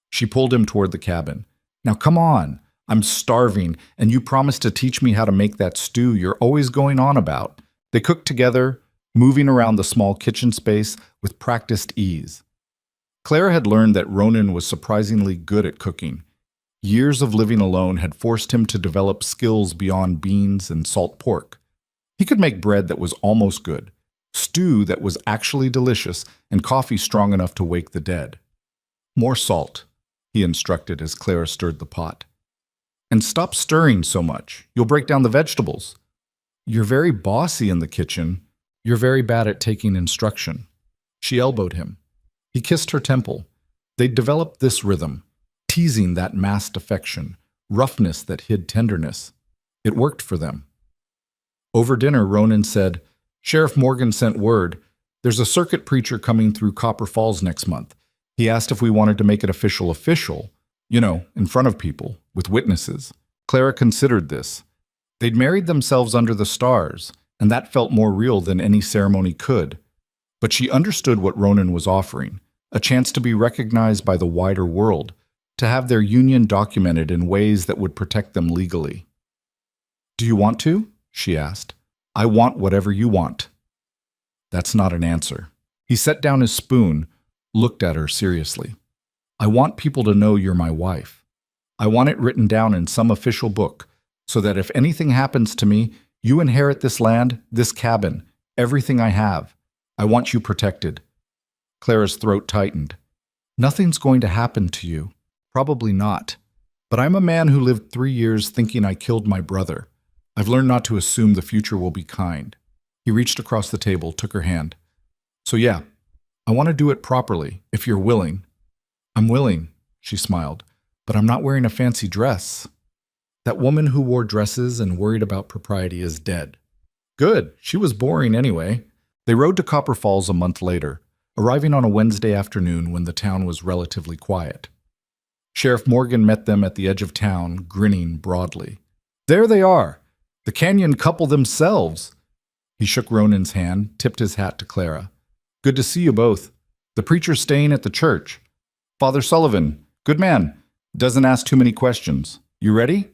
She pulled him toward the cabin. "Now come on. I'm starving, and you promised to teach me how to make that stew you're always going on about." They cooked together, moving around the small kitchen space with practiced ease. Clara had learned that Ronan was surprisingly good at cooking. Years of living alone had forced him to develop skills beyond beans and salt pork. He could make bread that was almost good, stew that was actually delicious, and coffee strong enough to wake the dead. "More salt," he instructed as Clara stirred the pot. "And stop stirring so much. You'll break down the vegetables." "You're very bossy in the kitchen. You're very bad at taking instruction." She elbowed him. He kissed her temple. They'd developed this rhythm, teasing that masked affection, roughness that hid tenderness. It worked for them. Over dinner, Ronan said, "Sheriff Morgan sent word. There's a circuit preacher coming through Copper Falls next month. He asked if we wanted to make it official, in front of people, with witnesses." Clara considered this. They'd married themselves under the stars, and that felt more real than any ceremony could. But she understood what Ronan was offering, a chance to be recognized by the wider world, to have their union documented in ways that would protect them legally. "Do you want to?" she asked. "I want whatever you want." That's not an answer. He set down his spoon, looked at her seriously. "I want people to know you're my wife. I want it written down in some official book, so that if anything happens to me, You inherit this land, this cabin, everything I have. I want you protected." Clara's throat tightened. "Nothing's going to happen to you. Probably not. But I'm a man who lived 3 years thinking I killed my brother. I've learned not to assume the future will be kind." He reached across the table, took her hand. "So yeah, I want to do it properly, if you're willing." "I'm willing," she smiled, "but I'm not wearing a fancy dress." That woman who wore dresses and worried about propriety is dead. Good, she was boring anyway. They rode to Copper Falls a month later, arriving on a Wednesday afternoon when the town was relatively quiet. Sheriff Morgan met them at the edge of town, grinning broadly. "There they are, the canyon couple themselves." He shook Ronan's hand, tipped his hat to Clara. "Good to see you both. The preacher's staying at the church. Father Sullivan, good man, doesn't ask too many questions. You ready?"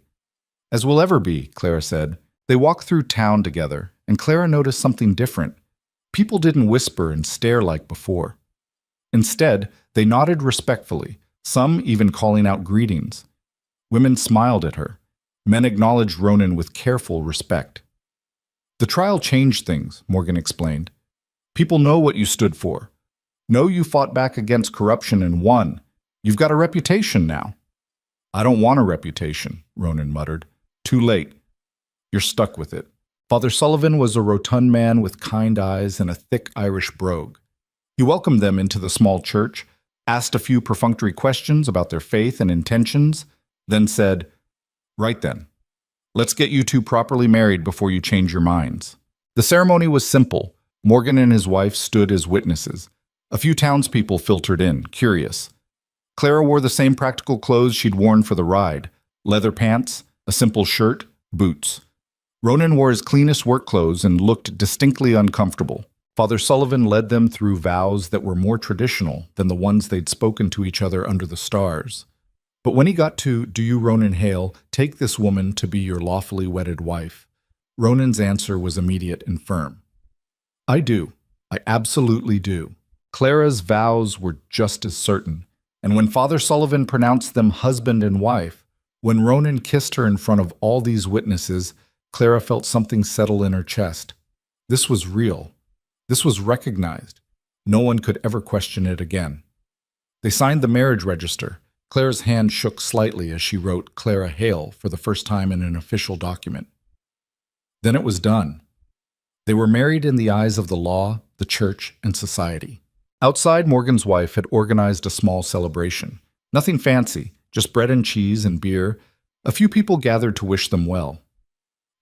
"As we'll ever be," Clara said. They walked through town together, and Clara noticed something different. People didn't whisper and stare like before. Instead, they nodded respectfully, some even calling out greetings. Women smiled at her. Men acknowledged Ronan with careful respect. "The trial changed things," Morgan explained. "People know what you stood for. Know you fought back against corruption and won. You've got a reputation now." "I don't want a reputation," Ronan muttered. "Too late. You're stuck with it." Father Sullivan was a rotund man with kind eyes and a thick Irish brogue. He welcomed them into the small church, asked a few perfunctory questions about their faith and intentions, then said, "Right then. Let's get you two properly married before you change your minds." The ceremony was simple. Morgan and his wife stood as witnesses. A few townspeople filtered in, curious. Clara wore the same practical clothes she'd worn for the ride: leather pants, a simple shirt, boots. Ronan wore his cleanest work clothes and looked distinctly uncomfortable. Father Sullivan led them through vows that were more traditional than the ones they'd spoken to each other under the stars. But when he got to, "Do you, Ronan Hale, take this woman to be your lawfully wedded wife?" Ronan's answer was immediate and firm. "I do. I absolutely do." Clara's vows were just as certain, and when Father Sullivan pronounced them husband and wife, when Ronan kissed her in front of all these witnesses, Clara felt something settle in her chest. This was real. This was recognized. No one could ever question it again. They signed the marriage register. Clara's hand shook slightly as she wrote Clara Hale for the first time in an official document. Then it was done. They were married in the eyes of the law, the church, and society. Outside, Morgan's wife had organized a small celebration. Nothing fancy, just bread and cheese and beer. A few people gathered to wish them well.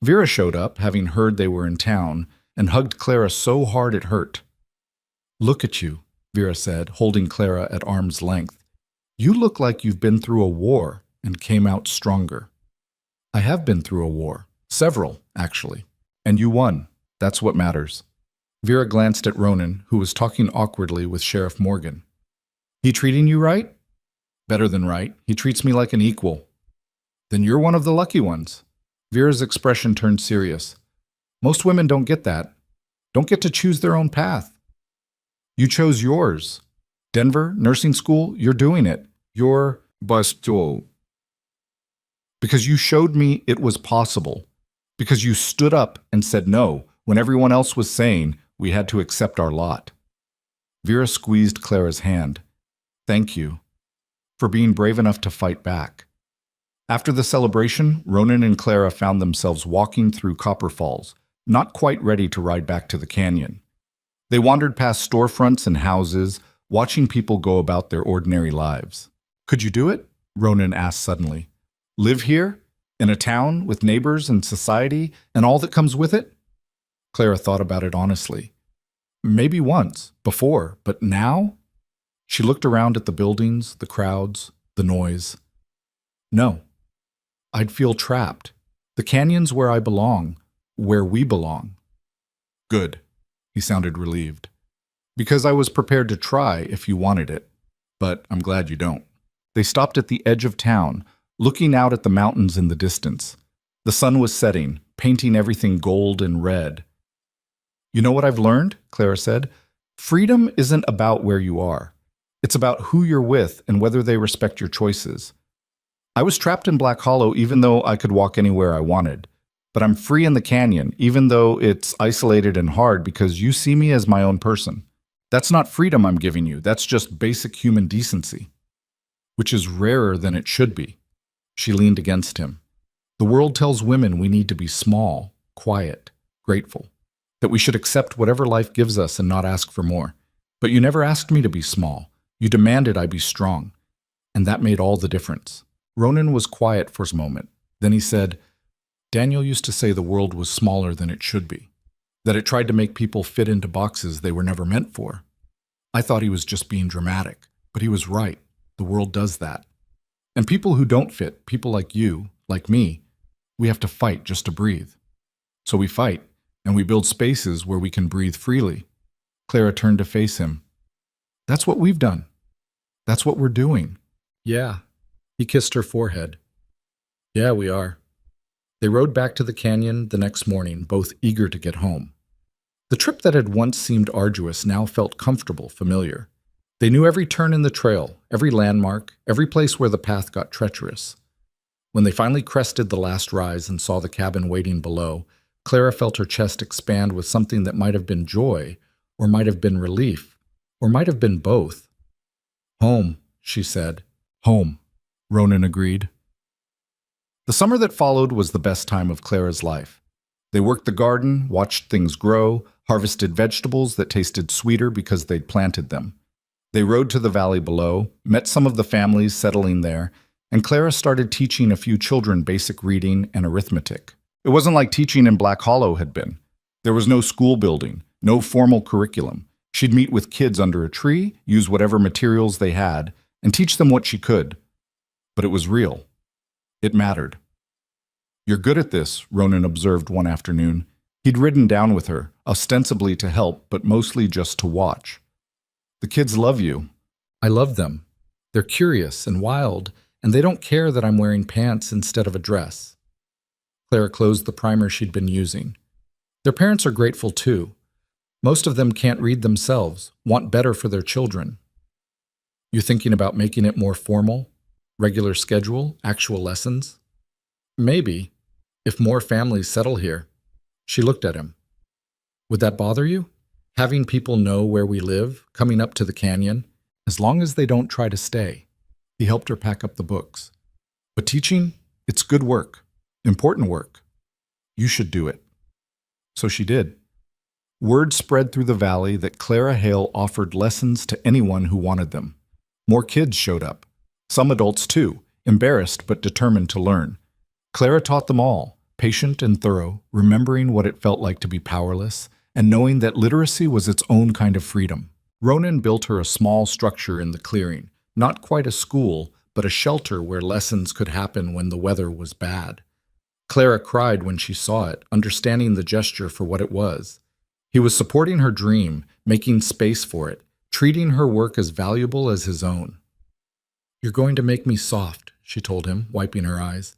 Vera showed up, having heard they were in town, and hugged Clara so hard it hurt. "Look at you," Vera said, holding Clara at arm's length. "You look like you've been through a war and came out stronger." "I have been through a war. Several, actually. And you won. That's what matters." Vera glanced at Ronan, who was talking awkwardly with Sheriff Morgan. "He treating you right?" "Better than right. He treats me like an equal." "Then you're one of the lucky ones." Vera's expression turned serious. "Most women don't get that. Don't get to choose their own path. You chose yours. Denver, nursing school, you're doing it. You're Busto. Because you showed me it was possible. Because you stood up and said no when everyone else was saying we had to accept our lot." Vera squeezed Clara's hand. "Thank you for being brave enough to fight back." After the celebration, Ronan and Clara found themselves walking through Copper Falls, not quite ready to ride back to the canyon. They wandered past storefronts and houses, watching people go about their ordinary lives. "Could you do it?" Ronan asked suddenly. "Live here? In a town with neighbors and society and all that comes with it?" Clara thought about it honestly. "Maybe once, before, but now?" She looked around at the buildings, the crowds, the noise. "No. I'd feel trapped. The canyon's where I belong, where we belong." "Good." He sounded relieved. "Because I was prepared to try if you wanted it, but I'm glad you don't." They stopped at the edge of town, looking out at the mountains in the distance. The sun was setting, painting everything gold and red. "You know what I've learned?" Clara said. "Freedom isn't about where you are. It's about who you're with and whether they respect your choices. I was trapped in Black Hollow even though I could walk anywhere I wanted. But I'm free in the canyon, even though it's isolated and hard because you see me as my own person. That's not freedom I'm giving you. That's just basic human decency, which is rarer than it should be. She leaned against him. The world tells women we need to be small, quiet, grateful, that we should accept whatever life gives us and not ask for more. But you never asked me to be small. You demanded I be strong. And that made all the difference. Ronan was quiet for a moment. Then he said, Daniel used to say the world was smaller than it should be, that it tried to make people fit into boxes they were never meant for. I thought he was just being dramatic, but he was right. The world does that. And people who don't fit, people like you, like me, we have to fight just to breathe. So we fight, and we build spaces where we can breathe freely. Clara turned to face him. That's what we've done. That's what we're doing. Yeah. He kissed her forehead. Yeah, we are. They rode back to the canyon the next morning, both eager to get home. The trip that had once seemed arduous now felt comfortable, familiar. They knew every turn in the trail, every landmark, every place where the path got treacherous. When they finally crested the last rise and saw the cabin waiting below, Clara felt her chest expand with something that might have been joy, or might have been relief, or might have been both. Home, she said. Home, Ronan agreed. The summer that followed was the best time of Clara's life. They worked the garden, watched things grow, harvested vegetables that tasted sweeter because they'd planted them. They rode to the valley below, met some of the families settling there, and Clara started teaching a few children basic reading and arithmetic. It wasn't like teaching in Black Hollow had been. There was no school building, no formal curriculum. She'd meet with kids under a tree, use whatever materials they had, and teach them what she could. But it was real. It mattered. You're good at this, Ronan observed one afternoon. He'd ridden down with her, ostensibly to help, but mostly just to watch. The kids love you. I love them. They're curious and wild, and they don't care that I'm wearing pants instead of a dress. Clara closed the primer she'd been using. Their parents are grateful too. Most of them can't read themselves, want better for their children. You thinking about making it more formal? Regular schedule? Actual lessons? Maybe, if more families settle here. She looked at him. Would that bother you? Having people know where we live, coming up to the canyon, as long as they don't try to stay. He helped her pack up the books. But teaching, it's good work, important work. You should do it. So she did. Word spread through the valley that Clara Hale offered lessons to anyone who wanted them. More kids showed up. Some adults too, embarrassed but determined to learn. Clara taught them all, patient and thorough, remembering what it felt like to be powerless, and knowing that literacy was its own kind of freedom. Ronan built her a small structure in the clearing, not quite a school, but a shelter where lessons could happen when the weather was bad. Clara cried when she saw it, understanding the gesture for what it was. He was supporting her dream, making space for it, treating her work as valuable as his own. You're going to make me soft, she told him, wiping her eyes.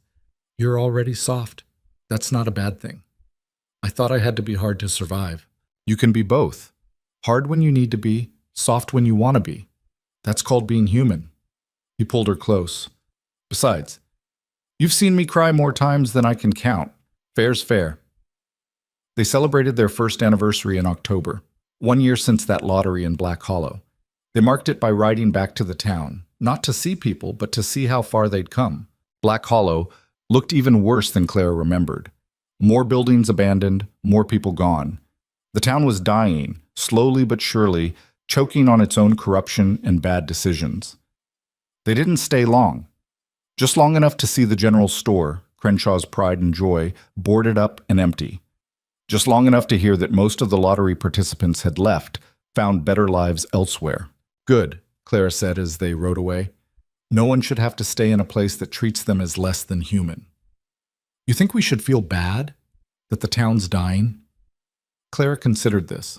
You're already soft. That's not a bad thing. I thought I had to be hard to survive. You can be both. Hard when you need to be, soft when you want to be. That's called being human. He pulled her close. Besides, you've seen me cry more times than I can count. Fair's fair. They celebrated their first anniversary in October, 1 year since that lottery in Black Hollow. They marked it by riding back to the town, not to see people, but to see how far they'd come. Black Hollow looked even worse than Clara remembered. More buildings abandoned, more people gone. The town was dying, slowly but surely, choking on its own corruption and bad decisions. They didn't stay long. Just long enough to see the general store, Crenshaw's pride and joy, boarded up and empty. Just long enough to hear that most of the lottery participants had left, found better lives elsewhere. Good, Clara said as they rode away. No one should have to stay in a place that treats them as less than human. You think we should feel bad? That the town's dying? Clara considered this.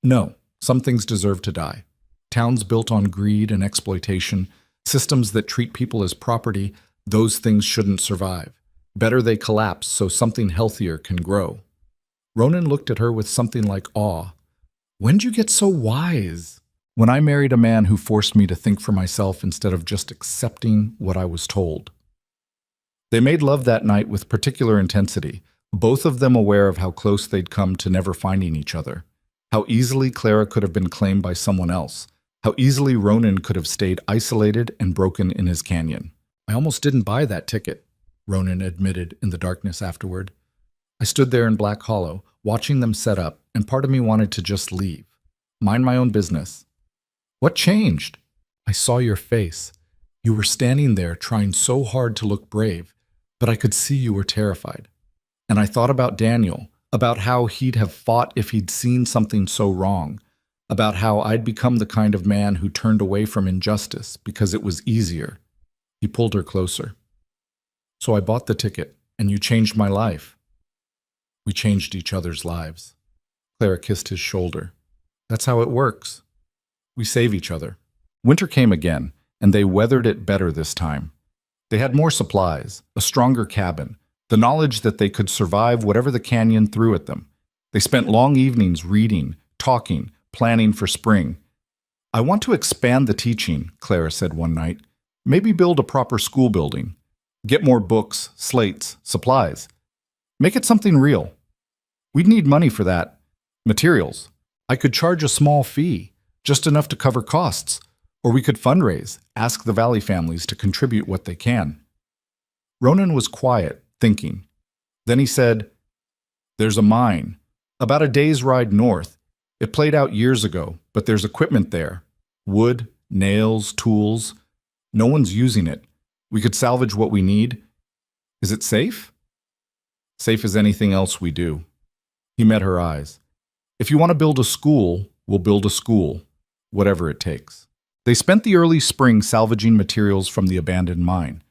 No, some things deserve to die. Towns built on greed and exploitation, systems that treat people as property, those things shouldn't survive. Better they collapse so something healthier can grow. Ronan looked at her with something like awe. When'd you get so wise? When I married a man who forced me to think for myself instead of just accepting what I was told. They made love that night with particular intensity, both of them aware of how close they'd come to never finding each other, how easily Clara could have been claimed by someone else, how easily Ronan could have stayed isolated and broken in his canyon. I almost didn't buy that ticket, Ronan admitted in the darkness afterward. I stood there in Black Hollow, watching them set up, and part of me wanted to just leave. Mind my own business. What changed? I saw your face. You were standing there trying so hard to look brave, but I could see you were terrified. And I thought about Daniel, about how he'd have fought if he'd seen something so wrong, about how I'd become the kind of man who turned away from injustice because it was easier. He pulled her closer. So I bought the ticket, and you changed my life. We changed each other's lives. Clara kissed his shoulder. That's how it works. We save each other. Winter came again, and they weathered it better this time. They had more supplies, a stronger cabin, the knowledge that they could survive whatever the canyon threw at them. They spent long evenings reading, talking, planning for spring. I want to expand the teaching, Clara said one night. Maybe build a proper school building. Get more books, slates, supplies. Make it something real. We'd need money for that. Materials. I could charge a small fee, just enough to cover costs. Or we could fundraise, ask the Valley families to contribute what they can. Ronan was quiet, thinking. Then he said, There's a mine, about a day's ride north. It played out years ago, but there's equipment there. Wood, nails, tools. No one's using it. We could salvage what we need. Is it safe? Safe as anything else we do. He met her eyes. If you want to build a school, we'll build a school, whatever it takes. They spent the early spring salvaging materials from the abandoned mine.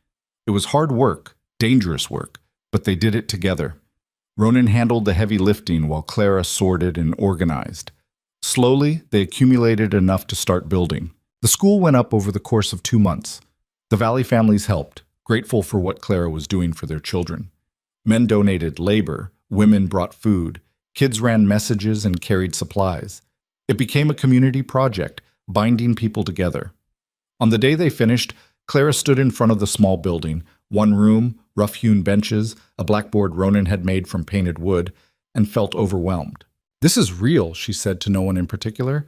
It was hard work, dangerous work, but they did it together. Ronan handled the heavy lifting while Clara sorted and organized. Slowly, they accumulated enough to start building. The school went up over the course of 2 months. The Valley families helped, grateful for what Clara was doing for their children. Men donated labor, women brought food, kids ran messages and carried supplies. It became a community project, binding people together. On the day they finished, Clara stood in front of the small building, one room, rough-hewn benches, a blackboard Ronan had made from painted wood, and felt overwhelmed. This is real, she said to no one in particular.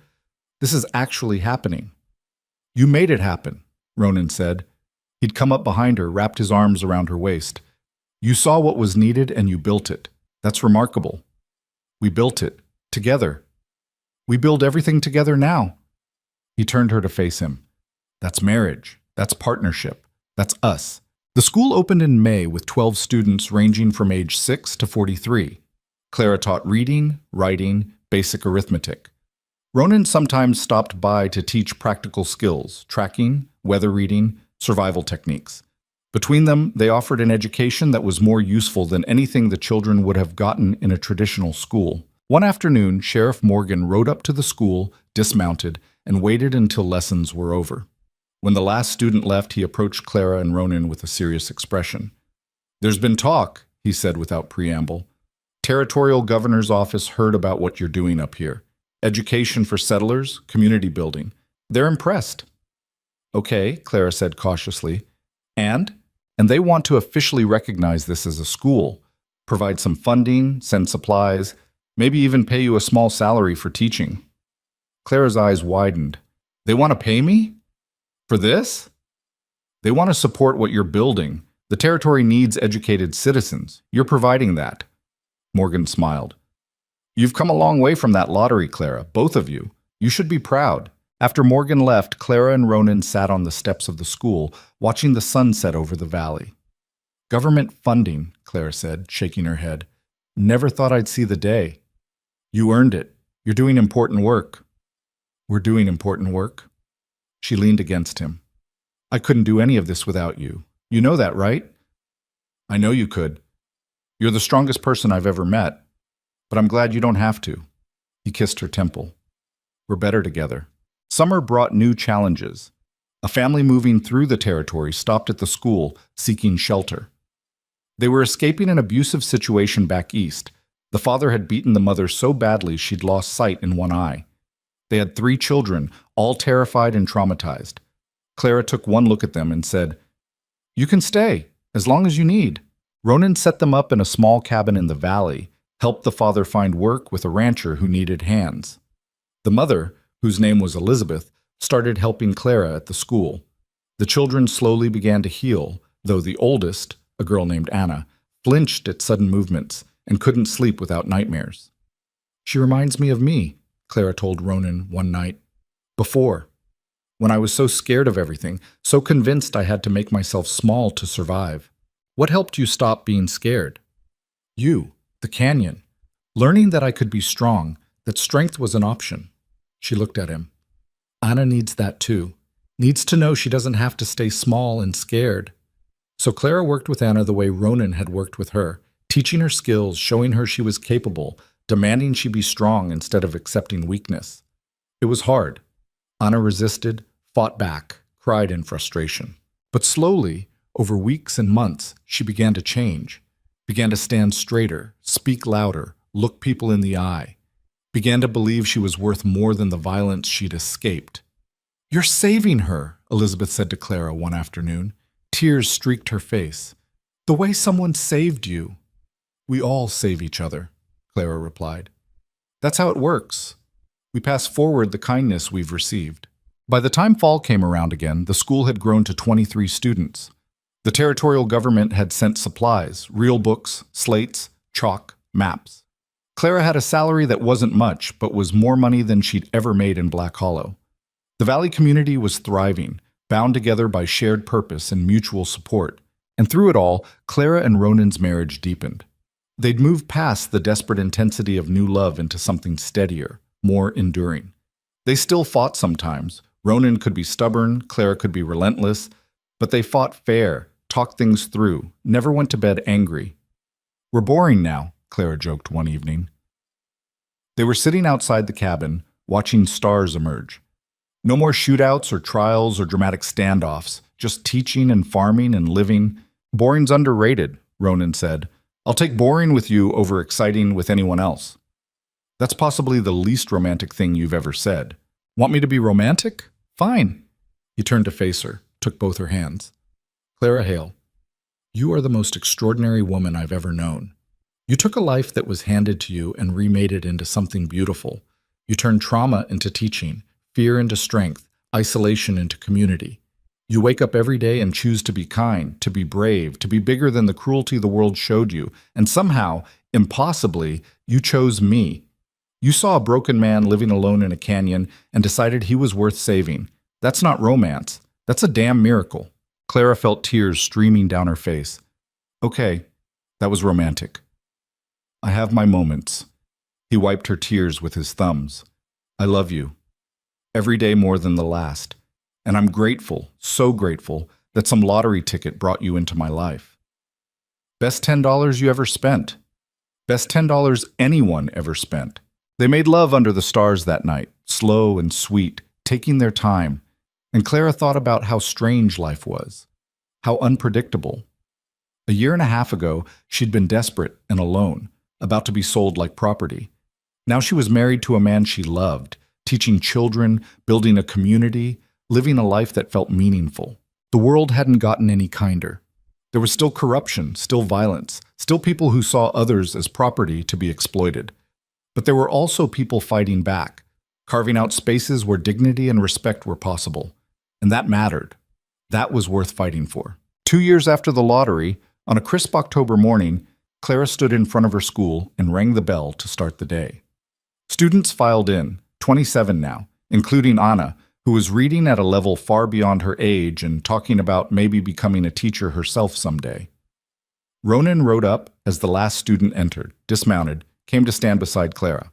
This is actually happening. You made it happen, Ronan said. He'd come up behind her, wrapped his arms around her waist. You saw what was needed and you built it. That's remarkable. We built it. Together. We build everything together now. He turned her to face him. That's marriage. That's partnership. That's us. The school opened in May with 12 students ranging from age 6 to 43. Clara taught reading, writing, basic arithmetic. Ronan sometimes stopped by to teach practical skills, tracking, weather reading, survival techniques. Between them, they offered an education that was more useful than anything the children would have gotten in a traditional school. One afternoon, Sheriff Morgan rode up to the school, dismounted, and waited until lessons were over. When the last student left, he approached Clara and Ronan with a serious expression. There's been talk, he said without preamble. Territorial Governor's Office heard about what you're doing up here. Education for settlers, community building. They're impressed. Okay, Clara said cautiously. And they want to officially recognize this as a school, provide some funding, send supplies, maybe even pay you a small salary for teaching. Clara's eyes widened. They want to pay me? For this? They want to support what you're building. The territory needs educated citizens. You're providing that. Morgan smiled. You've come a long way from that lottery, Clara, both of you. You should be proud. After Morgan left, Clara and Ronan sat on the steps of the school, watching the sun set over the valley. Government funding, Clara said, shaking her head. Never thought I'd see the day. You earned it. You're doing important work. We're doing important work. She leaned against him. I couldn't do any of this without you. You know that, right? I know you could. You're the strongest person I've ever met, but I'm glad you don't have to. He kissed her temple. We're better together. Summer brought new challenges. A family moving through the territory stopped at the school, seeking shelter. They were escaping an abusive situation back east. The father had beaten the mother so badly she'd lost sight in one eye. They had 3 children, all terrified and traumatized. Clara took one look at them and said, You can stay, as long as you need. Ronan set them up in a small cabin in the valley, helped the father find work with a rancher who needed hands. The mother, whose name was Elizabeth, started helping Clara at the school. The children slowly began to heal, though the oldest, a girl named Anna, flinched at sudden movements and couldn't sleep without nightmares. "She reminds me of me," Clara told Ronan one night. "Before, when I was so scared of everything, so convinced I had to make myself small to survive. What helped you stop being scared?" "You, the canyon. Learning that I could be strong, that strength was an option." She looked at him. "Anna needs that too. Needs to know she doesn't have to stay small and scared." So Clara worked with Anna the way Ronan had worked with her, teaching her skills, showing her she was capable, demanding she be strong instead of accepting weakness. It was hard. Anna resisted, fought back, cried in frustration. But slowly, over weeks and months, she began to change, began to stand straighter, speak louder, look people in the eye, began to believe she was worth more than the violence she'd escaped. "You're saving her," Elizabeth said to Clara one afternoon. Tears streaked her face. "The way someone saved you." "We all save each other," Clara replied. "That's how it works. We pass forward the kindness we've received." By the time fall came around again, the school had grown to 23 students. The territorial government had sent supplies, real books, slates, chalk, maps. Clara had a salary that wasn't much, but was more money than she'd ever made in Black Hollow. The valley community was thriving, bound together by shared purpose and mutual support. And through it all, Clara and Ronan's marriage deepened. They'd moved past the desperate intensity of new love into something steadier, more enduring. They still fought sometimes. Ronan could be stubborn, Clara could be relentless, but they fought fair, talked things through, never went to bed angry. "We're boring now," Clara joked one evening. They were sitting outside the cabin, watching stars emerge. No more shootouts or trials or dramatic standoffs, just teaching and farming and living. "Boring's underrated," Ronan said. "I'll take boring with you over exciting with anyone else." "That's possibly the least romantic thing you've ever said." "Want me to be romantic? Fine." He turned to face her, took both her hands. "Clara Hale, you are the most extraordinary woman I've ever known. You took a life that was handed to you and remade it into something beautiful. You turned trauma into teaching, fear into strength, isolation into community. You wake up every day and choose to be kind, to be brave, to be bigger than the cruelty the world showed you, and somehow, impossibly, you chose me. You saw a broken man living alone in a canyon and decided he was worth saving. That's not romance. That's a damn miracle." Clara felt tears streaming down her face. "Okay, that was romantic. I have my moments." He wiped her tears with his thumbs. "I love you. Every day more than the last. And I'm grateful, so grateful, that some lottery ticket brought you into my life. Best $10 you ever spent. Best $10 anyone ever spent." They made love under the stars that night, slow and sweet, taking their time. And Clara thought about how strange life was, how unpredictable. A year and a half ago, she'd been desperate and alone, about to be sold like property. Now she was married to a man she loved, teaching children, building a community, living a life that felt meaningful. The world hadn't gotten any kinder. There was still corruption, still violence, still people who saw others as property to be exploited. But there were also people fighting back, carving out spaces where dignity and respect were possible. And that mattered. That was worth fighting for. 2 years after the lottery, on a crisp October morning, Clara stood in front of her school and rang the bell to start the day. Students filed in, 27 now, including Anna, who was reading at a level far beyond her age and talking about maybe becoming a teacher herself someday. Ronan rode up as the last student entered, dismounted, came to stand beside Clara.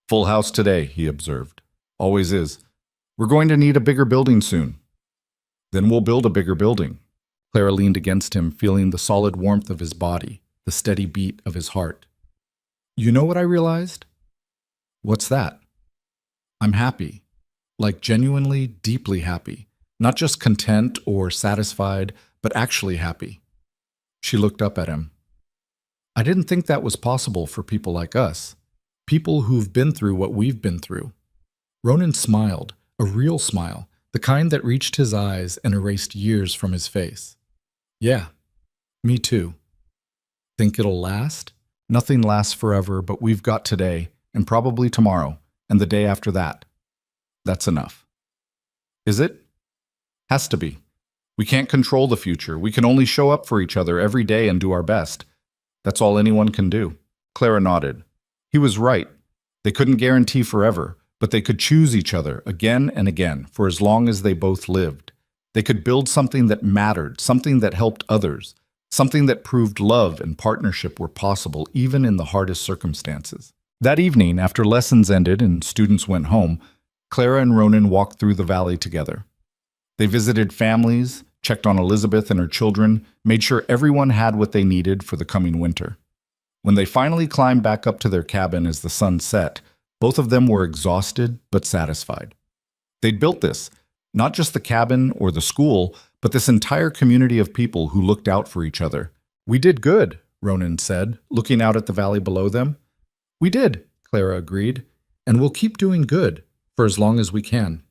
"Full house today," he observed. "Always is. We're going to need a bigger building soon." "Then we'll build a bigger building." Clara leaned against him, feeling the solid warmth of his body, the steady beat of his heart. "You know what I realized?" "What's that?" "I'm happy. Like genuinely, deeply happy. Not just content or satisfied, but actually happy." She looked up at him. "I didn't think that was possible for people like us. People who've been through what we've been through." Ronan smiled, a real smile, the kind that reached his eyes and erased years from his face. "Yeah, me too." Think it'll last? Nothing lasts forever, but we've got today, and probably tomorrow, and the day after that. That's enough. Is it? Has to be. We can't control the future. We can only show up for each other every day and do our best. That's all anyone can do. Clara nodded. He was right. They couldn't guarantee forever, but they could choose each other again and again for as long as they both lived. They could build something that mattered, something that helped others, something that proved love and partnership were possible even in the hardest circumstances. That evening, after lessons ended and students went home, Clara and Ronan walked through the valley together. They visited families, checked on Elizabeth and her children, made sure everyone had what they needed for the coming winter. When they finally climbed back up to their cabin as the sun set, both of them were exhausted but satisfied. They'd built this, not just the cabin or the school, but this entire community of people who looked out for each other. "We did good," Ronan said, looking out at the valley below them. "We did," Clara agreed, "and we'll keep doing good for as long as we can."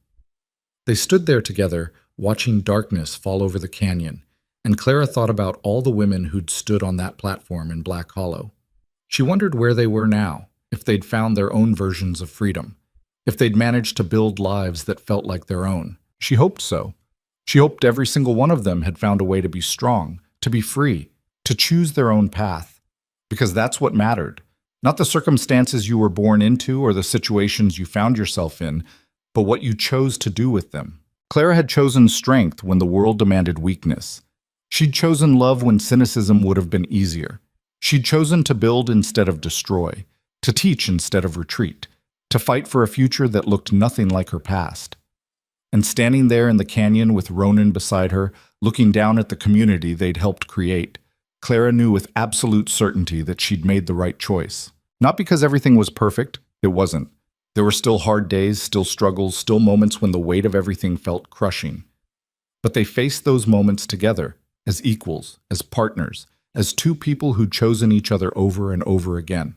They stood there together, watching darkness fall over the canyon, and Clara thought about all the women who'd stood on that platform in Black Hollow. She wondered where they were now, if they'd found their own versions of freedom, if they'd managed to build lives that felt like their own. She hoped so. She hoped every single one of them had found a way to be strong, to be free, to choose their own path. Because that's what mattered. Not the circumstances you were born into or the situations you found yourself in, but what you chose to do with them. Clara had chosen strength when the world demanded weakness. She'd chosen love when cynicism would have been easier. She'd chosen to build instead of destroy, to teach instead of retreat, to fight for a future that looked nothing like her past. And standing there in the canyon with Ronan beside her, looking down at the community they'd helped create, Clara knew with absolute certainty that she'd made the right choice. Not because everything was perfect, it wasn't. There were still hard days, still struggles, still moments when the weight of everything felt crushing. But they faced those moments together, as equals, as partners, as two people who'd chosen each other over and over again.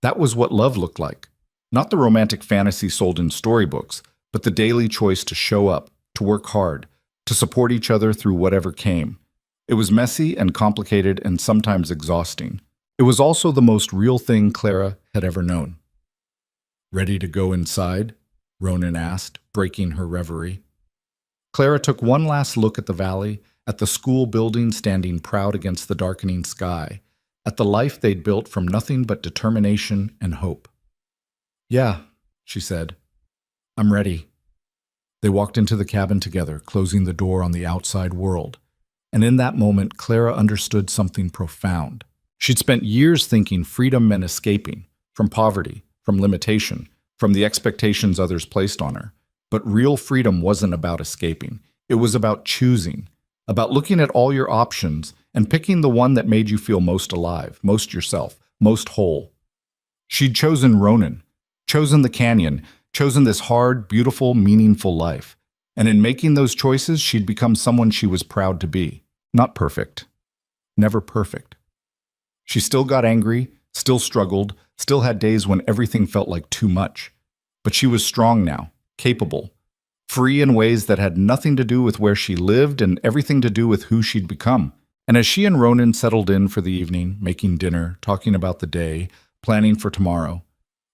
That was what love looked like. Not the romantic fantasy sold in storybooks, but the daily choice to show up, to work hard, to support each other through whatever came. It was messy and complicated and sometimes exhausting. It was also the most real thing Clara had ever known. "Ready to go inside?" Ronan asked, breaking her reverie. Clara took one last look at the valley, at the school building standing proud against the darkening sky, at the life they'd built from nothing but determination and hope. "Yeah," she said. "I'm ready." They walked into the cabin together, closing the door on the outside world. And in that moment, Clara understood something profound. She'd spent years thinking freedom meant escaping, from poverty, from limitation, from the expectations others placed on her. But real freedom wasn't about escaping. It was about choosing, about looking at all your options and picking the one that made you feel most alive, most yourself, most whole. She'd chosen Ronan, chosen the canyon, chosen this hard, beautiful, meaningful life. And in making those choices, she'd become someone she was proud to be. Not perfect. Never perfect. She still got angry, still struggled, still had days when everything felt like too much. But she was strong now, capable, free in ways that had nothing to do with where she lived and everything to do with who she'd become. And as she and Ronan settled in for the evening, making dinner, talking about the day, planning for tomorrow,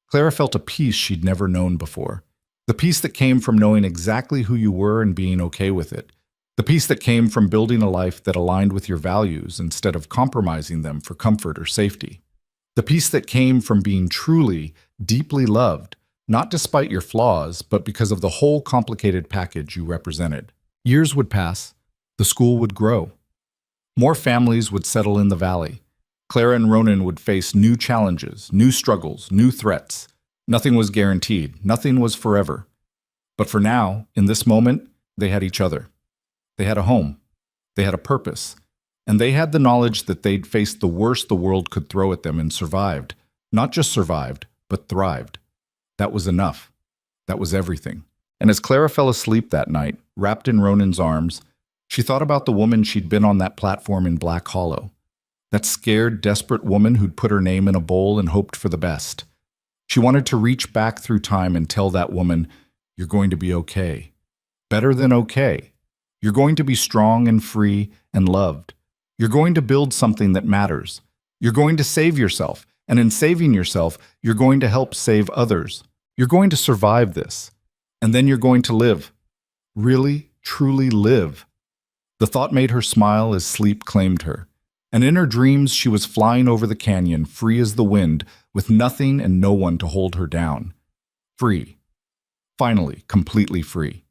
Clara felt a peace she'd never known before. The peace that came from knowing exactly who you were and being okay with it. The peace that came from building a life that aligned with your values instead of compromising them for comfort or safety. The peace that came from being truly, deeply loved, not despite your flaws, but because of the whole complicated package you represented. Years would pass. The school would grow. More families would settle in the valley. Clara and Ronan would face new challenges, new struggles, new threats. Nothing was guaranteed. Nothing was forever. But for now, in this moment, they had each other. They had a home. They had a purpose. And they had the knowledge that they'd faced the worst the world could throw at them and survived. Not just survived, but thrived. That was enough. That was everything. And as Clara fell asleep that night, wrapped in Ronan's arms, she thought about the woman she'd been on that platform in Black Hollow. That scared, desperate woman who'd put her name in a bowl and hoped for the best. She wanted to reach back through time and tell that woman, "You're going to be okay. Better than okay. You're going to be strong and free and loved. You're going to build something that matters, You're going to save yourself, and in saving yourself, you're going to help save others. You're going to survive this, and then you're going to live. Really, truly live. The thought made her smile as sleep claimed her. And in her dreams, she was flying over the canyon, free as the wind, with nothing and no one to hold her down. Free. Finally, completely free.